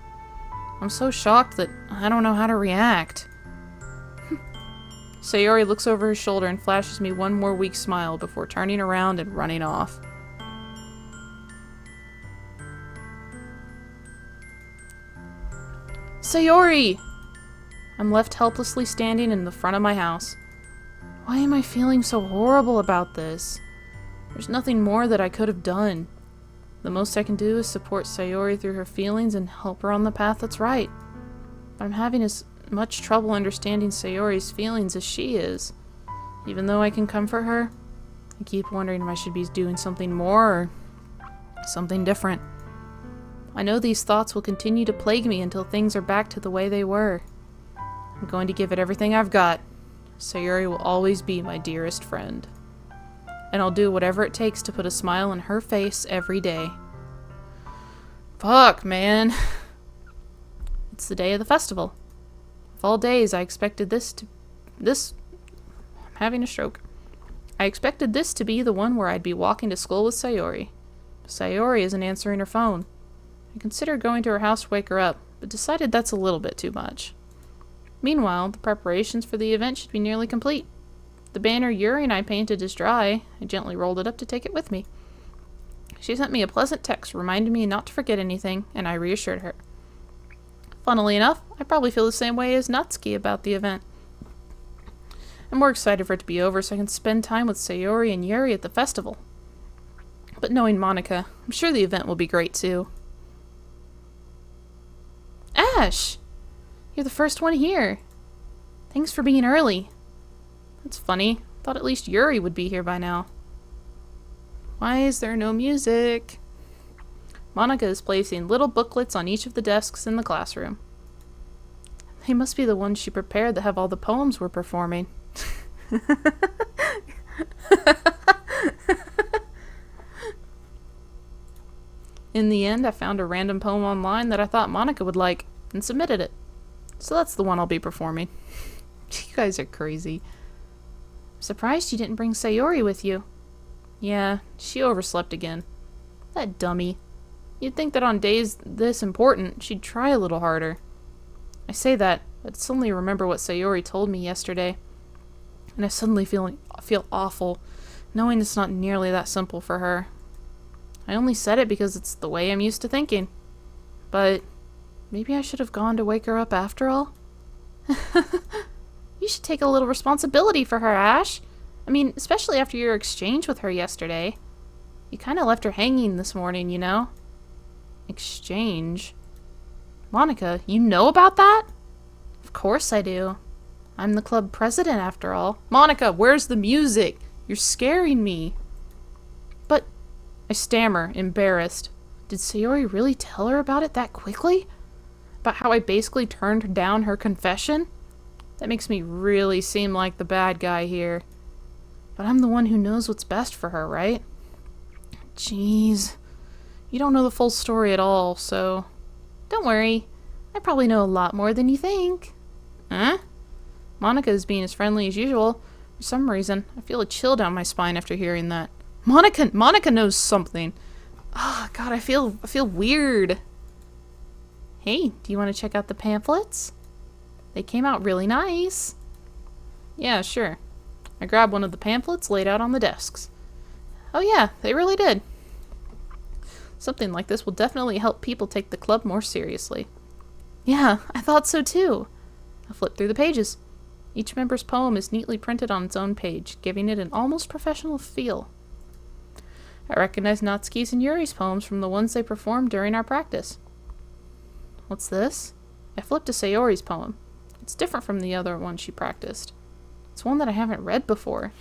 I'm so shocked that I don't know how to react. Sayori looks over her shoulder and flashes me one more weak smile before turning around and running off. Sayori! I'm left helplessly standing in the front of my house. Why am I feeling so horrible about this? There's nothing more that I could have done. The most I can do is support Sayori through her feelings and help her on the path that's right. But I'm having as much trouble understanding Sayori's feelings as she is. Even though I can comfort her, I keep wondering if I should be doing something more or something different. I know these thoughts will continue to plague me until things are back to the way they were. I'm going to give it everything I've got. Sayori will always be my dearest friend. and I'll do whatever it takes to put a smile on her face every day. Fuck, man. It's the day of the festival. Of all days, I expected I'm having a stroke. I expected this to be the one where I'd be walking to school with Sayori. Sayori isn't answering her phone. I considered going to her house to wake her up, but decided that's a little bit too much. Meanwhile, the preparations for the event should be nearly complete. The banner Yuri and I painted is dry. I gently rolled it up to take it with me. She sent me a pleasant text reminding me not to forget anything, and I reassured her. Funnily enough, I probably feel the same way as Natsuki about the event. I'm more excited for it to be over so I can spend time with Sayori and Yuri at the festival. But knowing Monica, I'm sure the event will be great too. Ash! You're the first one here. Thanks for being early. That's funny. Thought at least Yuri would be here by now. Why is there no music? Monica is placing little booklets on each of the desks in the classroom. They must be the ones she prepared that have all the poems we're performing. In the end, I found a random poem online that I thought Monica would like and submitted it. So that's the one I'll be performing. You guys are crazy. I'm surprised you didn't bring Sayori with you. Yeah, she overslept again. That dummy. You'd think that on days this important, she'd try a little harder. I say that, but suddenly remember what Sayori told me yesterday. And I suddenly feel awful, knowing it's not nearly that simple for her. I only said it because it's the way I'm used to thinking. But maybe I should have gone to wake her up after all? You should take a little responsibility for her, Ash. I mean, especially after your exchange with her yesterday. You kind of left her hanging this morning, you know? Exchange? Monica, you know about that? Of course I do. I'm the club president, after all. Monica, where's the music? You're scaring me. But, I stammer, embarrassed. Did Sayori really tell her about it that quickly? About how I basically turned down her confession? That makes me really seem like the bad guy here. But I'm the one who knows what's best for her, right? Jeez. You don't know the full story at all, so... Don't worry. I probably know a lot more than you think. Huh? Monica is being as friendly as usual. For some reason, I feel a chill down my spine after hearing that. Monica knows something. Oh, God, I feel weird. Hey, do you want to check out the pamphlets? They came out really nice. Yeah, sure. I grabbed one of the pamphlets laid out on the desks. Oh yeah, they really did. Something like this will definitely help people take the club more seriously. Yeah, I thought so too. I flipped through the pages. Each member's poem is neatly printed on its own page, giving it an almost professional feel. I recognized Natsuki's and Yuri's poems from the ones they performed during our practice. What's this? I flipped to Sayori's poem. It's different from the other one she practiced. It's one that I haven't read before.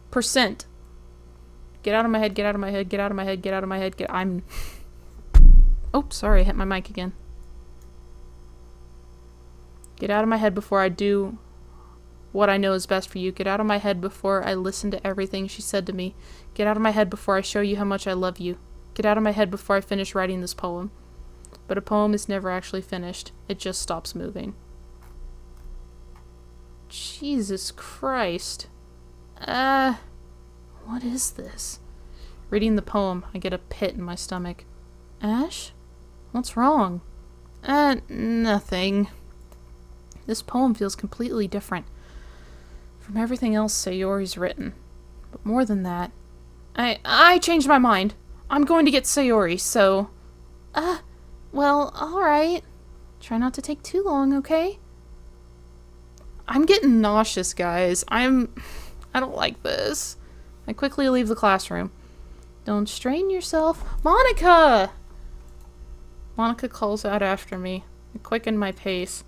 Percent. Get out of my head, get out of my head, get out of my head, get out of my head, Oh, sorry, I hit my mic again. Get out of my head before I do what I know is best for you. Get out of my head before I listen to everything she said to me. Get out of my head before I show you how much I love you. Get out of my head before I finish writing this poem. But a poem is never actually finished. It just stops moving. Jesus Christ. What is this? Reading the poem, I get a pit in my stomach. Ash? What's wrong? Nothing. This poem feels completely different from everything else Sayori's written. But more than that, I changed my mind. I'm going to get Sayori, so... well, alright. Try not to take too long, okay? I'm getting nauseous, guys. I don't like this. I quickly leave the classroom. Don't strain yourself. Monica! Monica calls out after me. I quicken my pace.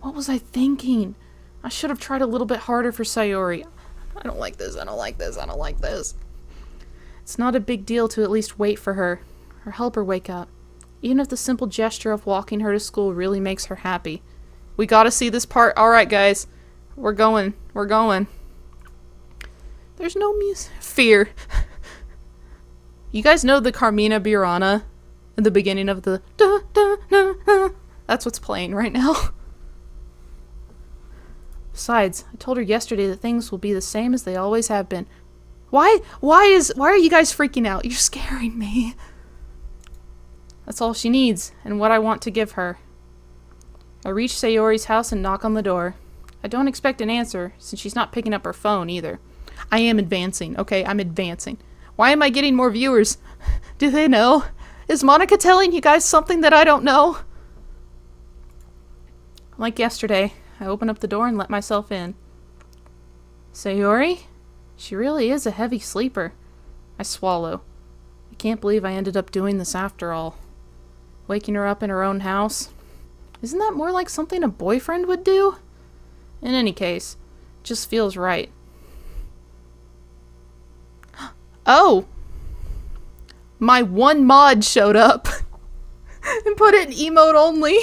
What was I thinking? I should have tried a little bit harder for Sayori. I don't like this, I don't like this, I don't like this. It's not a big deal to at least wait for her, or help her wake up. Even if the simple gesture of walking her to school really makes her happy. We gotta see this part. Alright, guys. We're going. We're going. There's no music. Fear. You guys know the Carmina Burana in the beginning of the da, da, da, da. That's what's playing right now. Besides, I told her yesterday that things will be the same as they always have been. Why are you guys freaking out? You're scaring me. That's all she needs, and what I want to give her. I reach Sayori's house and knock on the door. I don't expect an answer, since she's not picking up her phone either. I am advancing, okay? I'm advancing. Why am I getting more viewers? Do they know? Is Monica telling you guys something that I don't know? Like yesterday, I open up the door and let myself in. Sayori? She really is a heavy sleeper. I swallow. I can't believe I ended up doing this after all. Waking her up in her own house. Isn't that more like something a boyfriend would do? In any case, it just feels right. Oh! My one mod showed up and put it in emote only.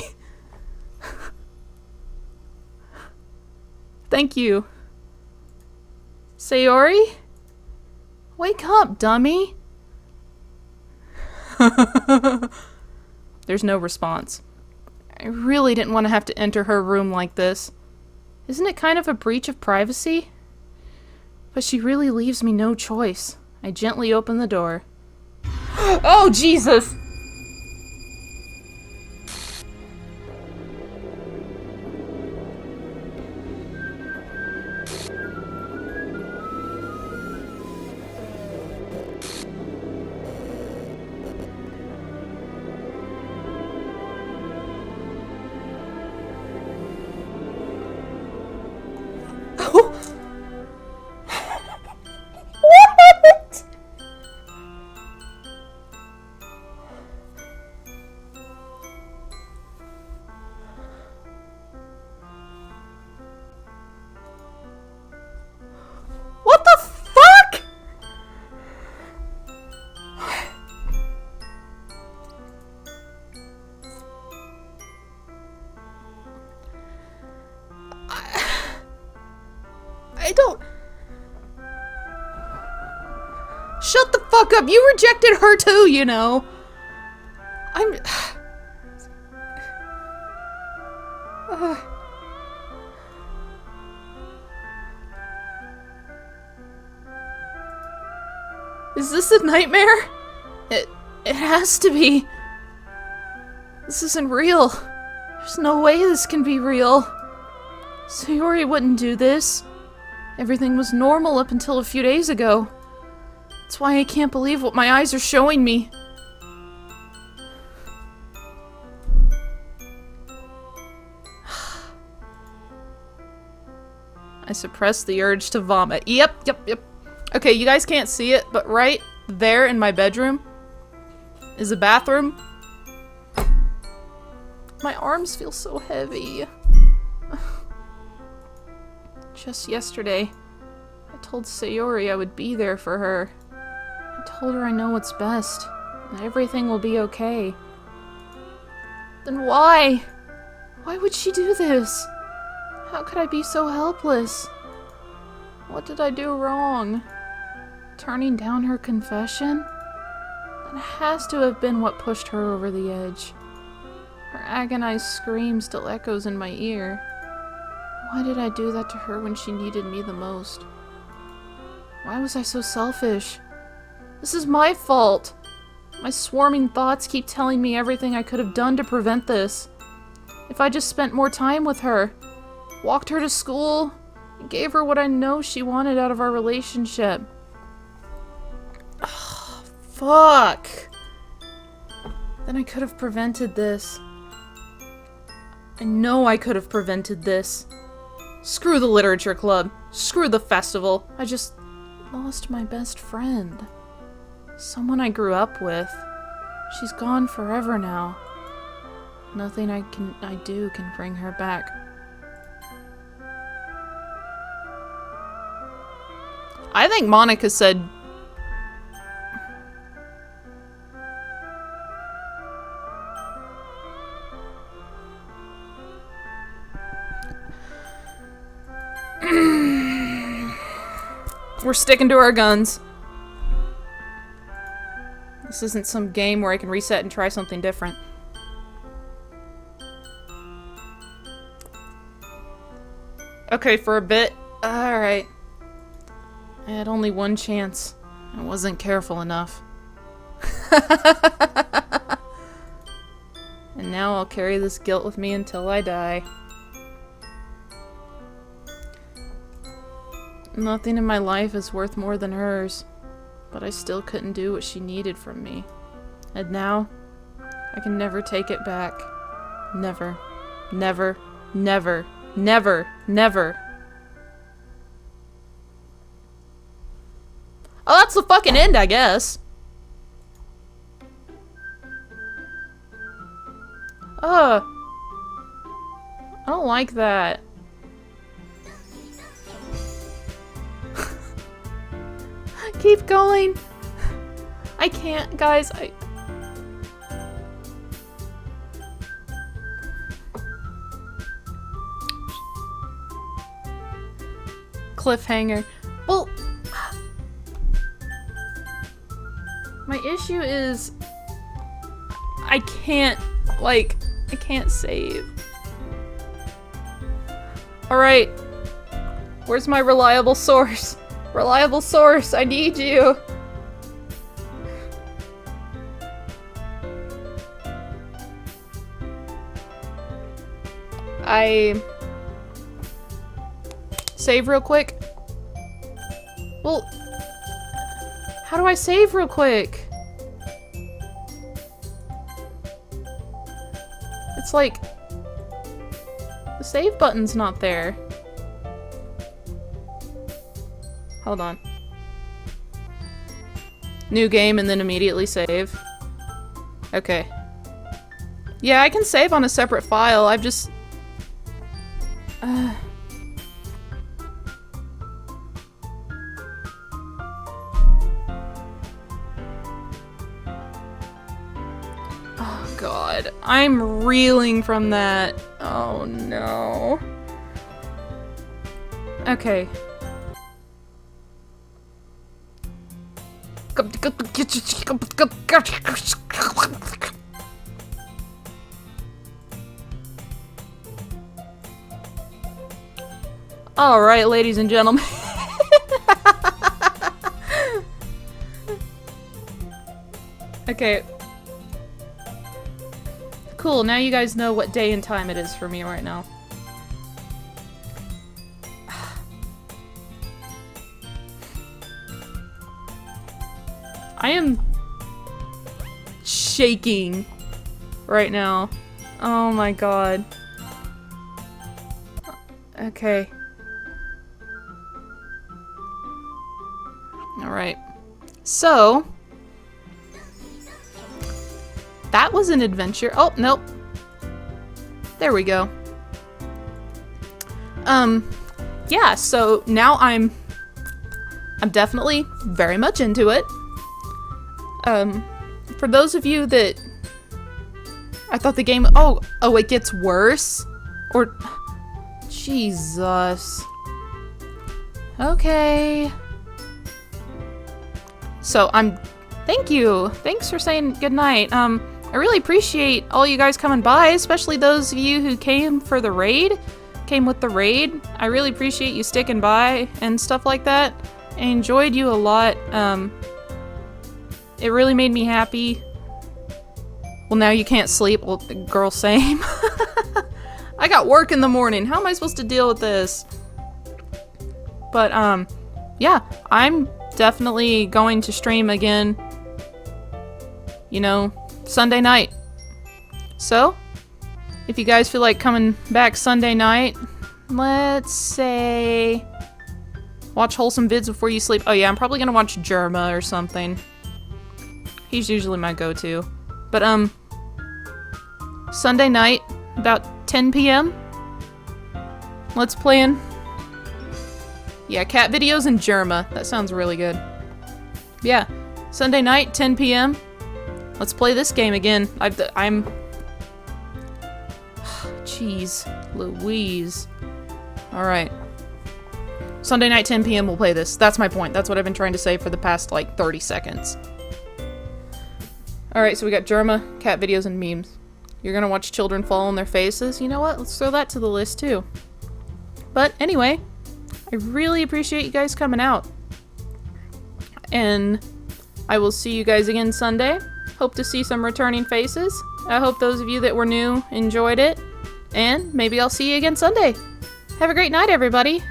Thank you. Sayori? Wake up, dummy. There's no response. I really didn't want to have to enter her room like this. Isn't it kind of a breach of privacy? But she really leaves me no choice. I gently open the door. Oh, Jesus! What? What the fuck? I don't... Shut the fuck up! You rejected her too, you know! I'm... Is this a nightmare? It has to be. This isn't real. There's no way this can be real. Sayori wouldn't do this. Everything was normal up until a few days ago. That's why I can't believe what my eyes are showing me. I suppressed the urge to vomit. Yep. Okay, you guys can't see it, but right there in my bedroom is a bathroom. My arms feel so heavy. Just yesterday, I told Sayori I would be there for her. I told her I know what's best, and everything will be okay. Then why? Why would she do this? How could I be so helpless? What did I do wrong? Turning down her confession? That has to have been what pushed her over the edge. Her agonized scream still echoes in my ear. Why did I do that to her when she needed me the most? Why was I so selfish? This is my fault! My swarming thoughts keep telling me everything I could have done to prevent this. If I just spent more time with her, walked her to school, and gave her what I know she wanted out of our relationship. Oh, fuck! Then I could have prevented this. I know I could have prevented this. Screw the literature club. Screw the festival. I just lost my best friend. Someone I grew up with. She's gone forever now. Nothing I do can bring her back. I think Monica said... We're sticking to our guns. This isn't some game where I can reset and try something different. Okay, for a bit. Alright. I had only one chance. I wasn't careful enough. And now I'll carry this guilt with me until I die. Nothing in my life is worth more than hers, but I still couldn't do what she needed from me. And now, I can never take it back. Never. Never. Never. Never. Never. Oh, that's the fucking end, I guess. Ugh. I don't like that. Keep going. I can't, guys. Cliffhanger. Well, my issue is I can't, like, I can't save. Alright. Where's my reliable source? Reliable source, I need you. I save real quick. Well, how do I save real quick? It's like the save button's not there. Hold on. New game and then immediately save. Okay. Yeah, I can save on a separate file. I've just... Oh god. I'm reeling from that. Oh no. Okay. Alright, ladies and gentlemen. Okay. Cool, now you guys know what day and time it is for me right now. I am shaking right now. Oh my god. Okay. Alright. So, that was an adventure. Oh, nope. There we go. Yeah, so now I'm definitely very much into it. For those of you that I thought the game, oh, it gets worse? Or, Jesus. Okay. So, thank you. Thanks for saying goodnight. I really appreciate all you guys coming by, especially those of you who came for the raid, came with the raid. I really appreciate you sticking by and stuff like that. I enjoyed you a lot. It really made me happy. Well, now you can't sleep. Well, girl, same. I got work in the morning. How am I supposed to deal with this? But, yeah, I'm definitely going to stream again, you know, Sunday night. So, if you guys feel like coming back Sunday night, let's say, watch wholesome vids before you sleep. Oh yeah, I'm probably gonna watch Jerma or something. He's usually my go-to. But, Sunday night, about 10 p.m. Let's plan. Yeah, cat videos and Jerma. That sounds really good. Yeah, Sunday night, 10 p.m. Let's play this game again. I'm... Jeez Louise. Alright. Sunday night, 10 p.m. we'll play this. That's my point. That's what I've been trying to say for the past, like, 30 seconds. Alright, so we got Germa, cat videos, and memes. You're gonna watch children fall on their faces? You know what? Let's throw that to the list, too. But anyway, I really appreciate you guys coming out. And I will see you guys again Sunday. Hope to see some returning faces. I hope those of you that were new enjoyed it. And maybe I'll see you again Sunday. Have a great night, everybody.